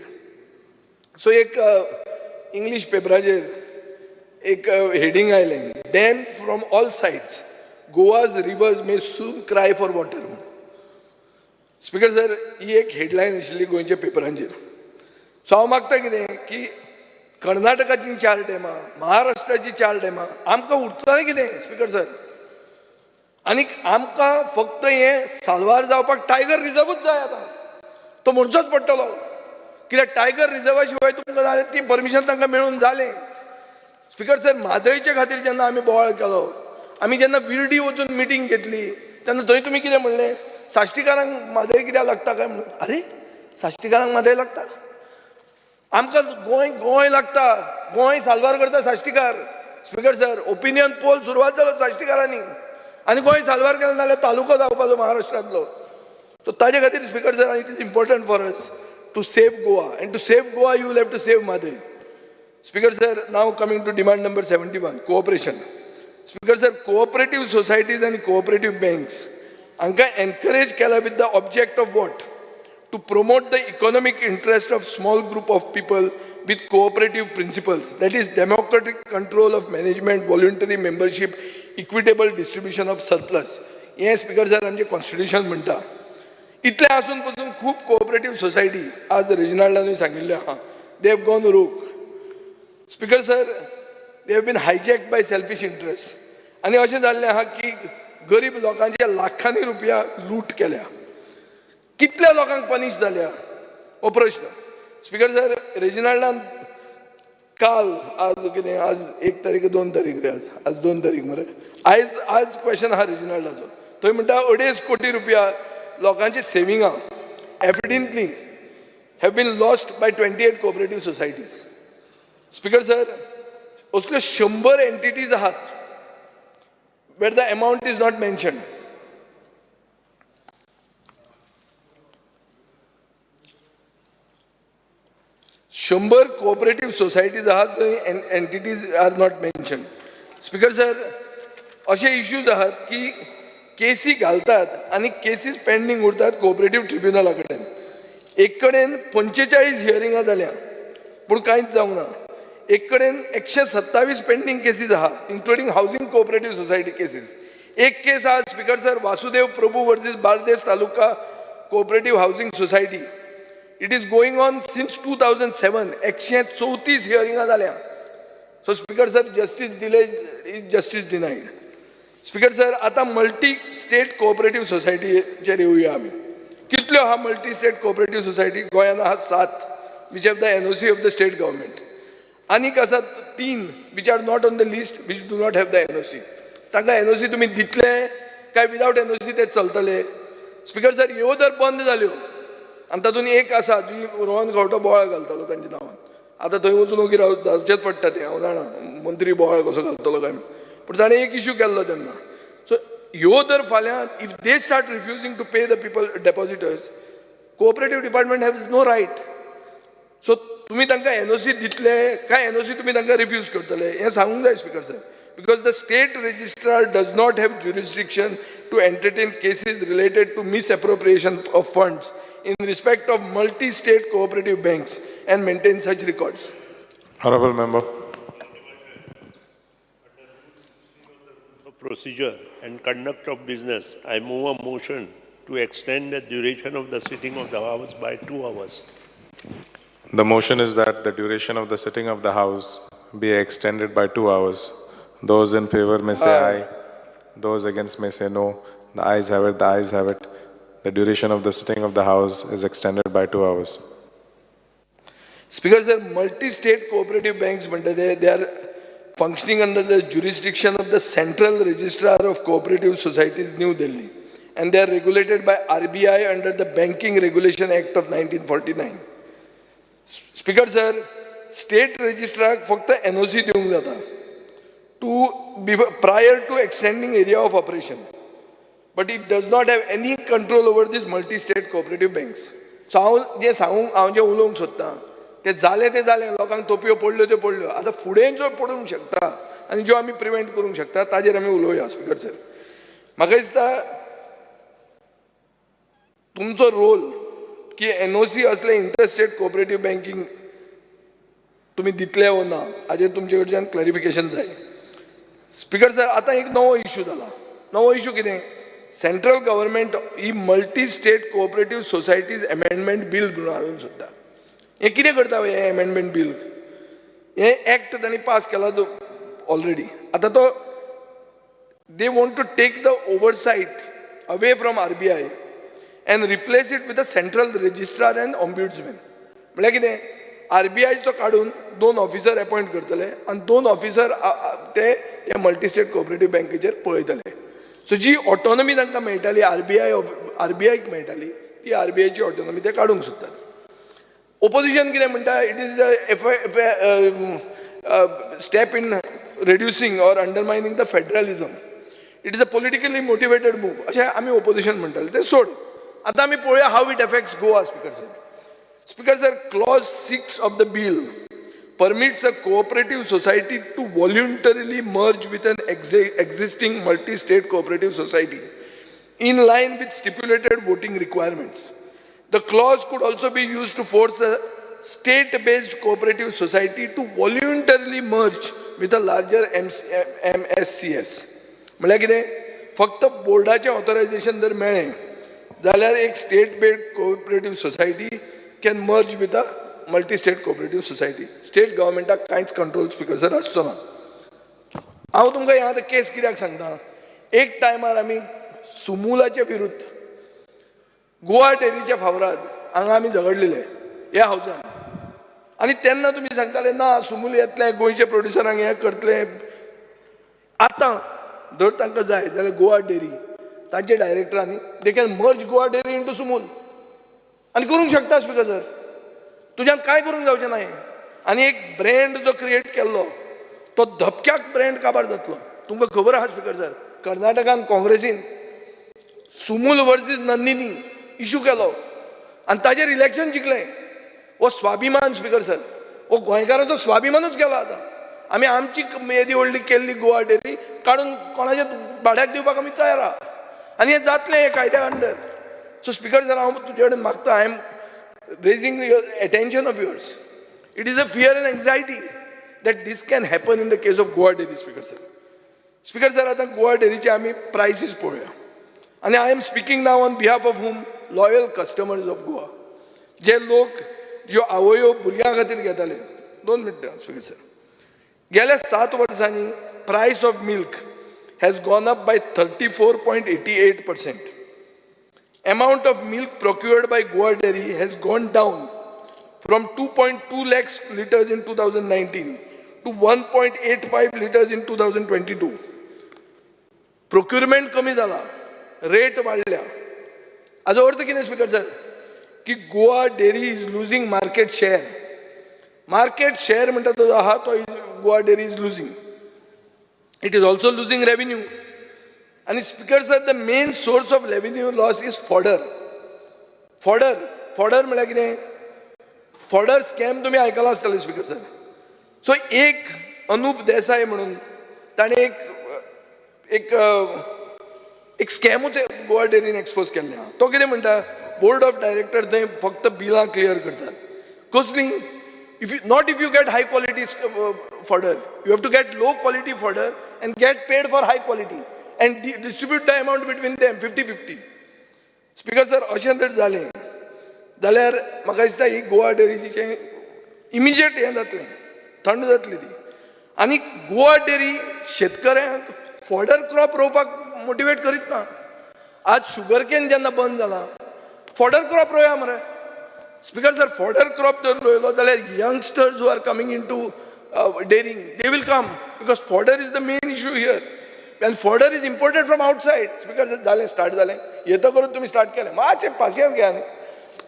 सो एक इंग्लीश पेपराचेर एक हेडींग आयलें dam from all sides Goa's rivers may soon cry for water speaker sir ही एक हेडलायन आशिल्ली गोंयच्या पेपरांचेर सो हांव मागता कितें की कर्नाटकाची 4 डॅमां महाराष्ट्राची 4 डॅमां आमकां उरतलें कितें स्पिकर सर आनीक आमकां फक्त हें साल्वार जावपाक टायगर रिजर्वूच जाय आतां तो म्हणचोच पडटलो कित्याक टायगर रिजर्वा शिवाय तुमकां जालें ती परमिशन तांकां मेळून जालें स्पिकर सर म्हादयचे खातीर जेन्ना आमी बोवाळ केलो आमी जेन्ना विर्डी वचून मिटींग घेतली तेन्ना थंय तुमी कितें म्हणलें साश्टीकारांक म्हादय कित्याक लागता काय म्हणून अरे साश्टीकारांक म्हादय लागता आमकां गोंय लागता गोंय साल्वार करता साश्टीकार स्पिकर सर ओपिनियन पोल सुरवात जालो साश्टीकारांनी आनी गोंय साल्वार केलें नाल्यार तालुको जावपाचो महाराष्ट्रांतलो सो ताजे खातीर speaker sir it is important for us to save Goa and to save Goa you will have to save Mhadei speaker sir now coming to demand number 71 cooperation speaker sir cooperative societies आनी कोऑपरेटिव्ह बँक्स हांकां encourage केला with the object of what to promote the economic interest of small group of people with cooperative principles, that is democratic control of management, voluntary membership, equitable distribution of surplus. हे speaker sir आमचे constitution म्हणटा इतले आसून पसून खूब cooperative society आज रेजिनाल्डानूय सांगिल्ले आहा they have gone wrong speaker sir they have been hijacked by selfish interest आनी अशें जाल्लें आहा की गरीब लोकांचे लाखांनी रुपया लूट केल्या. कितल्या लोकांक पनिश जाल्या हो प्रश्न. स्पीकर सर, रेजिनाल्डान काल आज कितें आज 1 तारीख 2 तारीख रे आज 2 तारीख मरे आज क्वेश्चन आहा रेजिनाल्डाचो. थंय म्हणटा 2.5 कोटी रुपया लोकांची सेविंगां evidently have been lost by 28 cooperative societies. Speaker sir, असल्यो 100 एंटिटीज आहात where the amount is not mentioned. शंभर कोऑपरेटिव्ह सोसायटीज आहात जंय entities are not mention. Speaker sir, असे इश्यूज आहात की केसी घालतात आणि केसीस पेंडिंग उरतात कोऑपरेटिव्ह ट्रिब्युनला कडेन. एक कडेन 45 हियरिंगां जाल्या पूण कांयच जावना. एक कडेन 127 पेंडिंग केसीस आहात including housing cooperative society cases. एक केस आहा speaker sir, Vasudev Prabhu versus Bardez taluka cooperative housing society. It is going on since 2007. 134 हियरिंगां जाल्या. So speaker sir, justice delay is justice डिनायड. Speaker sir, आता मल्टी स्टेट कोऑपरेटिव्ह सोसायटीचेर येवया आमी. कितल्यो आहा multi state cooperative society? गोंयांत आहा 7 which have the NOC of the state government. आनीक आसात 3 which are not on the list which do not have the NOC. तांकां NOC तुमी दितले काय विदाउट एनओसी ते चलतले? स्पीकर सर, ह्यो जर बंद जाल्यो आनी तातूंत एक आसा जी रोहन खंवटो बोवाळ घालतालो तांच्या नांवान. आतां थंय वचून ओगी जावचेच पडटा तें, हांव जाणा मंत्री बोवाळ कसो घालतलो काय. पूण ताणें एक इश्यू केल्लो तेन्ना. सो ह्यो जर फाल्यां if they start refusing to pay the people depositors, cooperative department has no right. So तुमी तांकां एनओसी दितले काय एनओसी तुमी तांकां रिफ्यूज करतले हें सांगूंक जाय speaker sir. Because the state registrar does not have jurisdiction to entertain cases related to misappropriation of funds in respect of multi-state cooperative banks and maintain such records. Honorable member. Procedure and conduct of business, I move a motion to extend the duration of the sitting of the House by 2 hours. The motion is that the duration of the sitting of the House be extended by 2 hours. Those in favor may say aye. Those against may say no. The ayes have it. The ayes have it. The duration of the sitting of the House is extended by 2 hours. Speaker sir, multi-state cooperative banks, they are functioning under the jurisdiction of the Central Registrar of Cooperative Societies, New Delhi, and they are regulated by RBI under the Banking Regulation Act of 1949. Speaker sir, state registrar फक्त NOC देऊंक जाता prior to extending area of operation. But it does not have any control over these multi-state cooperative banks. So हांव जे उलोवंक सोदतां ते जालें लोकांक तोपयो पडल्यो त्यो पडल्यो. आतां फुडें ज्यो पडूंक शकता आनी ज्यो आमी प्रिवेंट करूंक शकता ताजेर आमी उलोवया स्पीकर सर. म्हाका दिसता तुमचो रोल की एनओसी असले इंटरस्टेट कोऑपरेटिव्ह बँकिंग तुमी दितले वो ना हाजेर तुमचे कडच्यान क्लॅरिफिकेशन जाय. स्पीकर सर, आतां एक नवो इश्यू जाला. नवो इश्यू कितें? सेंट्रल गव्हर्मेंट ही multi state cooperative societies amendment bill म्हणून हाडून सोदता. हें कितें करता हें अमेंडमेंट बिल? हें एक्ट तांणी पास केला ऑलरेडी. आतां तो they want to take the oversight away from RBI and replace it with the central registrar and ombudsman. म्हळ्यार कितें? RBIचो काडून 2 ऑफिसर अपॉयंट करतले आनी 2 ऑफिसर ते ह्या मल्टी स्टेट कोऑपरेटिव्ह बँकेचेर पळयतले. सो जी ऑटोनॉमी तांकां मेळटाली RBIक मेळटाली ती RBIची ऑटोनॉमी ते काडूंक सोदतात. ओपोजिशन कितें म्हणटा? It is step in reducing or undermining the federalism. It is a politically motivated move अशें आमी ओपोजिशन म्हणटाले. ते सोड. आतां आमी पळोवया how it affects Goa. Speaker sir, speaker sir, clause 6 of the bill permits a cooperative society to voluntarily merge with an existing multi-state cooperative society in line with stipulated voting requirements. The clause could also be used to force a state-based cooperative society to voluntarily merge with a larger MSCS. म्हळ्यार कितें? फक्त बोर्डाचें authorisation जर मेळ्ळें जाल्यार एक state based cooperative society can merge with a multi state cooperative society. State गव्हर्मेंटाक कांयच control speaker sir आसचो ना. हांव तुमकां ह्या आतां केस कित्याक सांगता? एक टायमार आमी सुमुलाचे विरुद्ध गोवा डेरीच्या फावराद हांगा आमी झगडलेले ह्या हावसान आनी तेन्ना तुमी सांगताले ना सुमूल येतले गोंयचे प्रोड्युसरांक हें करतले आतां जर तांकां जाय जाल्यार गोवा डेरी तांचे डायरेक्टरांनी they can merge Goa dairy into Sumul आनी करूंक शकता स्पिकर सर तुज्यान कांय करूंक जावचें ना आनी एक ब्रँड जो क्रिएट केल्लो तो धपक्याक ब्रँड काबार जातलो तुमकां खबर आहा स्पिकर सर कर्नाटकान काँग्रेसीन सुमूल वर्सीस नंदिनी इशू केलो आनी ताजेर इलेक्शन जिखलें हो स्वाभिमान स्पिकर सर हो गोंयकारांचो स्वाभिमानूच गेलो आतां आमी आमची येदी व्हडली केल्ली गोवा डेरी काडून कोणाच्या भाड्याक दिवपाक आमी तयार आहा आनी हें जातलें हे कायद्या अंडर सो स्पिकर सर हांव तुजे कडेन मागता I am raising attention of yours it is a fear and anxiety that this can happen in the case of Goa dairy speaker sir आतां गोवा डेरीचे आमी प्रायसीस पळोवया आनी I am speaking now on behalf of whom loyal customers of Goa जे लोक ज्यो आवयो भुरग्यां खातीर घेताले 2 मिनटां स्पिकर सर गेल्या 7 वर्सांनी प्रायस of milk has gone up by 34.88%. Amount of milk procured by Goa Dairy has gone down from 2.2 lakhs liters in 2019 to 1.85 liters in 2022. Procurement कमी जाला, rate वाढल्या. हाचो अर्थ कितें स्पीकर सर की Goa dairy is losing market share. Market share म्हणटा तो आहा तो Goa dairy is losing. It is also losing revenue. And Speaker sir, the main source of revenue loss is fodder. Fodder म्हळ्यार कितें? Fodder scam तुम्ही आयकला आसतले स्पीकर सर. सो एक अनूप देसाई म्हणून ताणें एक स्कॅमूच गोवा डेरीन एक्सपोज केल्लें आहा. तो कितें म्हणटा बोर्ड ऑफ डायरेक्टर थंय फक्त बिलां क्लियर करतात. कसलीं? If you get high quality fodder, you have to get low quality fodder and get paid for high quality and distribute the amount between them 50-50. Speaker sir, अशें जर जालें जाल्यार म्हाका दिसता ही गोवा डेरीचें इमिजिएट हें जातलें, थंड जातली ती. आनी गोवा डेरी शेतकऱ्यांक फॉडर क्रॉप रोवपाक मोटिवेट करीत ना. आज शुगर केन जेन्ना बंद जाला फॉडर क्रॉप रोवया मरे. Speaker sir, fodder crop जर रोयलो जाल्यार youngsters who are coming into dairying, they will come because fodder is the main issue here and fodder is imported from outside. Speaker sir, जालें start जालें येता करून तुमी start केलें मातशें पासियन्स घेया न्ही.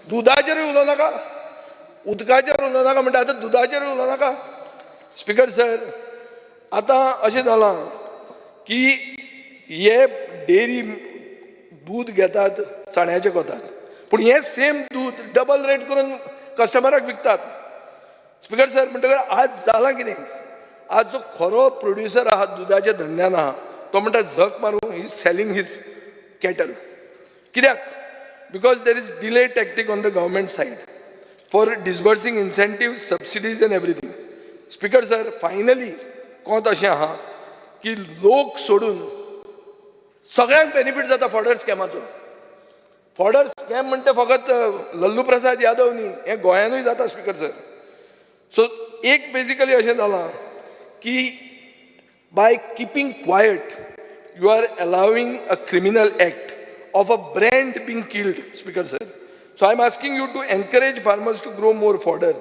दुदाचेर उलोव नाका, उदकाचेर उलोव नाका म्हणटा आतां दुदाचेर उलोव नाका. स्पीकर सर आतां अशें जालां की हे डेरी दूद घेतात चण्याचें कोतात पूण हे सेम दूद डबल रेट करून कस्टमराक विकतात. स्पीकर सर म्हणटकर आज जाला कितें? आज जो खरो प्रोड्युसर आहा दुदाच्या धंद्यान आहा तो म्हणटा झक मारूं ही सेलिंग हीज कॅटल. कित्याक? Because there is delay tactic on the government side for disbursing incentive subsidies and everything. Speaker sir finally कोंत अशें आहा की लोक सोडून सगळ्यांक बेनिफीट जाता फॉडर स्कॅमाचो. फॉडर स्कॅम म्हणटा फकत लल्लू प्रसाद यादव न्ही, हें गोंयानूय जाता स्पीकर सर. सो एक बेसिकली अशें जालां की by keeping quiet you are allowing a criminal act of a brand being killed speaker sir. So I am asking you to encourage farmers to grow more fodder.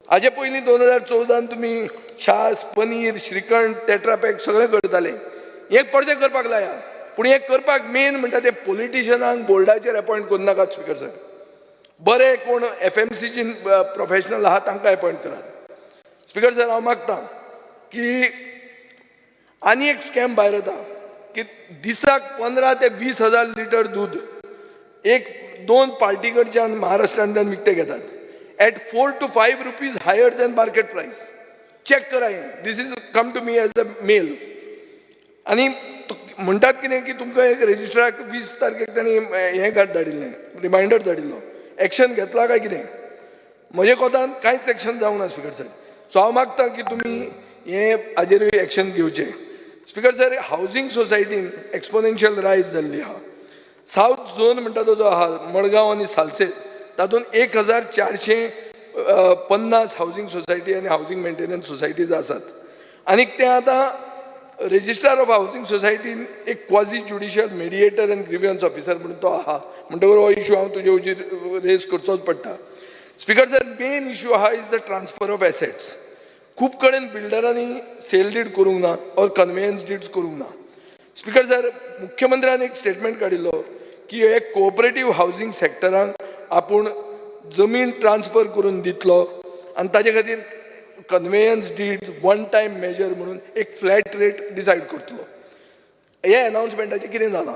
हाजे पयलीं 2014 तुमी छास paneer shrikhand Tetra Pak सगळें करताले. हें परते करपाक लाया पूण हें करपाक मेन म्हणटा ते पॉलिटिशियनांक बोर्डाचेर अपॉयंट करूं नाकात स्पीकर सर. बरे कोण FMCG प्रोफेशनल आहा तांकां अपॉयंट करात. स्पीकर सर हांव मागतां की आनी एक स्कॅम भायर येता की दिसाक 15 ते 20 हजार लिटर दूद एक 2 पार्टी कडच्यान महाराष्ट्रांतल्यान विकते घेतात at 4 to 5 rupees higher than market price. Check करा हें. This is come to me as a mail. आनी म्हणटात कितें की तुमकां एक रेजिस्ट्राक 20 तारखेक तांणी हें धाडिल्लें रिमायंडर धाडिल्लो. एक्शन घेतला काय कितें? म्हजे कोतान कांयच एक्शन जावंक ना स्पीकर सर. सो हांव मागतां की तुमी हें हाजेरूय एक्शन घेवचें. स्पीकर सर हावजींग सोसायटीन एक्सपोनेन्शियल रायज जाल्ली आहा. सावथ झोन म्हणटा तो जो आहा मडगांव आनी सालसेत तातूंत 1450 हावजींग सोसायटी आनी हावजींग मेंटेनन्स सोसायटीज आसात. आनीक ते आतां रजिस्ट्रार ऑफ हावसिंग सोसायटीन एक quasi judicial mediator and grievance officer म्हणून तो आहा म्हणटकर हो इशू हांव तुजे हुजीर रेज करचोच पडटा. स्पीकर सर, मेन इशू आहा is the transfer of assets. खूब कडेन बिल्डरांनी सेल डीड करूंक ना और कन्वेयन्स डीड्स करूंक ना. स्पीकर सर, मुख्यमंत्र्यान एक स्टेटमेंट काडिल्लो की हे कोऑपरेटिव्ह हावसिंग सेक्टरांक आपूण जमीन ट्रान्सफर करून दितलो आनी ताजे खातीर conveyance did one time major म्हणून एक फ्लॅट रेट डिसायड करतलो. हे अनाउन्समेंटाचें कितें जालां?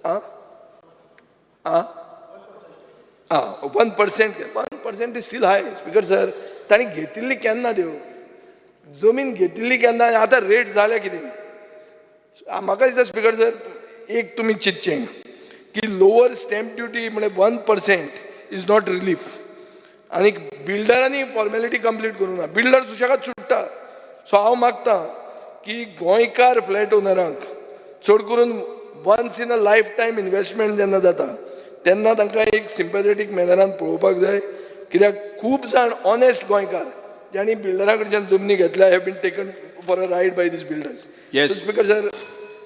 आं 1% is steel high. Speaker sir, तांणी घेतिल्ली केन्ना त्यो जमीन घेतिल्ली केन्ना आनी आतां रेट जाल्या कितें? म्हाका दिसता स्पीकर सर, एक तुमी चिंतचें की लोवर स्टॅम्प ड्युटी म्हणजे 1% इज नॉट रिलीफ आनी बिल्डरांनी फॉर्मेलिटी कंप्लीट करूंक ना. बिल्डर सुशेगाद सुट्टा. सो हांव मागतां की गोंयकार फ्लॅट ओनरांक चड करून once in a lifetime investment जेन्ना जाता तेन्ना तांकां एक सिंपॅथेटीक मॅनरान पळोवपाक जाय, कित्याक खूब जाण ऑनेस्ट गोंयकार ज्यांनी बिल्डरा कडच्यान जमनी घेतल्या have been taken for a ride by these builders.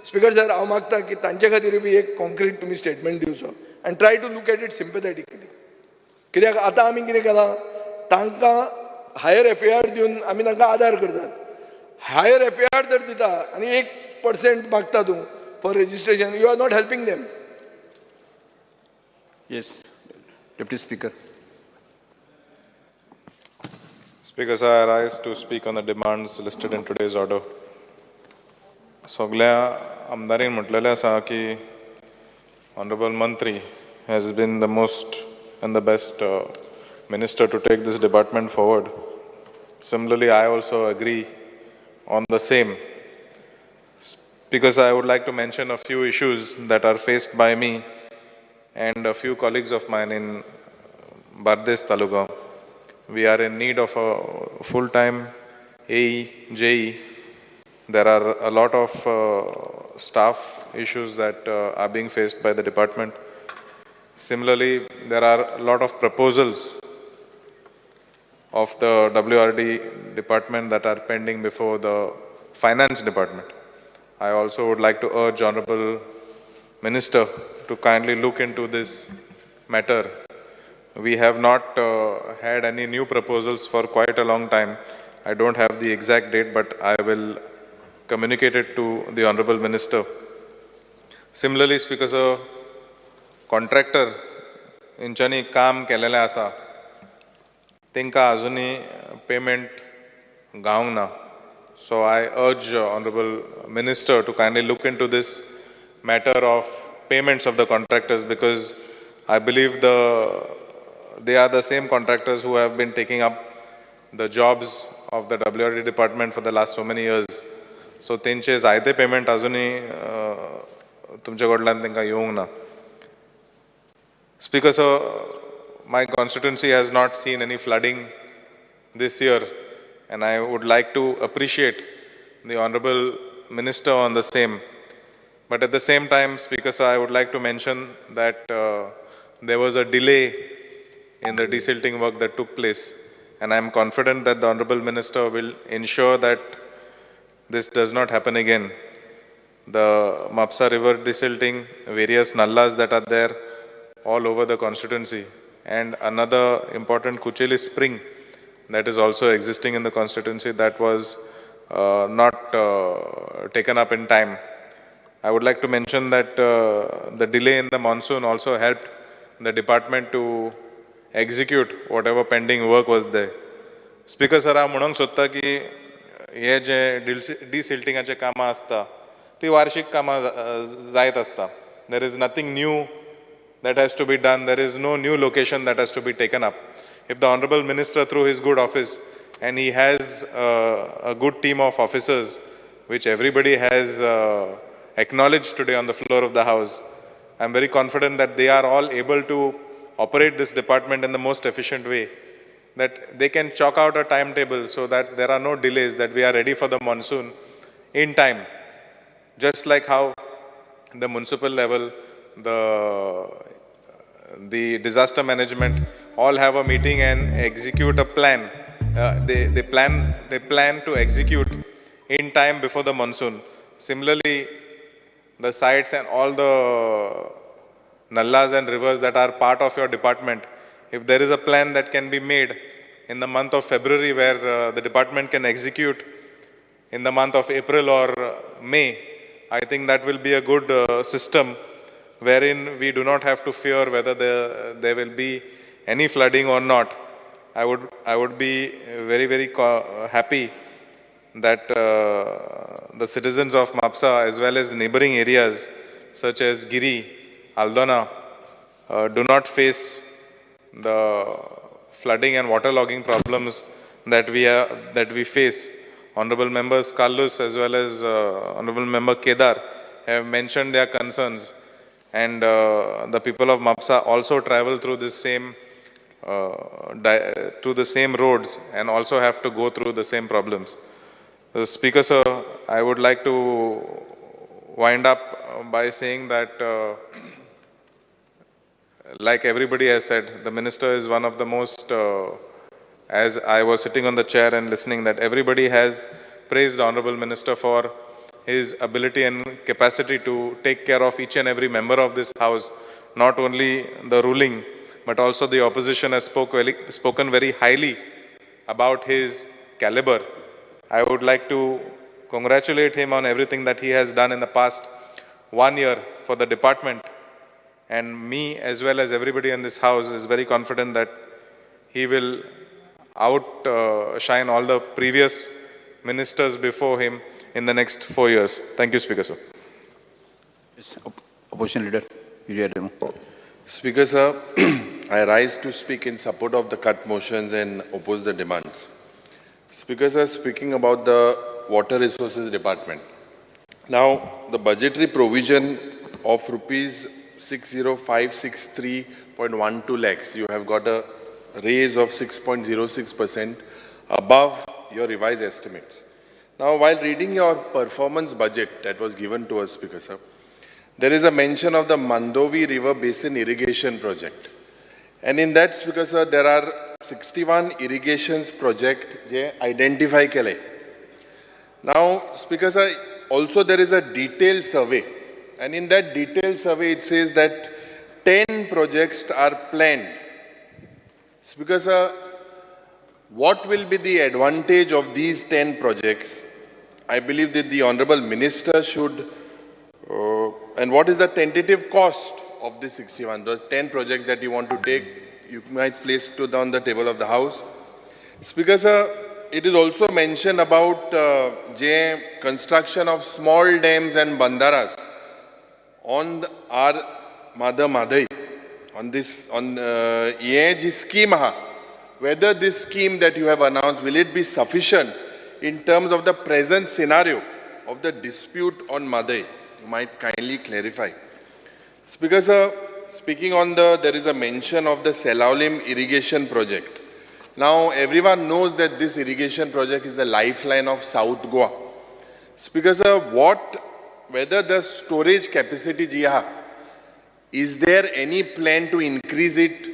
Speaker sir, हांव मागतां की तांचे खातीर बी एक कॉन्क्रीट तुमी स्टेटमेंट दिवचो आनी try to look at it sympathetically. कित्याक आतां आमी कितें केलां, तांकां हायर FAR दिवन आमी तांकां आदार करतात. हायर FAR जर दिता आनी 1% मागता तूं for registration, you are not helping them. Yes, Deputy Speaker. Speaker, sir, I rise to speak on the demands listed in today's order. सगळ्या आमदारीन म्हटलेलें आसा की Honorable Mantri has been the most and the best minister to take this department forward. Similarly, I also agree on the same, because I would like to mention a few issues that are faced by me and a few colleagues of mine in Bardes Taluka. We are in need of a full-time AE, JE. There are a lot of staff issues that are being faced by the department. Similarly, there are a lot of proposals of the WRD department that are pending before the finance department. I also would like to urge Honorable Minister to kindly look into this matter. We have not had any new proposals for quite a long time. I don't have the exact date, but I will communicate it to the Honorable Minister. Similarly, Speaker sir, contractor इंच्यानी काम केलेलें आसा तांकां अजुनी payment गावंक ना. So I urge Honorable Minister to kindly look into this matter of payments of the contractors, because I believe they are the same contractors who have been taking up the jobs of the WRD department for the last so many years. So तेंचे जायते payment अजुनी तुमचे कडल्यान तांकां येवंक ना. Speaker sir, my constituency has not seen any flooding this year, and I would like to appreciate the Honorable Minister on the same. But at the same time, Speaker sir, I would like to mention that there was a delay in the desilting work that took place, and I am confident that the Honorable Minister will ensure that this does not happen again. The Mapsa River desilting, various nallas that are there all over the constituency, and another important Kucheli spring that is also existing in the constituency that was not taken up in time. I would like to mention that the delay in the monsoon also helped the department to execute whatever pending work was there. Speaker sir, हांव म्हणूंक सोदता की हे जे डिसिल्टिंगाचे कामां आसता ती वार्षिक कामां जायत आसता. There is nothing new that has to be done. There is no new location that has to be taken up. If the Honorable Minister, through his good office, and he has a good team of officers, which everybody has acknowledged today on the floor of the House, I am very confident that they are all able to operate this department in the most efficient way, that they can chalk out a timetable so that there are no delays, that we are ready for the monsoon in time. Just like how the municipal level, the disaster management all have a meeting and execute a plan. They plan to execute in time before the monsoon. Similarly, the sites and all the nallas and rivers that are part of your department, if there is a plan that can be made in the month of February where the department can execute in the month of April or May, I think that will be a good system wherein we do not have to fear whether there will be any flooding or not. I would be very happy that the citizens of Mapsa as well as neighboring areas such as Giri, Aldona do not face the flooding and waterlogging problems that we face. Honorable members Carlos as well as Honorable member Kedar have mentioned their concerns, and the people of Mapsa also travel through the same roads and also have to go through the same problems. Speaker sir, I would like to wind up by saying that like everybody has said, the minister is one of the most, as I was sitting on the chair and listening, that everybody has praised the Honorable Minister for his ability and capacity to take care of each and every member of this House. Not only the ruling, but also the opposition has spoken very highly about his caliber. I would like to congratulate him on everything that he has done in the past 1 year for the department. And me, as well as everybody in this House, is very confident that he will outshine all the previous ministers before him in the next 4 years. Thank you, Speaker, sir. Yes, Opposition Leader, Uriya Demo. Speaker, sir, I rise to speak in support of the cut motions and oppose the demands. Speaker, sir, speaking about the Water Resources Department. Now, the budgetary provision of rupees 60563.12 lakhs, you have got a raise of 6.06% above your revised estimates. Now, while reading your performance budget that was given to us, Speaker sir, there is a mention of the Mandovi River Basin Irrigation Project. And in that, Speaker sir, there are 61 irrigations project identify kele. Now, Speaker sir, also there is a detailed survey. And in that detailed survey, it says that 10 projects are planned. Speaker sir, what will be the advantage of these 10 projects? I believe that the Honorable Minister should, and what is the tentative cost of the 61, the 10 projects that you want to take, you might place on the table of the House. Speaker sir, it is also mentioned about construction of small dams and bandaras on our Mother Madhai, on this, scheme, whether this scheme that you have announced, will it be sufficient in terms of the present scenario of the dispute on Madhai? You might kindly clarify. Speaker sir, speaking on there is a mention of the Selaulim irrigation project. Now, everyone knows that this irrigation project is the lifeline of South Goa. Speaker sir, whether the storage capacity, is there any plan to increase it?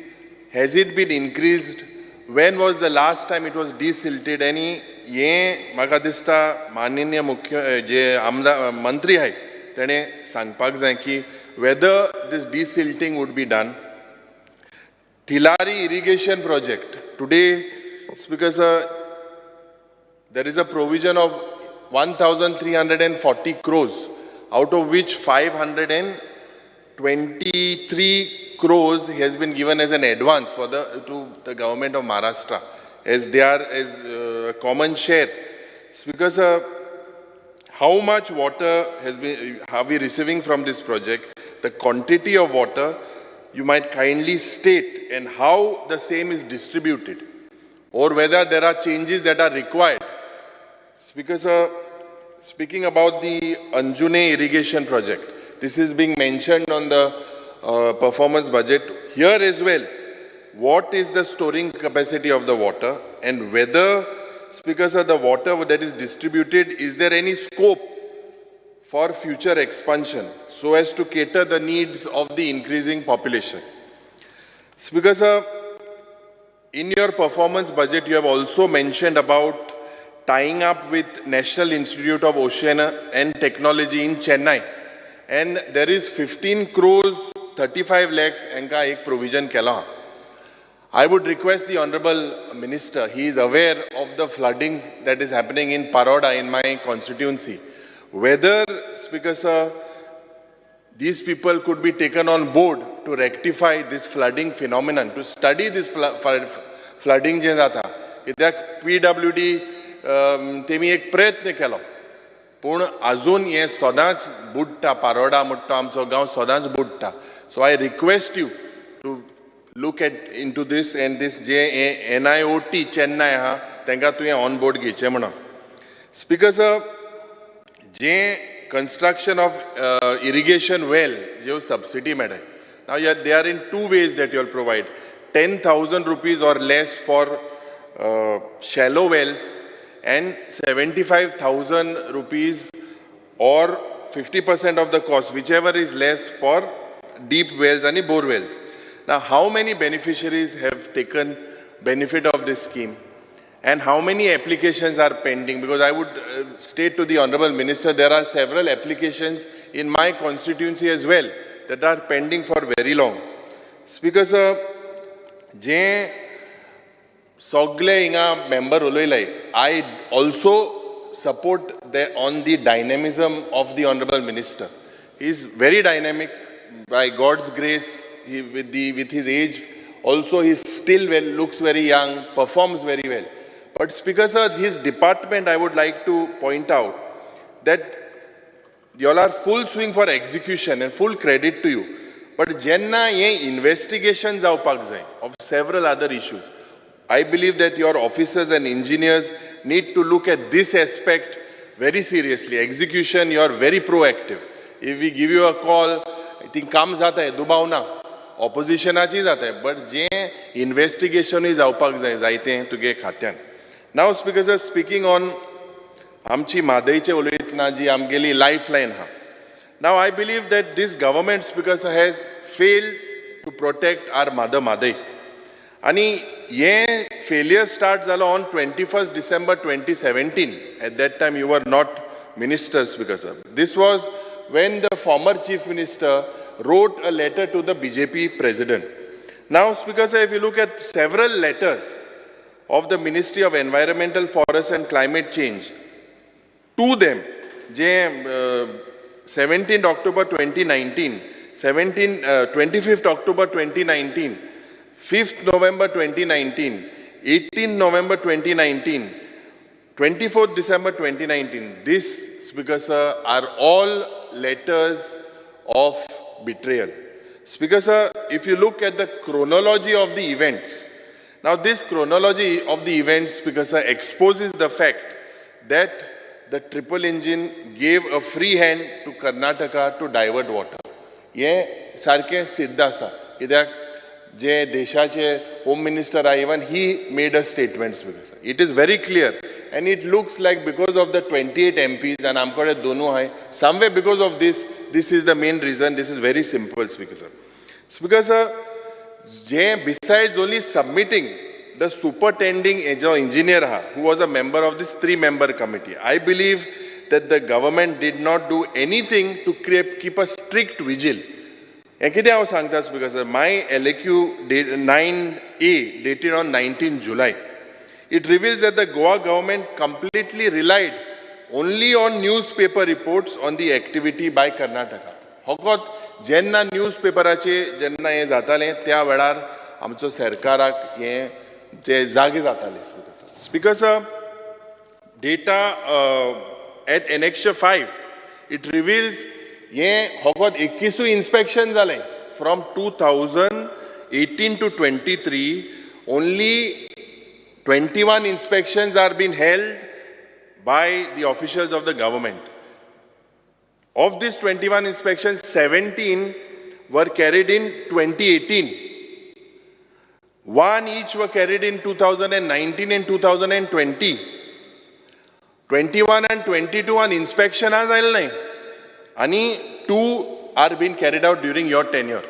Has it been increased? When was the last time it was desilted? Any म्हाका दिसता माननीय मुख्य मंत्री आहे तेणे सांगपाक जाय की whether this desilting would be done. Tilari irrigation project. Today, Speaker sir, there is a provision of 1,340 crores, out of which 523 crores has been given as an advance for to the government of Maharashtra, as they are as a common share. Speaker sir, how much water are we receiving from this project? The quantity of water, you might kindly state, and how the same is distributed, or whether there are changes that are required. Speaker sir, speaking about the Anjune irrigation project, this is being mentioned on the performance budget. Here as well, what is the storing capacity of the water, and whether, Speaker sir, the water that is distributed, is there any scope for future expansion so as to cater the needs of the increasing population? Speaker sir, in your performance budget, you have also mentioned about tying up with National Institute of Ocean and Technology in Chennai. And there is 15 crores, 35 lakhs, enka ek provision kela. I would request the Honorable Minister, he is aware of the floodings that is happening in Paroda in my constituency. Whether, Speaker Sir, these people could be taken on board to rectify this flooding phenomenon, to study this flooding जे जाता. कित्याक PWD तेमी एक प्रयत्न केलो. पूण अजून हे सदांच बुडटा, पारोडा म्हणटा आमचो गांव सदांच बुडटा. So I request you to look into this and this जे NIOT Chennai हा तांकां तुवें on board घेवचें म्हणून. Speaker Sir, जे construction of irrigation well, जो subsidy मेळटा. Now they are in two ways that you will provide. 10,000 rupees or less for shallow wells and 75,000 rupees or 50% of the cost, whichever is less for deep wells and bore wells. Now, how many beneficiaries have taken benefit of this scheme? And how many applications are pending? Because I would state to the Honorable Minister, there are several applications in my constituency as well that are pending for very long. Speaker Sir, जे सगळे हिंगा member उलयले, I also support on the dynamism of the Honorable Minister. He is very dynamic, by God's grace, with his age. Also, he still looks very young, performs very well. But Speaker Sir, his department, I would like to point out that you all are full swing for execution and full credit to you. But jenna ye investigations of several other issues. I believe that your officers and engineers need to look at this aspect very seriously. Execution, you are very proactive. If we give you a call, I think काम जाता है दुबावना, oppositionाची जाता है, but जे investigation is जावपाक जाय जायते तुगे खात्यान. Now, Speaker Sir, speaking on आमची म्हादयचे उलयतना जी आमगेली lifeline हा. Now, I believe that this government, Speaker Sir, has failed to protect our mother Madai. And ye failure starts on 21st December 2017. At that time, you were not minister, Speaker Sir. This was when the former Chief Minister wrote a letter to the BJP President. Now, Speaker Sir, if you look at several letters of the Ministry of Environmental, Forest and Climate Change to them, 17th October 2019, 25th October 2019, 5th November 2019, 18th November 2019, 24th December 2019. These, Speaker Sir, are all letters of betrayal. Speaker Sir, if you look at the chronology of the events, now this chronology of the events, Speaker Sir, exposes the fact that the triple engine gave a free hand to Karnataka to divert water. ये सारखे सिद्ध आसा कित्याक जे देशाचे Home Minister are even he made a statement, Speaker Sir. It is very clear and it looks like because of the 28 MPs and आमकडे दोनों hai, somewhere because of this is the main reason. This is very simple, Speaker Sir. Speaker Sir, besides only submitting the superintending engineer who was a member of this 3-member committee, I believe that the government did not do anything to keep a strict vigil. Because my LAQ 9A dated on 19 July, it reveals that the Goa government completely relied only on newspaper reports on the activity by Karnataka. Hokot jenna newspaperache jenna हे जाताले त्या वेळार आमचो सरकाराक हे जे जागे जाताले. Speaker Sir, data at Annexure 5, it reveals ये हकत 21 inspection जाले. From 2018 to 23, only 21 inspections are being held by the officials of the government. Of these 21 inspections, 17 were carried in 2018. One each were carried in 2019 and 2020. 21 and 22 on inspection as and 2 are being carried out during your tenure.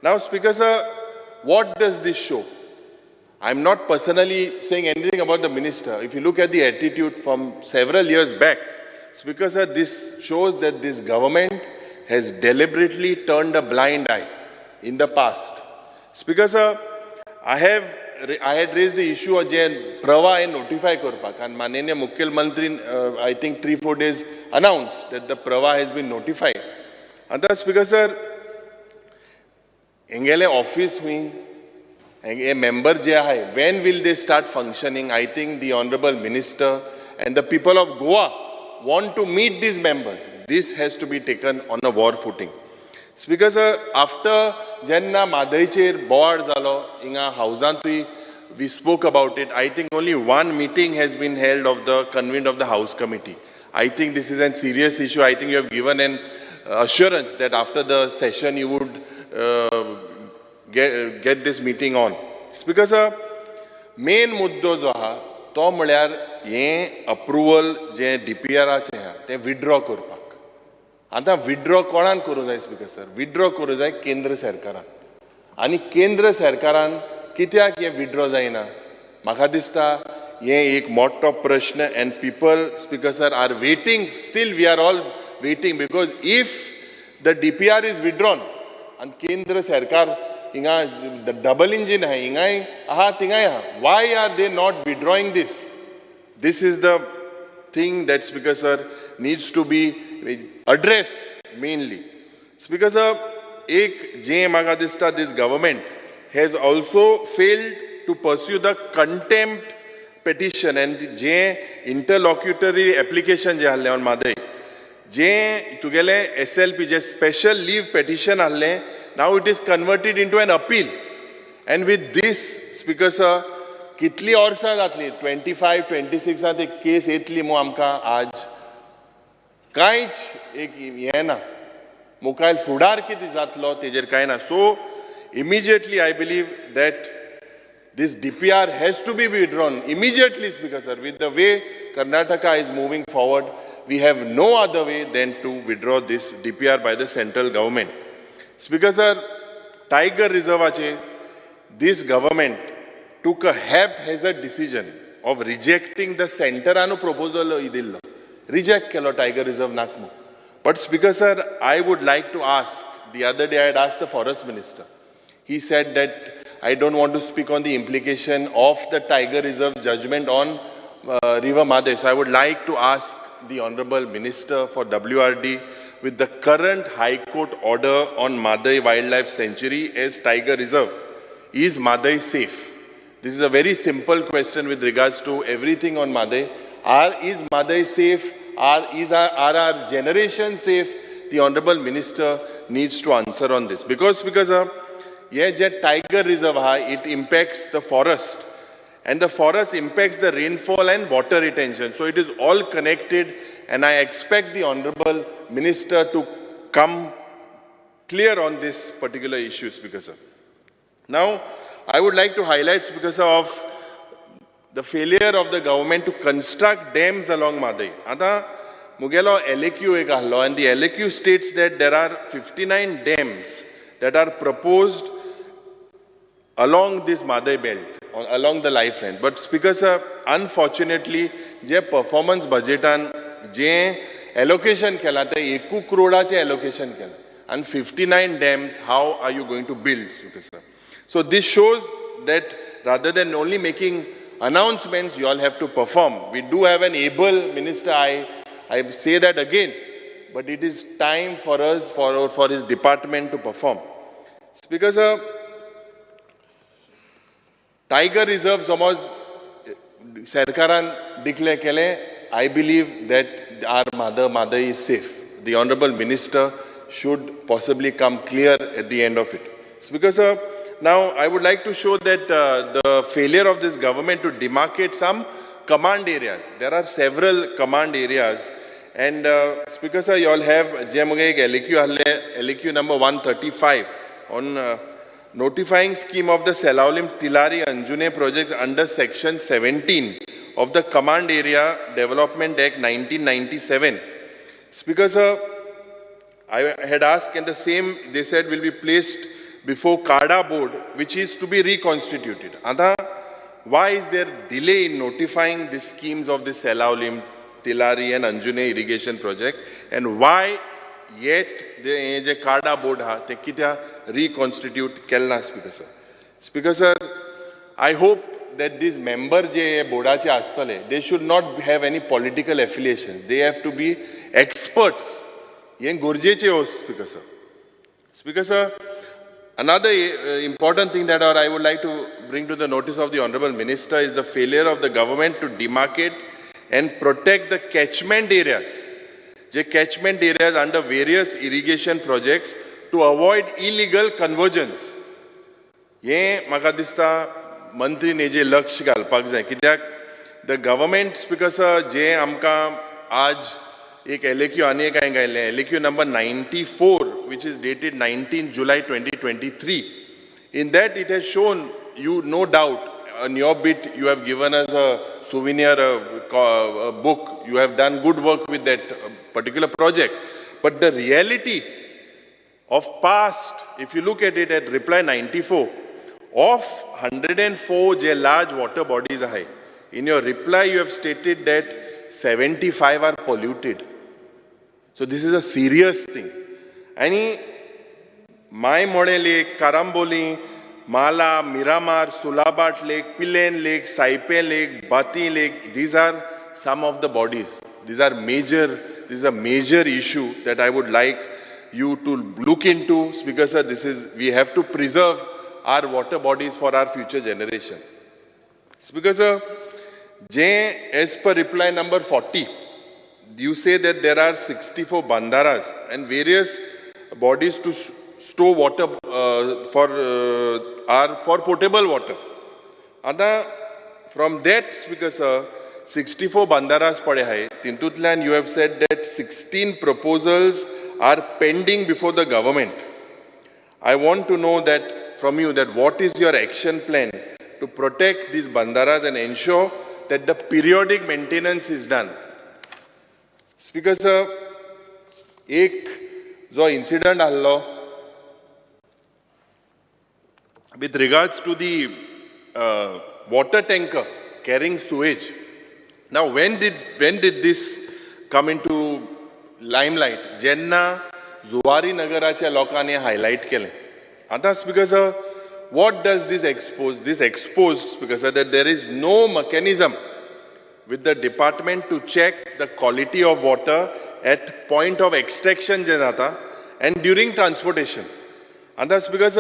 Now, Speaker Sir, what does this show? I'm not personally saying anything about the minister. If you look at the attitude from several years back, Speaker sir, this shows that this government has deliberately turned a blind eye in the past. Speaker sir, I had raised the issue of Prava and notify Korpak, and Mananya Mukhil Mantri, I think 3-4 days announced that the Prava has been notified. And the Speaker sir, Engele office wing, a member when will they start functioning? I think the Honorable Minister and the people of Goa want to meet these members. This has to be taken on a war footing. Speaker sir, after Jenna Madhaicher board zalo, inga houseantui, we spoke about it. I think only one meeting has been held of the convened of the House Committee. I think this is a serious issue. I think you have given an assurance that after the session you would get this meeting on. Speaker sir, main muddo jo ha, to म्हळ्यार हे approval जे DPR चे हा ते withdraw करपाक. आता withdraw कोणान करूं जाय स्पीकर सर? withdraw करूं जाय केंद्र सरकारान. आनी केंद्र सरकारान कित्याक हे withdraw जायना? म्हाका दिसता हे एक मोठो प्रश्न and people, speaker sir, are waiting. Still we are all waiting because if the DPR is withdrawn and केंद्र सरकार इंगा the double engine hai इंगाय आहा तिंगाय हा, why are they not withdrawing this? This is the thing that Speaker sir needs to be addressed mainly. Speaker sir, ek je maga dista, this government has also failed to pursue the contempt petition and je interlocutory application je halle on madai je tugele SLP je special leave petition halle, now it is converted into an appeal. And with this, Speaker sir, कितली वर्सां जातली 25-26 ते केस येतली मो आमकां आज कांयच एक हें ना मुखायल फुडार कितें जातलो तेजेर कांय ना. So immediately I believe that this DPR has to be withdrawn immediately, Speaker sir. With the way Karnataka is moving forward, we have no other way than to withdraw this DPR by the central government. Speaker sir, Tiger Reserve, this government took a haphazard decision of rejecting the center anu proposal idillo. Reject kelo Tiger Reserve nakmu. But Speaker sir, I would like to ask, the other day I had asked the Forest Minister. He said that I don't want to speak on the implication of the Tiger Reserve judgment on River Madai. So I would like to ask the Honorable Minister for WRD, with the current High Court order on Madai Wildlife Sanctuary as Tiger Reserve, is Madai safe? This is a very simple question with regards to everything on Madai. Is Madai safe? Are our generation safe? The Honorable Minister needs to answer on this. Because Tiger Reserve, it impacts the forest. And the forest impacts the rainfall and water retention. So it is all connected, and I expect the Honorable Minister to come clear on this particular issue, Speaker sir. Now, I would like to highlight, Speaker sir, of the failure of the government to construct dams along Madai. Ata Mugelo LAQ ekahlo, and the LAQ states that there are 59 dams that are proposed along this Madai belt, along the lifeline. But Speaker sir, unfortunately, je performance budgetan je allocation kela te 1 crore che allocation kela, and 59 dams, how are you going to build, Speaker sir? So this shows that rather than only making announcements, you all have to perform. We do have an able minister, I say that again, but it is time for us, for his department to perform. Speaker sir, Tiger Reserve समज सरकारान declare केले, I believe that our mother is safe. The Honorable Minister should possibly come clear at the end of it. Speaker sir, now I would like to show that the failure of this government to demarcate some command areas. There are several command areas, and Speaker sir, you all have LAQ number 135 on notifying scheme of the Selaulim Tilari Anjune project under section 17 of the Command Area Development Act 1997. Speaker sir, I had asked, and the same they said will be placed before CADA board, which is to be reconstituted. Anta why is there delay in notifying the schemes of the Selaulim, Tilari and Anjune irrigation project, and why yet the Kada board ha te kitya reconstitute kelna, Speaker sir? Speaker sir, I hope that these members je boardache astale, they should not have any political affiliation. They have to be experts. Ye gorjeche ho, Speaker sir. Speaker sir, another important thing that I would like to bring to the notice of the Honorable Minister is the failure of the government to demarcate and protect the catchment areas. The catchment areas under various irrigation projects to avoid illegal convergence. Ye maka dista mantri ne je laksh घालपाक जाय कित्याक the government, Speaker sir, je amka आज एक LAQ आनी एक गायले LAQ number 94, which is dated 19 July 2023. In that it has shown you, no doubt, on your bit you have given us a souvenir, a book. You have done good work with that particular project. But the reality of past, if you look at it at reply 94, of 104 je large water bodies are high. In your reply you have stated that 75 are polluted. So this is a serious thing. Any Mai Mode Lake, Karamboli, Mala, Miramar, Sulabat Lake, Pilen Lake, Saipe Lake, Bati Lake, these are some of the bodies. These are major, this is a major issue that I would like you to look into. Speaker sir, this is, we have to preserve our water bodies for our future generation. Speaker sir, as per reply number 40, you say that there are 64 bandaras and various bodies to store water for potable water. And from that, Speaker sir, 64 bandaras pade hai. Tintutlan, you have said that 16 proposals are pending before the government. I want to know that from you that what is your action plan to protect these bandaras and ensure that the periodic maintenance is done. Speaker sir, एक जो incident आलो with regards to the water tanker carrying sewage. Now, when did this come into limelight? Jenna Zuwari Nagaracha lokane highlight kele. Ata Speaker sir, what does this expose? This exposed, Speaker sir, that there is no mechanism with the department to check the quality of water at point of extraction janata and during transportation. And that's because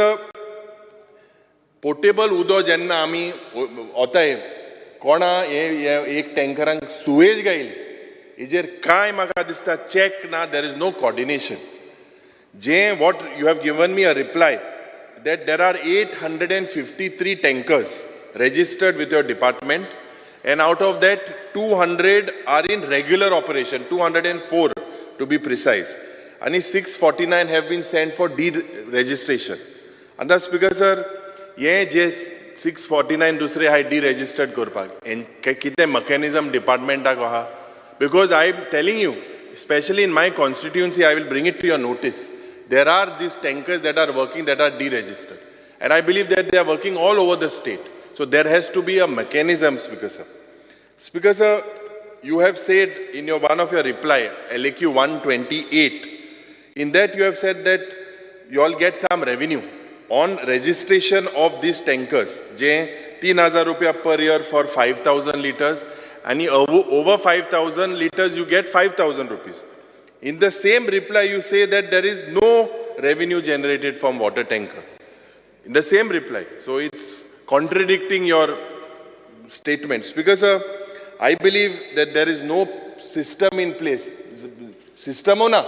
potable udo jenna ami otay kona ek tankerang sewage gail ijer kai maka dista check na, there is no coordination. What you have given me a reply that there are 853 tankers registered with your department, and out of that 200 are in regular operation, 204 to be precise. And 649 have been sent for deregistration. And that's because sir, ye 649 dusre hai deregistered korpak. And kite mechanism department ta kaha. Because I am telling you, especially in my constituency, I will bring it to your notice. There are these tankers that are working that are deregistered. And I believe that they are working all over the state. So there has to be a mechanism, Speaker sir. Speaker sir, you have said in one of your reply, LAQ 128, in that you have said that you all get some revenue on registration of these tankers. 3,000 rupiah per year for 5,000 liters, and over 5,000 liters you get 5,000 rupees. In the same reply you say that there is no revenue generated from water tanker. In the same reply. So it's contradicting your statements. Because I believe that there is no system in place. System ona.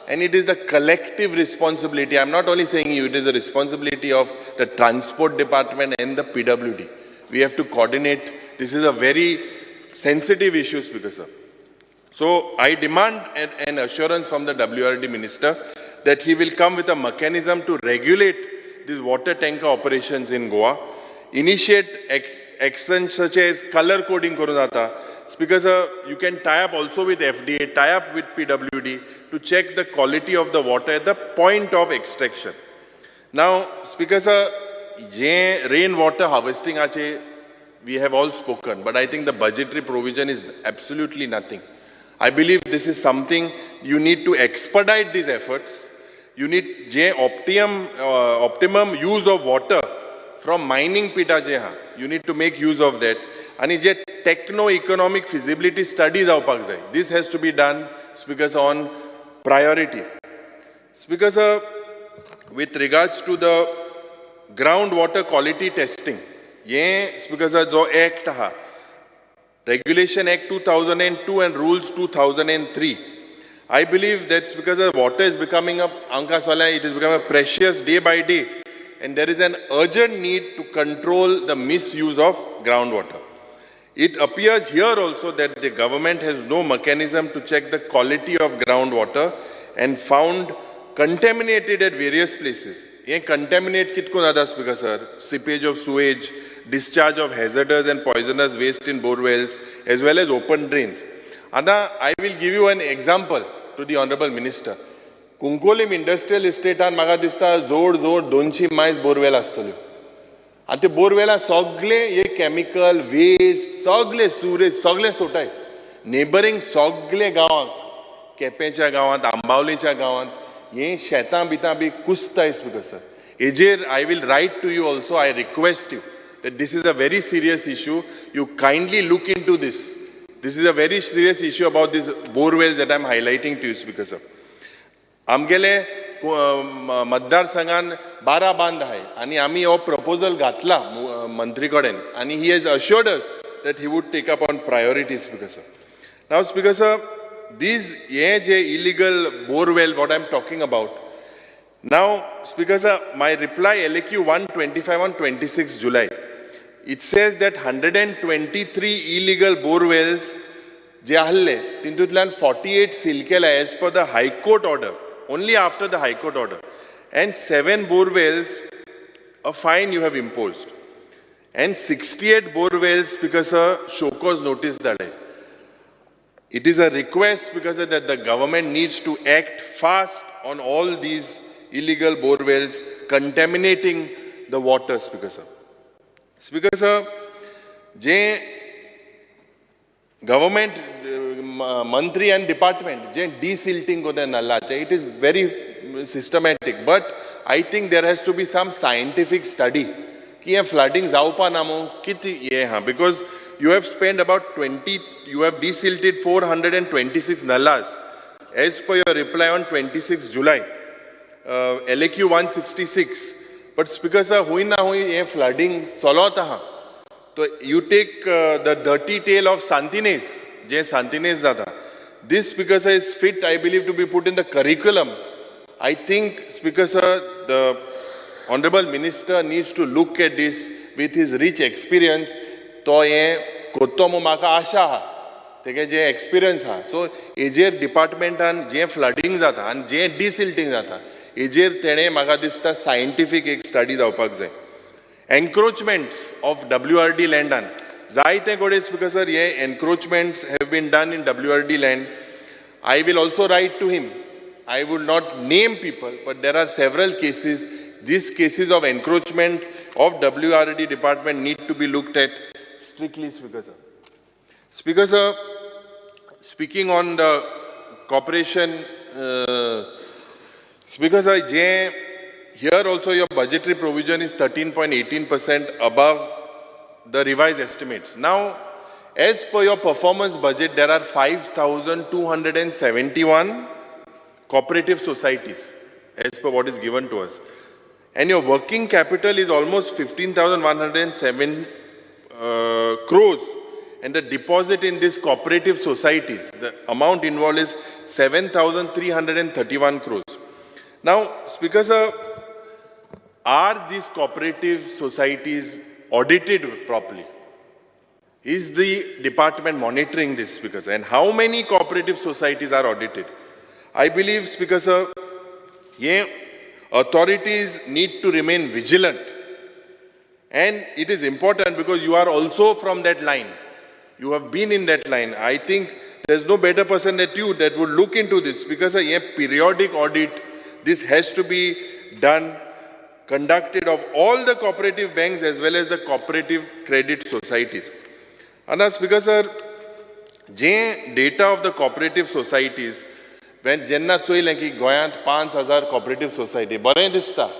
And it is the collective responsibility. I'm not only saying you, it is the responsibility of the transport department and the PWD. We have to coordinate. This is a very sensitive issue, Speaker sir. So I demand an assurance from the WRD minister that he will come with a mechanism to regulate these water tanker operations in Goa, initiate actions such as color coding korunata. Speaker sir, you can tie up also with FDA, tie up with PWD to check the quality of the water at the point of extraction. Now, Speaker sir, rainwater harvesting ache we have all spoken, but I think the budgetary provision is absolutely nothing. I believe this is something you need to expedite these efforts. You need optimum use of water from mining pita jeha. You need to make use of that. And techno-economic feasibility studies जावपाक जाय. This has to be done, Speaker, on priority. Speaker, with regards to the groundwater quality testing, Speaker, जो act ha, Regulation Act 2002 and Rules 2003. I believe that's because water is becoming it is becoming precious day by day, and there is an urgent need to control the misuse of groundwater. It appears here also that the government has no mechanism to check the quality of groundwater and found contaminated at various places. Contaminate kitko nada, Speaker sir? Seepage of sewage, discharge of hazardous and poisonous waste in bore wells, as well as open drains. Anna, I will give you an example to the Honorable Minister. Kunkolim Industrial Estate and maga dista zod 200 miles borewell astolyo. And the borewell sogle ye chemical waste, sogle sewage, sogle sotai. Neighboring sogle gawan, Kepecha gawan, Ambaulicha gawan, ye shetan bita bi kusta is because sir. Ejer, I will write to you also, I request you that this is a very serious issue. You kindly look into this. This is a very serious issue about these bore wells that I am highlighting to you, Speaker sir. Amgele मतदार संघान 12 बांध आहे आणि आम्ही हो proposal घातला मंत्री कडेन आणि he has assured us that he would take up on priorities, Speaker sir. Now, Speaker sir, these illegal bore well what I am talking about. Now, Speaker sir, my reply LAQ 125 on 26 July. It says that 123 illegal bore wells जे आहले तितूंतल्यान 48 seal केला as per the High Court order, only after the High Court order, and 7 bore wells a fine you have imposed, and 68 bore wells because a show cause notice that day. It is a request because that the government needs to act fast on all these illegal bore wells contaminating the water, Speaker sir. Speaker sir, je government mantri and department je desilting ko de nalla che, it is very systematic, but I think there has to be some scientific study ki ye flooding jaupa namo kiti ye ha, because you have spent about 20, you have desilted 426 nallas as per your reply on 26 July, LAQ 166. But Speaker sir, hui na hui ye flooding chalota ha. So you take the dirty tale of Santines, je Santines zada. This, Speaker sir, is fit, I believe, to be put in the curriculum. I think, Speaker sir, the Honorable Minister needs to look at this with his rich experience. To ye kotomo maka asha ha, teke je experience ha. So ejer department and je flooding zata and je desilting zata. Ejer tene maka dista scientific ek study जावपाक जाय. Encroachments of WRD land and जायते कोडे, Speaker sir, ye encroachments have been done in WRD land. I will also write to him. I will not name people, but there are several cases. These cases of encroachment of WRD department need to be looked at strictly, Speaker sir. Speaker sir, speaking on the cooperation, Speaker sir, here also your budgetary provision is 13.18% above the revised estimates. Now, as per your performance budget, there are 5,271 cooperative societies, as per what is given to us. And your working capital is almost 15,107 crores. And the deposit in these cooperative societies, the amount involved is 7,331 crores. Now, Speaker sir, are these cooperative societies audited properly? Is the department monitoring this, Speaker sir? And how many cooperative societies are audited? I believe, Speaker sir, authorities need to remain vigilant. And it is important because you are also from that line. You have been in that line. I think there's no better person than you that would look into this, because a periodic audit, this has to be done conducted of all the cooperative banks as well as the cooperative credit societies. And Speaker sir, data of the cooperative societies, when jenna choilen ki goyant 5,000 cooperative society, baren dista.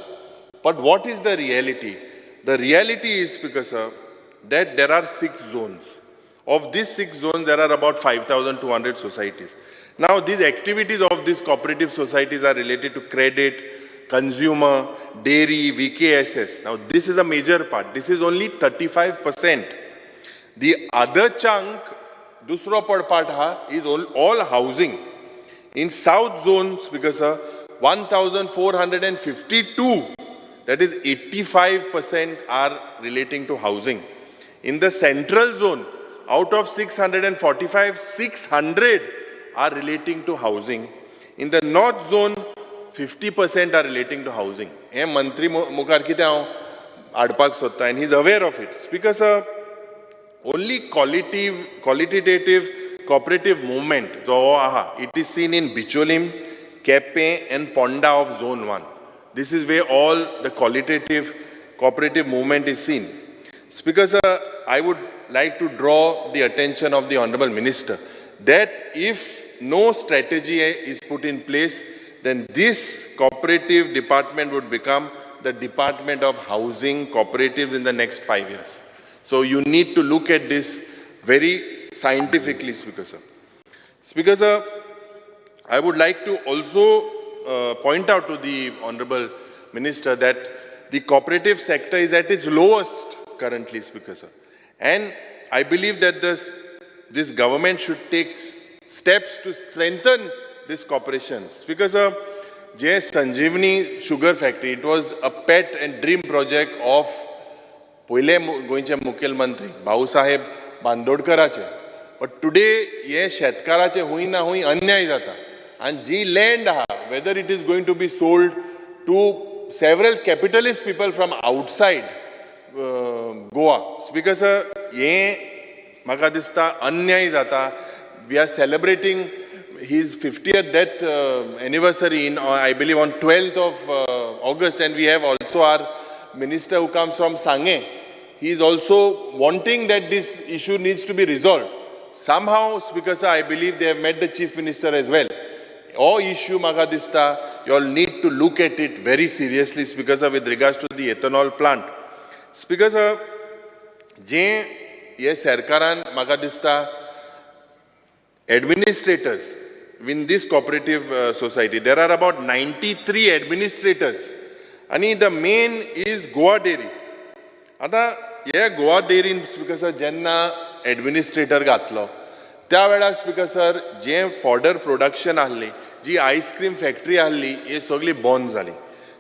But what is the reality? The reality is, Speaker sir, that there are 6 zones. Of these 6 zones, there are about 5,200 societies. Now, these activities of these cooperative societies are related to credit, consumer, dairy, VKSS. Now, this is a major part. This is only 35%. The other chunk, dusro part is all housing. In South zones, because 1,452, that is 85% are relating to housing. In the Central zone, out of 645, 600 are relating to housing. In the North zone, 50% are relating to housing. He Mantri Mukar kite hao adpak sotta, and he's aware of it. Speaker sir, only qualitative cooperative movement, it is seen in Bicholim, Kepe and Ponda of Zone 1. This is where all the qualitative cooperative movement is seen. Speaker sir, I would like to draw the attention of the Honorable Minister that if no strategy is put in place, then this cooperative department would become the Department of Housing Cooperatives in the next 5 years. So you need to look at this very scientifically, Speaker sir. Speaker sir, I would like to also point out to the Honorable Minister that the cooperative sector is at its lowest currently, Speaker sir. And I believe that this government should take steps to strengthen this cooperation. Speaker sir, J. Sanjeevani Sugar Factory, it was a pet and dream project of Poile Goinche Mukhel Mantri, Bhausaheb Bandodkarache. But today, ye Shetkarache hui na hui anyay jata. And G land, whether it is going to be sold to several capitalist people from outside Goa. Speaker sir, ye maka dista anyay jata. We are celebrating his 50th death anniversary in, I believe, on 12th of August, and we have also our minister who comes from Sange. He is also wanting that this issue needs to be resolved. Somehow, Speaker sir, I believe they have met the Chief Minister as well. All issue Magadista, you all need to look at it very seriously, Speaker sir, with regards to the ethanol plant. Speaker sir, Je ye Sarkaran Magadista administrators in this cooperative society, there are about 93 administrators. And the main is Goa Dairy. Ata ye Goa Dairy, Speaker sir, jenna administrator gatlo. त्या वेळार speaker sir जे fodder production आहली जी ice cream factory आहली हे सगळी बंद जाली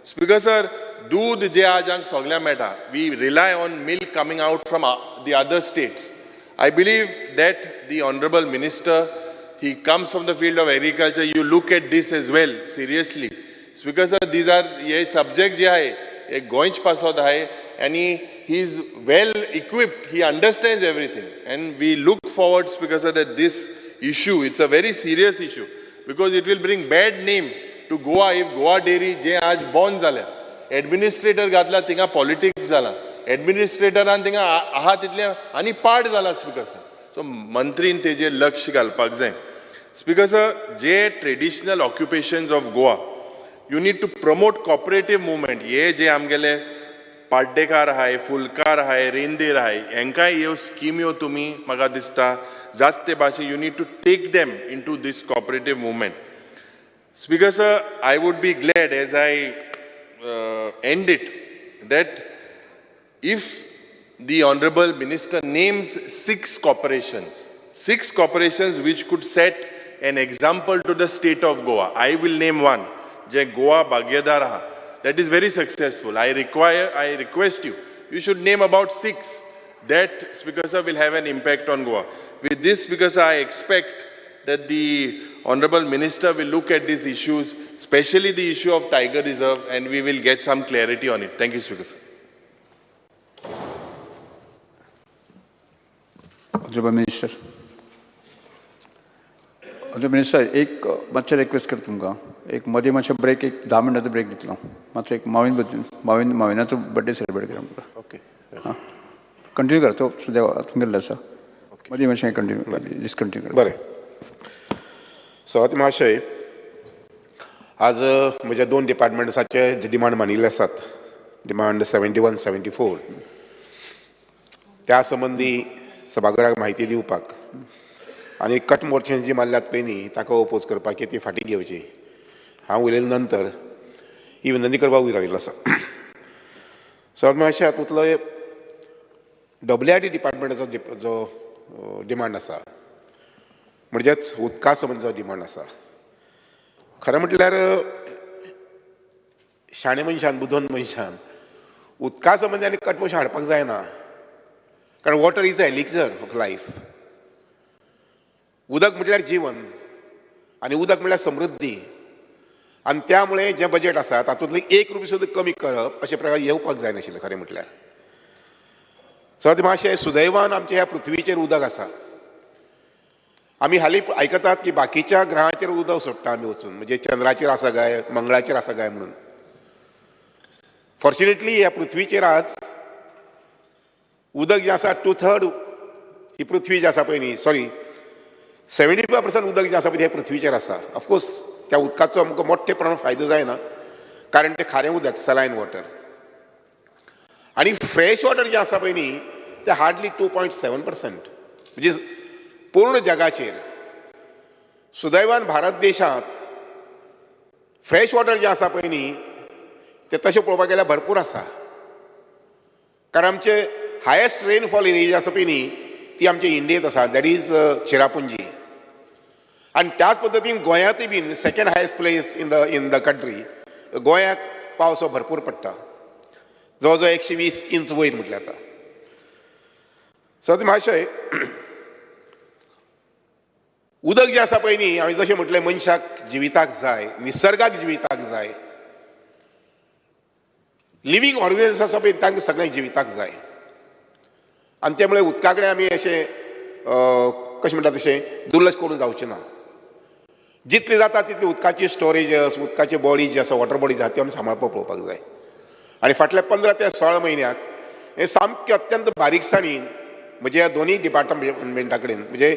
speaker sir दूध जे आज हांगा सगळ्यांक मेळटा we rely on milk coming out from the other states I believe that the honourable minister he comes from the field of agriculture you look at this as well seriously speaker sir these are हे subject जे आहे हे गोंयच पासत आहे आणि he is well equipped, he understands everything, and we look forward, Speaker sir, that this issue, it's a very serious issue, because it will bring bad name to Goa if Goa Dairy je aaj bond zala. Administrator gatla tinga politics zala. Administrator an tinga aha title ani part zala, Speaker sir. So mantri in teje laksh galpak zay. Speaker sir, je traditional occupations of Goa, you need to promote cooperative movement. Ye je amgele पाड्डेकार आहाय फुलकार आहाय रेंदेर आहाय हेंकाय ह्यो scheme ह्यो तुमी म्हाका दिसता जात ते भाशेन you need to take them into this cooperative movement speaker sir I would be glad as I end it that if the honorable minister names 6 corporations which could set an example to the state of Goa. I will name one, je Goa Bhagyadar aha. That is very successful. I request you, you should name about 6 that, Speaker sir, will have an impact on Goa. With this, Speaker sir, I expect that the honorable minister will look at these issues, especially the issue of Tiger Reserve, and we will get some clarity on it. Thank you, Speaker sir. Honorable Minister, एक मातशें request करता तुमकां एक मदीं मातशें break एक 10 मिनटाचो break दितलो मातसो एक माविनाचो बर्थडे सेलिब्रेट करा म्हाका ओके हां कंटिन्यू कर तो सद्या तुमगेल्लो आसा मदीं मातशें कंटिन्यू डिसकंटिन्यू कर बरें स्वागत महाशय आज म्हज्या 2 डिपार्टमेंट्साचे डिमांड मानिल्ले आसात डिमांड 71, 74 त्या संबंधी सभागृहाक म्हायती दिवपाक आनी कट मोर्चेन जी मारल्यात पयलीं ताका ओपोज करपाक ती फाटीं घेवची हांव उलयले नंतर ही विनंती करपाक वयर आयिल्लो आसा स्वागत महाशय हातूंतलो WRD डिपार्टमेंटाचो जो डिमांड आसा म्हणजेच उदका संबंदीचो डिमांड आसा खरें म्हटल्यार शाणे मनशान बुदवंत मनशान उदका संबंदी आनी कटमोशन हाडपाक जायना कारण water is the elixir of life उदक म्हटल्यार जीवन आनी उदक म्हटल्यार समृद्धी आनी त्यामुळे जें बजेट आसा तातूंतली 1 रुपया सुद्दां कमी करप अशे प्रकार येवपाक जायनाशिल्लें खरें म्हटल्यार सो मातशें सुदैवान आमच्या ह्या पृथ्वीचेर उदक आसा आमी हालीं आयकतात की बाकीच्या ग्रहांचेर उदक सोडटा आमी वचून म्हणजे चंद्राचेर आसा काय मंगळाचेर आसा काय म्हणून फॉर्च्युनेटली ह्या पृथ्वीचेर आज उदक जें आसा 2/3 ही पृथ्वी जी आसा पळय न्ही सॉरी 75% उदक जें आसा पळय तें पृथ्वीचेर आसा ऑफकोर्स त्या उदकाचो आमकां मोठे प्रमाणांत फायदो जायना कारण तें खारें उदक सलायन वॉटर आनी फ्रेश वॉटर जें आसा पळय न्ही तें हार्डली 2.7% म्हणजे पूर्ण जगाचेर सुदैवान भारत देशांत फ्रेश वॉटर जें आसा पळय न्ही तें तशें पळोवपाक गेल्यार भरपूर आसा कारण आमचे हायेस्ट रेनफॉल एरिया जी आसा पळय न्ही ती आमच्या इंडियेंत आसा दॅट इज चिरापुंजी आनी त्याच पद्दतीन गोंयांतय been second highest place in the country गोंयांत पावस हो भरपूर पडटा जवळ जवळ 120 इंच वयर म्हटल्यार जाता सो महाशय उदक जें आसा पळय न्ही हांवें जशें म्हटलें मनशाक जिविताक जाय निसर्गाक जिविताक जाय लिव्हींग ऑर्गनिजम्स आसा पळय तांकां सगळ्यांक जिविताक जाय आनी त्या मुळे उदका कडेन आमी अशें कशें म्हणटा तशें दुर्लक्ष करून जावचें ना जितलें जाता तितली उदकाची स्टोरेजस उदकाची बॉडी जी आसा वॉटर बॉडी जी आसा ती आमी सांबाळपाक पळोवपाक जाय आनी फाटल्या 15 ते 16 म्हयन्याक हे सामकें अत्यंत बारीकसाणीन म्हणजे ह्या दोनूय डिपार्टमेंटा कडेन म्हणजे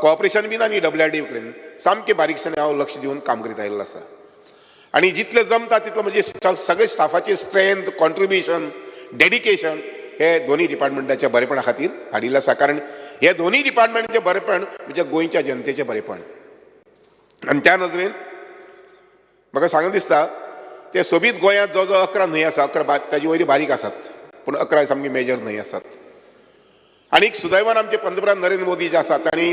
कोऑपरेशन बीन आनी WRD कडेन सामकें बारीकसाणेन हांव लक्ष दिवन काम करीत आयिल्लो आसा आनी जितलें जमता तितलो म्हणजे सगळे स्टाफाची स्ट्रेंथ कॉन्ट्रिब्युशन डेडिकेशन हे दोनूय डिपार्टमेंटाच्या बरेपणा खातीर हाडिल्लें आसा कारण हे दोनूय डिपार्टमेंटाचें बरेपण म्हणजे गोंयच्या जनतेचें बरेपण आनी त्या नजरेन म्हाका सांगून दिसता ते सोबीत गोंयांत जवळ जवळ 11 न्हंय आसा 11 ताजे वयरी बारीक आसात पूण 11 सामकी मेजर न्हंय आसात आनीक सुदैवान आमचे पंतप्रधान नरेंद्र मोदी जे आसात तांणी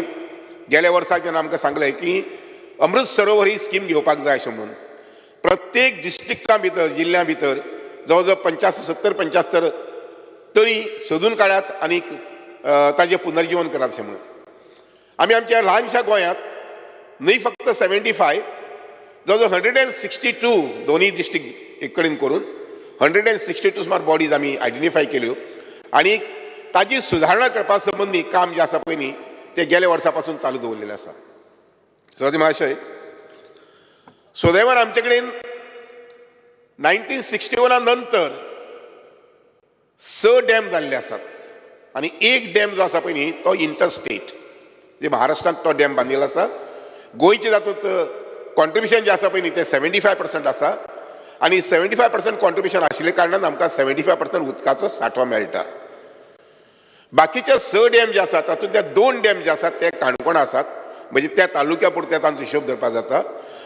गेल्या वर्सा जेन्ना आमकां सांगलें की अमृत सरोवर ही स्कीम घेवपाक जाय अशें म्हणून प्रत्येक डिस्ट्रिक्टा भितर जिल्ल्या भितर जवळ जवळ 70-75 तळी सोदून काडात आनीक ताजें पुनर्जीवन करात अशें म्हणून आमी आमच्या ल्हानशा गोंयांत न्हय फक्त 75 जवळ जवळ 162 दोनूय डिस्ट्रिक्ट एक कडेन करून 162 सुमार बॉडीज आमी आयडेंटिफाय केल्यो आनीक ताजी सुदारणा करपा संबंदी काम जें आसा पळय न्ही तें गेल्या वर्सा पासून चालू दवरलेलें आसा सो महाशय सुदैवान आमचे कडेन 1961 नंतर 6 डॅम जाल्ले आसात आनी एक डॅम जो आसा पळय न्ही तो इंटरस्टेट म्हणजे महाराष्ट्रांत तो डॅम बांदिल्लो आसा गोंयचे तातूंत कॉन्ट्रिब्युशन जें आसा पळय न्ही तें 75% आसा आनी 75% कॉन्ट्रिब्युशन आशिल्ले कारणान आमकां 75% उदकाचो सांठो मेळटा बाकीचे 6 डॅम जे आसात तातूंतले 2 डॅम जे आसात ते काणकोण आसात म्हणजे त्या तालुक्या पुरते तांचो हिशोब धरपाक जाता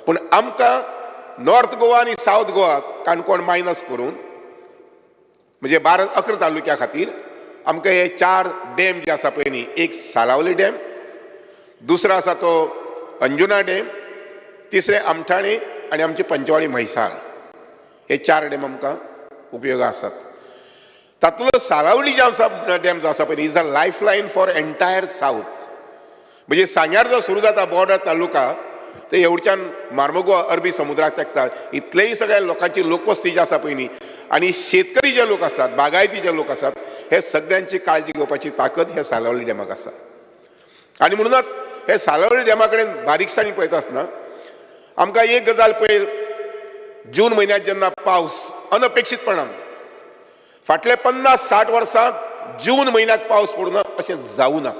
पूण आमकां नॉर्थ गोवा आनी सावथ गोवा काणकोण मायनस करून म्हणजे 11 तालुक्या खातीर आमकां हे 4 डॅम जे आसा पळय न्ही एक सालावली डॅम दुसरो आसा तो अंजुना डॅम तिसरे आमठाणे आनी आमचे पंचवाडी म्हैसाळ हे 4 डॅम आमकां उपयोगा आसात तातूंतलो सालावली जे आसा डॅम जो आसा पळय is a lifeline for entire south म्हणजे सांग्यार जो सुरू जाता बॉर्डर तालुका ते एवढच्यान मार्मोगो अरबी समुद्राक तेंकता इतलेय सगळ्या लोकांची लोकवस्ती जी आसा पळय न्ही आनी शेतकरी जे लोक आसात बागायती जे लोक आसात हे सगळ्यांची काळजी घेवपाची ताकद हे सालावली डॅमाक आसा आनी म्हणूनच हे सालावली डॅमा कडेन बारीकसाणी पळयता आसतना आमकां एक गजाल पयर जून म्हयन्यांत जेन्ना पावस अनपेक्षीतपणान फाटले 50-60 वर्सांत जून म्हयन्याक पावस पडूना अशें जावं ना.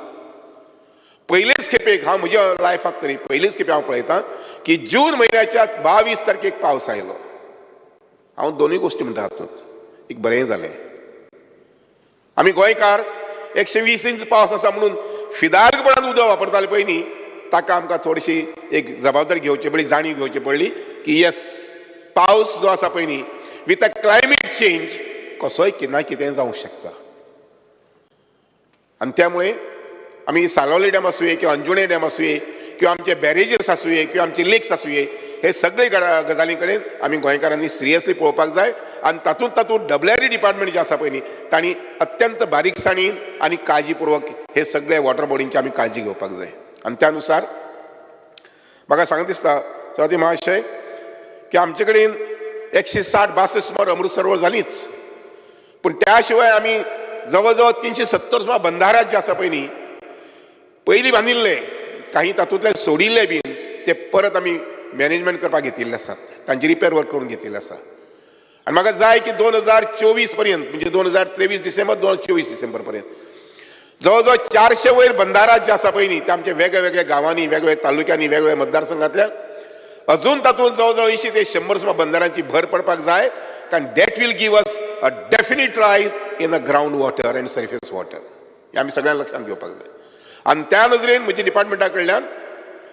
पयलेच खेपेक हांव म्हज्या लायफाक तरी पयलेच खेपे हांव पळयतां की जून म्हयन्याच्या 22 तारखेक पावस आयलो. हांव दोनूय गोश्टी म्हणटा हातूंत एक बरें जालें. आमी गोंयकार 120 इंच पावस आसा म्हणून फिदारपणान उदक वापरताले पळय न्ही, ताका आमकां थोडीशी एक जबाबदारी घेवची पडली, जाणीव घेवची पडली की येस पावस जो आसा पळय न्ही विथ अ क्लायमेट चेंज कसोय कितें कितें जावंक शकता. आनी त्यामुळे आमी सालोले डॅम आसूये किंवा अंजुणे डॅम आसूये किंवा आमचे बॅरेजीस आसूये किंवा आमचे लेक्स आसूये हे सगळे गजाली कडेन आमी गोंयकारांनी सिरियसली पळोवपाक जाय. आनी तातूंत WRD डिपार्टमेंट जे आसा पळय न्ही तांणी अत्यंत बारीकसाणीन आनी काळजीपूर्वक हे सगळे वॉटर बॉडींची आमी काळजी घेवपाक जाय. आनी त्या अनुसार म्हाका सांगूंक दिसता सभापती महाशय की आमचे कडेन 160-62 सुमार अमृत सरोवर जालींच, पूण त्या शिवाय आमी जवळ जवळ 370 सुमार बंधाऱ्यात जे आसा पळय न्ही पयलीं बांदिल्ले काही तातूंतले सोडिल्ले बीन ते परत आमी मॅनेजमेंट करपाक घेतिल्ले आसात, तांची रिपेर वर्क करून घेतिल्ले आसा. आनी म्हाका जाय की 2024 पर्यंत म्हणजे 2023 डिसेंबर 2024 डिसेंबर पर्यंत जवळ जवळ 400 वयर बंधारा जे आसा पळय न्ही ते आमचे वेगवेगळ्या गांवांनी वेगवेगळ्या तालुक्यांनी वेगवेगळ्या मतदारसंघांतल्यान अजून तातूंत जवळ जवळ 80 ते 100 सुमार बंधारांची भर पडपाक जाय. कारण दॅट वील गिव अस अ डेफिनीट रायज in a ground water and surface water. हे आमी सगळ्यांक लक्षांत घेवपाक जाय. आनी त्या नजरेन म्हज्या डिपार्टमेंटा कडल्यान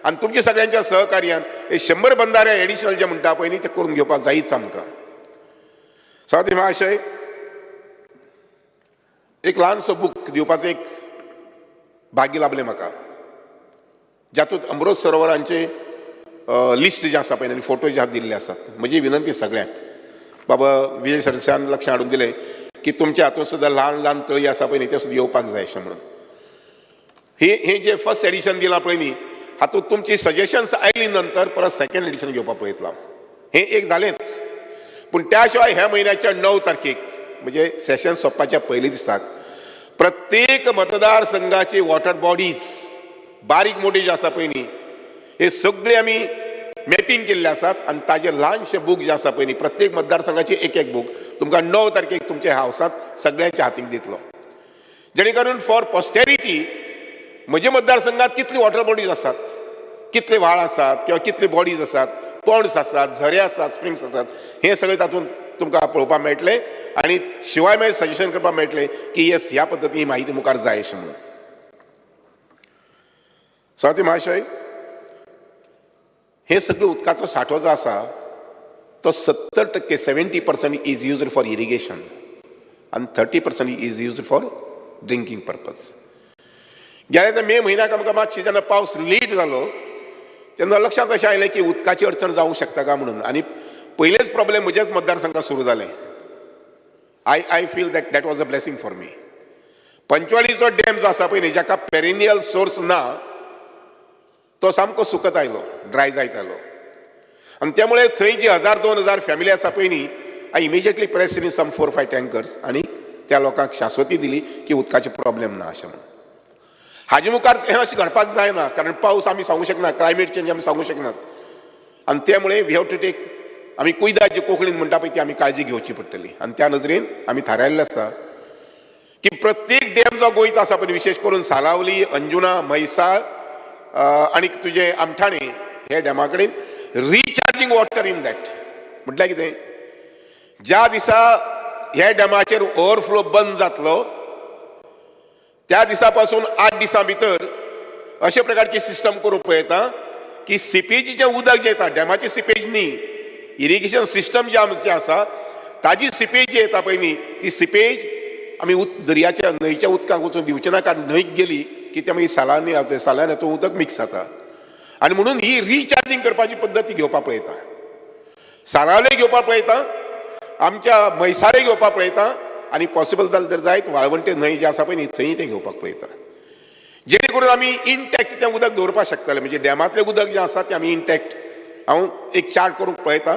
आनी तुमच्या सगळ्यांच्या सहकार्यान हे 100 बंधारे एडिशनल जे म्हणटा पळय न्ही ते करून घेवपाक जायच आमकां. सभापती महाशय एक ल्हानसो बूक दिवपाचो एक भाग्य लाभलें म्हाका, जातूंत अमृत सरोवरांचे लिस्ट जे आसा पळय आनी फोटो जे दिल्ले आसात. म्हजी विनंती सगळ्यांक बाबा विजय सरदेसायान लक्ष हाडून दिलें की तुमच्या हातूंत सुद्दां ल्हान ल्हान तळी आसा पळय न्ही ते सुद्दां येवपाक जाय अशें म्हणून. हे जे फर्स्ट एडिशन दिलां पळय न्ही हातूंत तुमची सजेशन्स आयली नंतर परत सेकंड एडिशन घेवपाक पळयतलो हांव. हें एक जालेंच, पूण त्या शिवाय ह्या म्हयन्याच्या 9 तारखेक म्हणजे सेशन सोंपपाच्या पयले दिसाक प्रत्येक मतदारसंघाचे वॉटर बॉडीज बारीक मोठी जे आसा पळय न्ही हे सगळे आमी मॅपिंग केल्ले आसात. आनी ताजे ल्हानशे बूक जे आसा पळय न्ही प्रत्येक मतदारसंघाचे एक बूक तुमकां 9 तारखेक तुमच्या हावसांत सगळ्यांच्या हातीक दितलो, जेणे करून फॉर पॉस्टेरिटी म्हज्या मतदारसंघात कितली वॉटर बॉडीज आसात, कितले व्हाळ आसात किंवा कितले बॉडीज आसात, पॉन्ड्स आसात, झरे आसात, स्प्रिंग्स आसात, हे सगळे तातूंत तुमकां पळोवपाक मेळटलें. आनी शिवाय मागीर सजेशन करपाक मेळटलें की येस ह्या पद्दतीन ही म्हायती मुखार जाय अशें म्हणून. सभापती महाशय हे सगळे उदकाचो सांठो जो आसा तो 70% 70% इज यूज्ड फॉर इरिगेशन आनी 30% is used for drinking purpose. गेल्या त्या मे म्हयन्याक आमकां मातशें जेन्ना पावस लेट जालो तेन्ना लक्षांत अशें आयलें की उदकाची अडचण जावंक शकता काय म्हणून. आनी पयलेच प्रॉब्लेम म्हज्याच मतदारसंघात सुरू जालें. I feel that was a blessing for me. पंचवाडीचो डॅम जो आसा पळय न्ही जाका पेरिनियल सोर्स ना तो सामको सुकत आयलो, ड्राय जायत आयलो. आनी त्यामुळे थंय जी 1000-2000 फॅमिली आसा पळय न्ही I immediately press in some 4-5 tankers आनी त्या लोकांक शाश्वती दिली की उदकाचे प्रॉब्लेम ना अशें म्हणून. हाजे मुखार हें अशें घडपाक जायना कारण पावस आमी सांगूंक शकना, क्लायमेट चेंज आमी सांगूंक शकनात. आनी त्यामुळे वी हॅव टू टेक आमी कुयदाद जे कोंकणीन म्हणटा पळय ती आमी काळजी घेवची पडटली. आनी त्या नजरेन आमी थारायल्लें आसा की प्रत्येक डॅम जो गोंयचो आसा पळय विशेश करून सालावली, अंजुना, म्हैसाळ आनी तुजे आमठाणे हे डॅमा कडेन रिचार्जींग वॉटर इन दॅट म्हटल्यार कितें ज्या दिसा ह्या डॅमाचेर ओवरफ्लो बंद जातलो त्या दिसा पासून 8 दिसां भितर अशे प्रकारची सिस्टम करूंक पळयता की सिपेजीचें उदक जें येता डॅमाचें सिपेज न्ही इरिगेशन सिस्टम जे आमचें आसा ताजी सिपेज जी येता पळय न्ही ती सिपेज आमी दर्याच्या न्हंयच्या उदकाक वचून दिवचे ना कारण न्हंयक गेली की ते मागीर सालान हातूंत उदक मिक्स जाता. आनी म्हणून ही रिचार्जींग करपाची पद्दत घेवपाक पळयता. सालावले घेवपाक पळयता, आमच्या म्हैसाळे घेवपाक पळयता आनी पॉसिबल जालें तर जायत वाळवंटे न्हंय जे आसा पळय न्ही थंय तें घेवपाक पळयता. जेणे करून आमी इंटॅक्ट तें उदक दवरपाक शकतले. म्हणजे डॅमांतलें उदक जें आसा तें आमी इंटॅक्ट हांव एक चार्ट करूंक पळयता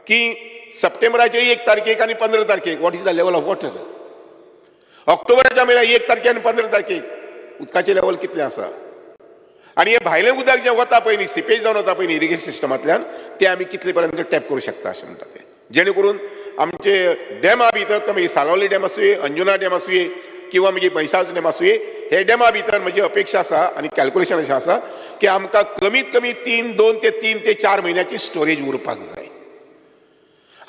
की सप्टेंबराचे 1 तारखेक आनी 15 तारखेक what is the level of water. ऑक्टोबराच्या म्हयन्याक 1 तारखेक आनी 15 तारखेक उदकाचें लेवल कितलें आसा. आणि हे भायलें उदक जें वता पळय न्ही सिपेज जावन वता पळय न्ही इरिगेशन सिस्टमांतल्यान ते आमी कितले पर्यंत टॅप करूं शकता अशें म्हणटा ते जेणे करून आमचे डॅमा भितर तो मागीर सालावली डॅम आसूं अंजुना डॅम आसूं किंवा मागीर म्हैसाळ डॅम आसूं हे डॅमा भितर म्हजी अपेक्षा आसा आनी कॅल्क्युलेशन अशें आसा की आमकां कमीत कमी 2 ते 3 ते 4 म्हयन्याची स्टोरेज उरपाक जाय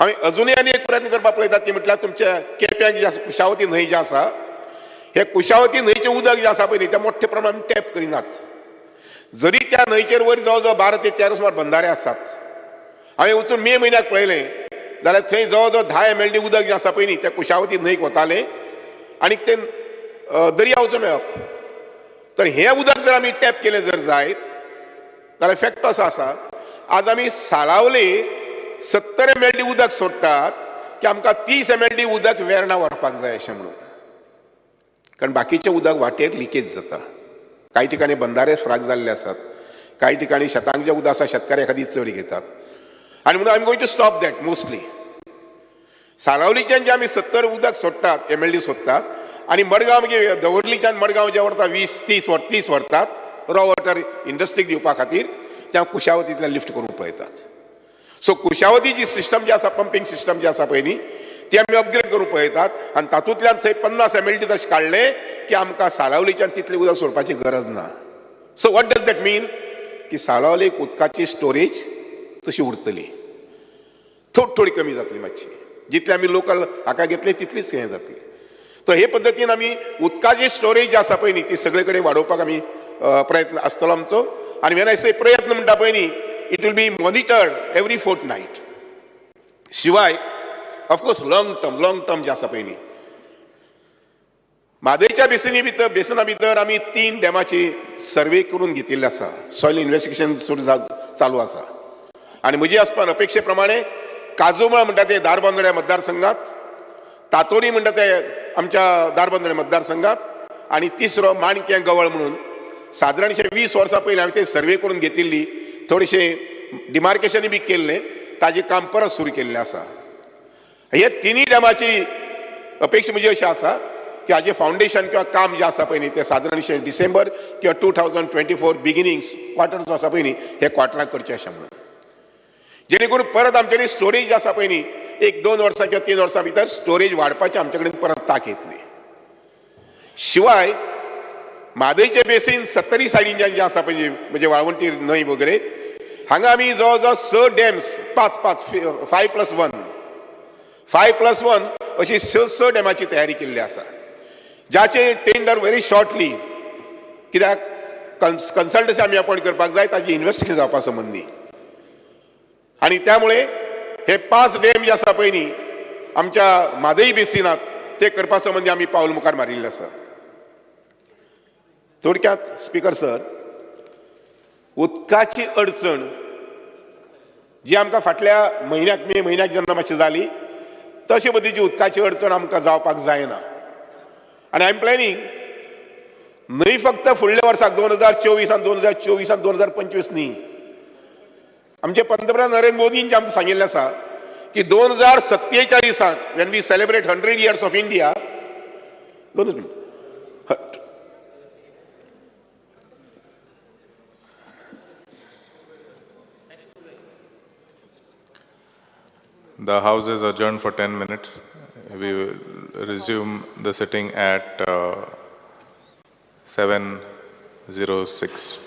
हांवें अजुनूय आनी एक प्रयत्न करपाक पळयता ती म्हटल्यार तुमच्या केप्यां जे आसा कुशावती न्हंय जे आसा हे कुशावती न्हंयचें उदक जें आसा पळय न्ही तें मोठ्या प्रमाणान टॅप करिनात जरी त्या न्हंयचेर वयर जवळ जवळ 12 ते 13 सुमार बंधारे आसात हांवें वचून मे म्हयन्याक पळयलें जाल्यार थंय जवळ जवळ 10 MLD उदक जें आसा पळय न्ही त्या कुशावती न्हंयक वतालें आनी तें दर्या वचून मेळप तर हें उदक जर आमी टॅप केलें जर जायत जाल्यार इफेक्ट असो आसा आज आमी सालावले 70 MLD उदक सोडटात की आमकां 30 MLD उदक वेर्णा व्हरपाक जाय अशें म्हणून कारण बाकीचें उदक वाटेर लिकेज जाता कांय ठिकाणी बंधारे फ्राक जाल्ले आसात कांय ठिकाणी शेतांक जें उदक आसा शेतकार एखादी चड घेतात आनी म्हणून I am going to stop that mostly सालावलीच्यान जे आमी 70 उदक सोडटात MLD सोदतात आनी मडगांव मागीर दवर्लीच्यान मडगांव जे व्हरता 20-30 व्हरतात रॉ वॉटर इंडस्ट्रीक दिवपा खातीर त्या कुशावतींतल्यान लिफ्ट करूंक पळयतात सो कुशावती जी सिस्टम जी आसा पंपींग सिस्टम जी आसा पळय न्ही ती आमी अपग्रेड करूंक पळयतात आनी तातूंतल्यान थंय 50 MLD तशें काडलें की आमकां सालावलीच्यान तितलें उदक सोडपाची गरज ना सो वॉट डज दॅट मीन की सालावलीक उदकाची स्टोरेज तशी उरतली थोडी कमी जातली मातशी जितली आमी लोकल हाका घेतली तितलीच हें जातली तर हे पद्दतीन आमी उदकाची स्टोरेज जी आसा पळय न्ही ती सगळे कडेन वाडोवपाक आमी प्रयत्न आसतलो आमचो आनी वेन आय से प्रयत्न म्हणटा पळय न्ही it will be monitored every fortnight शिवाय ऑफकोर्स लॉंग टर्म जे आसा पळय न्ही म्हादयच्या बेसिना भितर आमी 3 डॅमाची सर्वे करून घेतिल्ले आसा सॉयल इन्वेस्टिगेशन सुरू चालू आसा आनी म्हजी अपेक्षे प्रमाणे काजूमळ म्हणटा ते दारबांदोड्या मतदारसंघात तातोडी म्हणटा ते आमच्या दारबांदोड्या मतदारसंघात आनी तिसरो माणक्या गवळ म्हणून सादारणशे 20 वर्सां पयलीं हांवें ते सर्वे करून घेतिल्ली थोडेशे डिमार्केशनूय बी केल्लें ताजें काम परत सुरू केल्लें आसा हे तिनूय डॅमाची अपेक्षा म्हजी अशी आसा की हाजें फावंडेशन किंवा काम जें आसा पळय न्ही तें सादारणशे डिसेंबर किंवा 2024 बिगिनिंग्स क्वार्टर जो आसा पळय न्ही हे क्वार्टराक करचें अशें म्हणून जेणे करून परत आमचे कडेन स्टोरेज जी आसा पळय न्ही 1-2 वर्सां किंवा 3 वर्सां भितर स्टोरेज वाडपाचें आमचे कडेन परत तांक येतली शिवाय म्हादयचें बेसीन 70 सायडींच्यान जें आसा पळय म्हणजे वाळवंटी न्हंय वगैरे हांगा आमी जवळ जवळ 6 डॅम्स 5+1 अशी 6 डॅमाची तयारी केल्ली आसा ज्याचे टेंडर व्हेरी शॉर्टली कित्याक कन्सल्टन्सी आमी अपॉयंट करपाक जाय ताजी इन्वेस्टिगेशन जावपा संबंदी आनी त्यामुळे हे 5 डॅम जे आसा पळय न्ही आमच्या म्हादय बेसिनात ते करपा संबंदी आमी पावल मुखार मारिल्लें आसा थोडक्यात स्पीकर सर उदकाची अडचण जी आमकां फाटल्या म्हयन्याक मे म्हयन्याक जेन्ना मातशी जाली तशे पद्दतीची उदकाची अडचण आमकां जावपाक जायना आनी आय एम प्लॅनिंग न्हय फक्त फुडल्या वर्साक 2024 आनी 2025 न्ही आमचे पंतप्रधान नरेंद्र मोदींनी आमकां सांगिल्लें आसा की 2047 when we celebrate 100 years of India The House is adjourned for 10 minutes. We will resume the sitting at 7:06.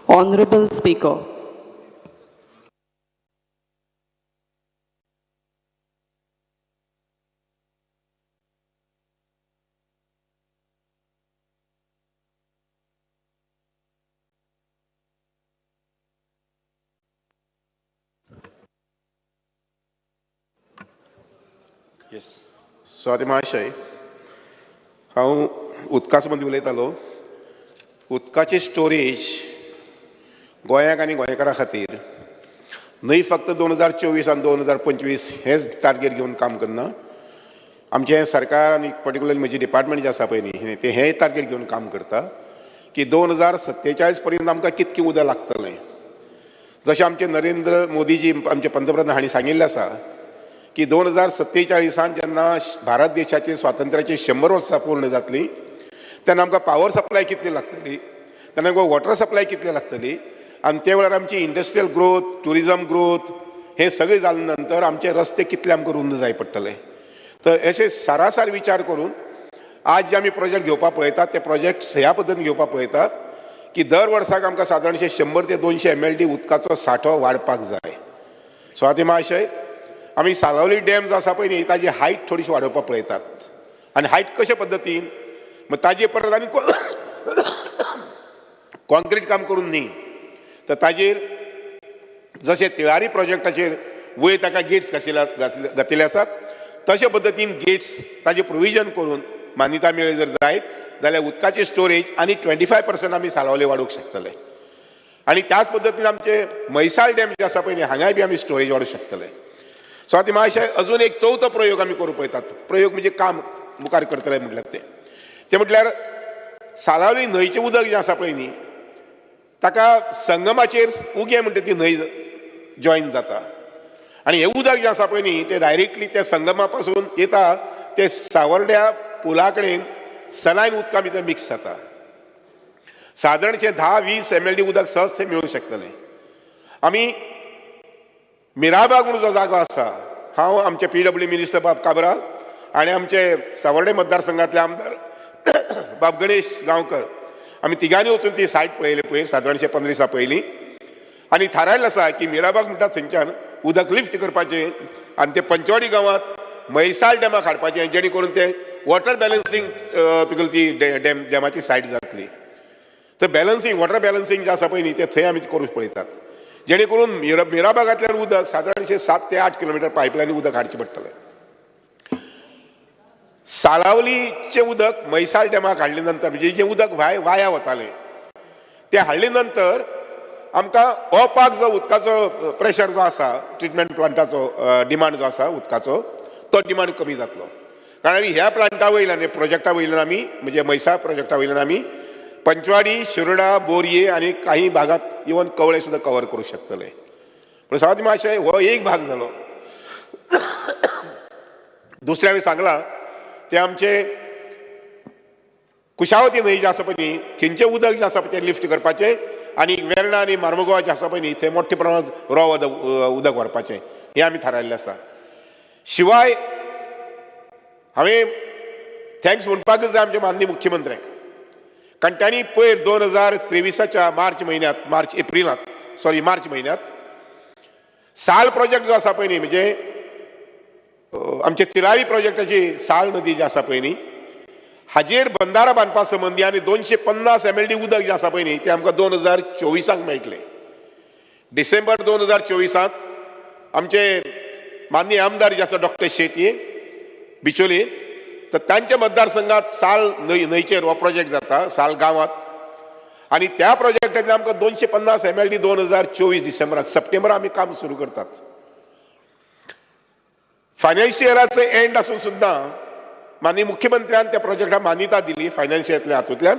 Honorable Speaker, yes Swati महाशय हांव उदका संबंदी उलयतालो उदकाचें स्टोरेज गोंयाक आनी गोंयकारां खातीर न्हय फक्त 2024 आनी 2025 हेच टार्गेट घेवन काम करना आमचें हें सरकार आनी पर्टिक्युलरली म्हजी डिपार्टमेंट जें आसा पळय न्ही तें हें टार्गेट घेवन काम करता की 2047 पर्यंत आमकां कितकें उदक लागतलें जशें आमचे नरेंद्र मोदीजी आमचे पंतप्रधान हांणी सांगिल्लें आसा की 2047 जेन्ना भारत देशाचे स्वातंत्र्याची 100 वर्सां पूर्ण जातलीं तेन्ना आमकां पावर सप्लाय कितली लागतली तेन्ना आमकां वॉटर सप्लाय कितली लागतली आनी ते वेळार आमची इंडस्ट्रियल ग्रोथ टुरिजम ग्रोथ हे सगळें जाले नंतर आमचे रस्ते कितले आमकां रुंद जाय पडटले तर अशें सारासार विचार करून आज जे आमी प्रोजेक्ट घेवपाक पळयतात ते प्रोजेक्ट ह्या पद्दतीन घेवपाक पळयतात की दर वर्साक आमकां सादारणशे 100 ते 200 MLD उदकाचो सांठो वाडपाक जाय स्वाती महाशय आमी सालावली डॅम जो आसा पळय न्ही ताजी हायट थोडीशी वाडोवपाक पळयतात आनी हायट कशे पद्दतीन मग ताजे परत आनी कॉन्क्रीट काम करून न्ही तर ताजेर जशे तिळारी प्रोजेक्टाचेर वयर ताका गेट्स घातिल्ले आसात तशे पद्दतीन गेट्स ताजे प्रोविजन करून मान्यता मेळ्ळी जर जायत जाल्यार उदकाचे स्टोरेज आनी 25% आमी सालावले वाडोवंक शकतले आनी त्याच पद्दतीन आमचे म्हैसाळ डॅम जे आसा पळय न्ही हांगाय बी आमी स्टोरेज वाडोवंक शकतले स्वाती महाशय अजून एक चवथो प्रयोग आमी करूंक पळयतात प्रयोग म्हणजे काम मुखार करतले म्हटल्यार ते म्हटल्यार सालावली न्हंयचें उदक जें आसा पळय न्ही ताका संगमाचेर उगे म्हणटा ती न्हंय जॉयन जाता आनी हें उदक जें आसा पळय न्ही तें डायरेक्टली त्या संगमा पासून येता ते सावर्ड्या पुला कडेन सलायन उदका भितर मिक्स जाता सादारणशें 10-20 MLD उदक सहज थंय मेळूंक शकतलें आमी मिराबाग म्हणून जो जागो आसा हांव आमचे PW मिनिस्टर बाब काबराल आनी आमचे सावर्डे मतदारसंघातले आमदार बाब गणेश गांवकर आमी तिगांनी वचून ती सायट पळयली पळय सादारणशे 15 दिसां पयलीं आनी थारायल्लें आसा की मिराबाग म्हणटा थंयच्यान उदक लिफ्ट करपाचें आनी ते पंचवाडी गांवांत म्हैसाळ डॅमाक हाडपाचें जेणे करून तें वॉटर बॅलन्सिंग तुगेली ती डॅमाची सायट जातली तर बॅलन्सिंग वॉटर बॅलन्सिंग जें आसा पळय न्ही तें थंय आमी करूंक पळयतात जेणे करून मिराबागांतल्यान उदक सादारणशे 7 ते 8 किलोमिटर पायपलायनी उदक हाडचें पडटलें सालावलीचें उदक म्हैसाळ डॅमाक हाडले नंतर म्हणजे जें उदक वाया वतालें तें हाडले नंतर आमकां ओपाक जो उदकाचो प्रेशर जो आसा ट्रिटमेंट प्लांटाचो डिमांड जो आसा उदकाचो तो डिमांड कमी जातलो कारण आमी ह्या प्लांटा वयल्यान ह्या प्रोजेक्टा वयल्यान आमी म्हणजे म्हैसाळ प्रोजेक्टा वयल्यान आमी पंचवाडी शिरोडा बोरये आनी काही भागांत इवन कवळे सुद्दां कवर करूंक शकतले पूण स्वाती महाशय हो एक भाग जालो दुसरें हांवें सांगलां ते आमचे कुशावती न्हंय जें आसा पळय न्ही थंयचें उदक जें आसा पळय तें लिफ्ट करपाचें आनी वेर्णा आनी मार्मुगांव जें आसा पळय न्ही थंय मोठ्या प्रमाणांत रॉ उदक व्हरपाचें हें आमी थारायल्लें आसा शिवाय हांवें थँक्स म्हणपाकच जाय आमच्या माननीय मुख्यमंत्र्याक कारण तांणी पयर 2023 मार्च म्हयन्यांत साल प्रोजेक्ट जो आसा पळय न्ही म्हणजे आमचे तिलारी प्रोजेक्टाची साल नदी जी आसा पळय न्ही हाजेर बंदारा बांदपा संबंदी आनी 250 MLD उदक जें आसा पळय न्ही तें आमकां 2024 मेळटलें डिसेंबर 2024 आमचे माननीय आमदार जे आसा डॉक्टर शेटये बिचोले तर तांच्या मतदारसंघात साल न्हंयचेर हो प्रोजेक्ट जाता साल गांवांत आनी त्या प्रोजेक्टांतल्यान आमकां 250 MLD 2024 डिसेंबराक सप्टेंबर आमी काम सुरू करतात फायनान्शियराचो एंड आसून सुद्दां माननीय मुख्यमंत्र्यान त्या प्रोजेक्टाक मान्यता दिली फायनान्शियरांतल्या हातूंतल्यान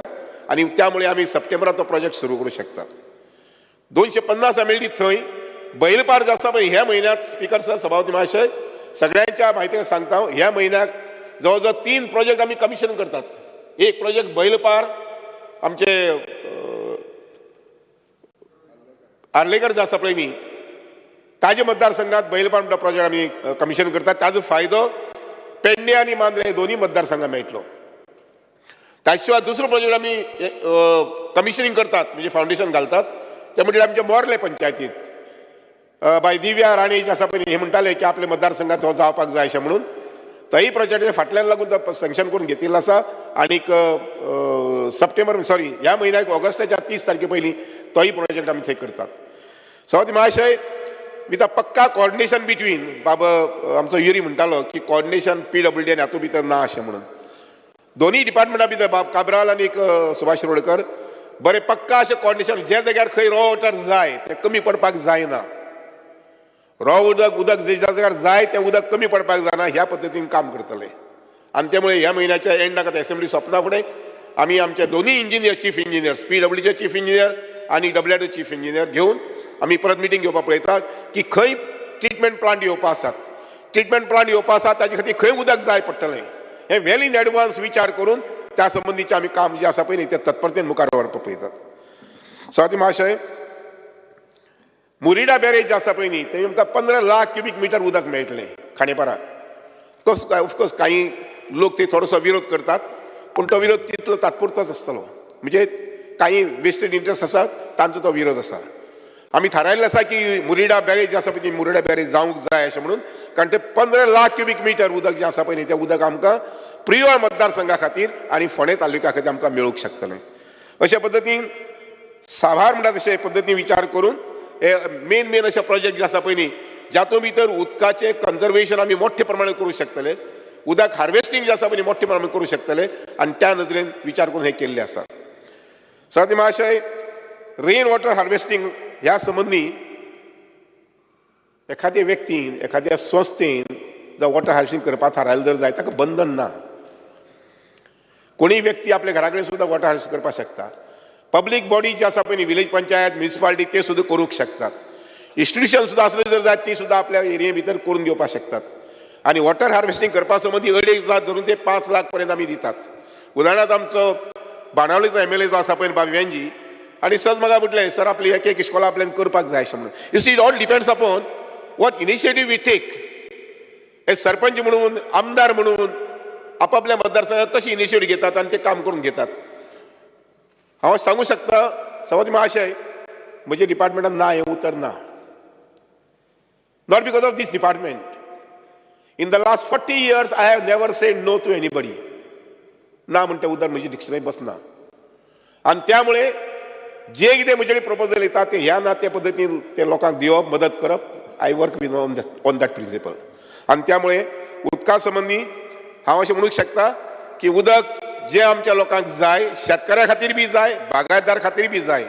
आनी त्यामुळे आमी सप्टेंबराक तो प्रोजेक्ट सुरू करूंक शकतात 250 MLD थंय बैलपार जो आसा पळय ह्या म्हयन्यांत स्पिकर सर सभापती महाशय सगळ्यांच्या म्हायती सांगता ह्या म्हयन्याक जवळ 3 प्रोजेक्ट आमी कमिशन करतात एक प्रोजेक्ट बैलपार आमचे आर्लेकर जो आसा पळय न्ही ताजे मतदारसंघात बैलपार म्हणटा प्रोजेक्ट आमी कमिशन करतात ताजो फायदो पेडणे आनी मांद्रे दोनूय मतदारसंघात मेळटलो ताचे शिवाय दुसरो प्रोजेक्ट आमी कमिशनिंग करतात म्हणजे फावंडेशन घालतात ते म्हणजे आमच्या मोर्ले पंचायतीत बाय दिव्या राणी जे आसा पळय हे म्हणटाले की आपल्या मतदारसंघात हो जावपाक जाय अशें म्हणून तोही प्रोजेक्ट फाटल्यान लागून तो सँक्शन करून घेतिल्लो आसा आनीक सप्टेंबर सॉरी ह्या म्हयन्याक ऑगस्टाच्या 30 तारखे पयलीं तोही प्रोजेक्ट आमी थंय करतात. सो महाशय विथ अ पक्का कोऑर्डिनेशन बिटवीन बाबा आमचो युरी म्हणटालो की कोऑर्डिनेशन PWD आनी हातूंत भितर ना अशें म्हणून दोन्ही डिपार्टमेंटा भितर बाब काब्राल आनी सुभाष शिरोडकर बरें पक्का अशें कोऑर्डिनेशन जे जाग्यार खंय रॉ वॉटर जाय तें कमी पडपाक जायना रॉ उदक ज्या जाग्यार जाय तें उदक कमी पडपाक जायना ह्या पद्दतीन काम करतले आनी त्यामुळे ह्या म्हयन्याच्या एंडाक आतां एसेंब्ली सोंपना फुडें आमी आमचे दोन्ही इंजिनियर चीफ इंजिनियर्स PWDचे चीफ इंजिनियर आनी WRD चीफ इंजिनियर घेवन आमी परत मिटींग घेवपाक पळयतात की खंय ट्रिटमेंट प्लांट येवपा आसात ट्रिटमेंट प्लांट येवपा आसात ताजे खातीर खंय उदक जाय पडटलें हे वेल इन एडवान्स विचार करून त्या संबंधीचें आमी काम जें आसा पळय न्ही तें तत्परतेन मुखार व्हरपाक पळयतात. स्वाती महाशय मुरिडा बॅरेज आसा पळय न्ही थंय आमकां 15 लाख क्युबिक मिटर उदक मेळटलें खांडेपाराक ऑफकोर्स काही लोक थंय थोडोसो विरोध करतात पूण तो विरोध तितलो तात्पुरतोच आसतलो म्हणजे काही वेस्टेड इंट्रस्ट आसात तांचो तो विरोध आसा आमी थारायल्लें आसा की मुरिडा बॅरेज आसा पळय ती मुरिडा बॅरेज जावंक जाय अशें म्हणून कारण ते 15 लाख क्युबिक मिटर उदक जें आसा पळय न्ही तें उदक आमकां प्रियो मतदारसंघा खातीर आनी फोंडे तालुक्या खातीर आमकां मेळूंक शकतलें. अशे पद्दतीन साभार म्हणटा तशे पद्दतीन विचार करून हे मेन अशे प्रोजेक्ट जे आसा पळय न्ही जातूं भितर उदकाचें कन्जर्वेशन आमी मोठ्या प्रमाणात करूं शकतले उदक हार्वेस्टिंग जे आसा पळय मोठ्या प्रमाणात करूं शकतले आनी त्या नदरेन विचार करून हे केल्ले आसा. स्वाती महाशय रेन वॉटर हार्वेस्टिंग ह्या संबंधी एखाद्या व्यक्तीन एखाद्या संस्थेन जर वॉटर हार्वेस्टिंग करपाक थारायलें जर जाय ताका बंधन ना कोणी व्यक्ती आपल्या घरा कडेन सुद्दां वॉटर हार्वेस्टिंग करपाक शकता पब्लीक बॉडी जी आसा पळय न्ही विलेज पंचायत म्युनिसिपालिटी ते सुद्दां करूंक शकतात इन्स्टिट्यूशन सुद्दां असले जर जाय ती सुद्दां आपल्या एरिये भितर करून घेवपाक शकतात आनी वॉटर हार्वेस्टिंग करपा संबंधी 2.5 लाख धरून ते 5 लाख पर्यंत आमी दितात. उदाहरणार्थ आमचो बाणावळीचो MLA जो आसा पळय बावियांजी आनी सहज म्हाका म्हटलें सर आपली एक इश्कोला आपल्यान करपाक जाय अशें म्हणून you see it all depends upon what initiative we take हे सरपंच म्हणून आमदार म्हणून आपापल्या मतदारसंघात कशी इनिशिएटीव घेतात आनी ते काम करून घेतात. हांव सांगू शकता सवाती महाशय म्हज्या डिपार्टमेंटान ना हें उतर ना not because of this department in the last 40 years I have never said no to anybody ना म्हणटा उदर म्हजी डिक्शनरी बसना आनी त्यामुळे जे कितें म्हजे प्रपोजल येता ते ह्या ना त्या पद्दतीन ते लोकांक दिवप मदत करप I work with on that principle आनी त्यामुळे उदका संबंधी हांव अशें म्हणूंक शकता की उदक जे आमच्या लोकांक जाय शेतकऱ्या खातीर बी जाय बागायतदार खातीर बी जाय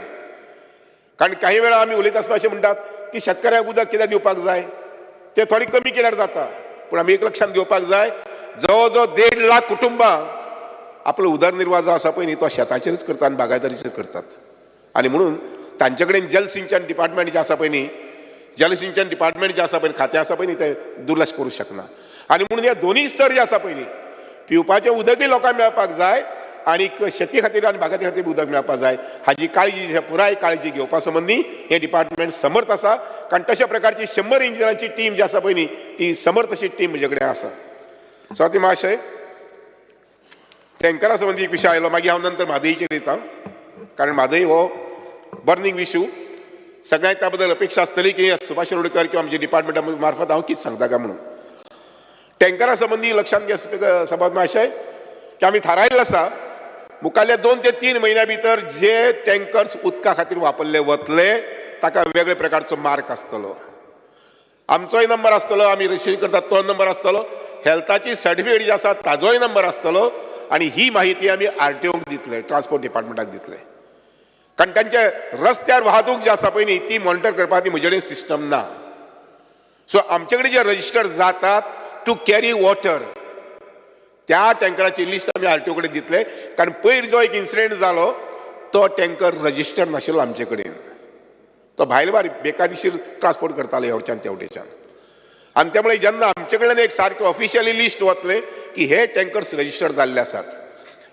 कारण काही वेळा आमी उलयता आसतना अशें म्हणटात की शेतकऱ्याक उदक कित्याक दिवपाक जाय ते थोडी कमी केल्यार जाता पूण आमी एक लक्षांत घेवपाक जाय जवळ जवळ 1.5 लाख कुटुंबां आपलो उदरनिर्वाह जो आसा पळय न्ही तो शेताचेरच करतात आनी बागायतदारीचेर करतात आनी म्हणून तांचे कडेन जल सिंचन डिपार्टमेंट जे आसा पळय न्ही जल सिंचन डिपार्टमेंट जे आसा पळय खातें आसा पळय न्ही ते दुर्लक्ष करूंक शकना आनी म्हणून हे दोनूय स्तर जे आसा पळय न्ही पिवपाचें उदकूय लोकांक मेळपाक जाय आनी शेती खातीर आनी बागायती खातीर उदक मेळपाक जाय हाजी काळजी पुराय काळजी घेवपा संबंधी हे डिपार्टमेंट समर्थ आसा कारण तशा प्रकारची 100 इंजिनियरांची टीम जी आसा पळय न्ही ती समर्थ अशी टीम म्हजे कडेन आसा. स्वाती महाशय टँकरा संबंधी एक विशय आयलो मागीर हांव नंतर म्हादईचेर येता कारण म्हादई हो बर्निंग इश्यू सगळ्यांक त्या बद्दल अपेक्षा आसतली की सुभाष शिरोडकर किंवा आमच्या डिपार्टमेंटा मार्फत हांव कितें सांगता काय म्हणून टँकरा संबंधी लक्षांत घे सभापती महाशय की आमी थारायल्लें आसा मुखाल्ल्या 2 ते 3 म्हयन्या भितर जे टँकर्स उदका खातीर वापरले वतले ताका वेगळे प्रकारचो मार्क आसतलो आमचोय नंबर आसतलो आमी रजिस्ट्रेशन करतात तो नंबर आसतलो हेल्थाची सर्टिफिकेट जी आसा ताजोय नंबर आसतलो आनी ही माहिती आमी RTOक दितले ट्रान्सपोर्ट डिपार्टमेंटाक दितले कारण तांचे रस्त्यार वाहतूक जी आसा पळय न्ही ती मॉनिटर करपाक ती म्हजे कडेन सिस्टम ना सो आमचे कडेन जे रजिस्टर जातात टू कॅरी वॉटर त्या टँकराची लिस्ट आमी RTO कडेन दितले कारण पयर जो एक इन्सिडेंट जालो तो टँकर रजिस्टर्ड नाशिल्लो आमचे कडेन तो भायर भायर बेकायदेशीर ट्रान्सपोर्ट करताले हेवटेच्यान तेवटेच्यान आनी त्यामुळे जेन्ना आमचे कडल्यान एक सारकें ऑफिशियली लिस्ट वतले की हे टँकर्स रजिस्टर्ड जाल्ले आसात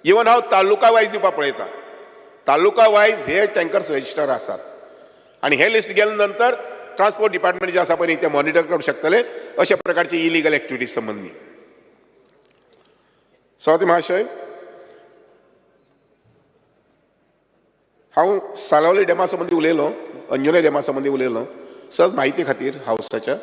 इवन हांव तालुका वायज दिवपाक पळयता तालुका वायज हे टँकर्स रजिस्टर आसात आनी हे लिस्ट गेले नंतर ट्रान्सपोर्ट डिपार्टमेंट जे आसा पळय न्ही ते मॉनिटर करूंक शकतले अशा प्रकारची इलिगल एक्टिविटी संबंधी. स्वाती महाशय हांव सालावली डॅमा संबंधी उलयलो अंजुने डेमा संबंधी उलयलो सहज माहिती खातीर हावसाच्या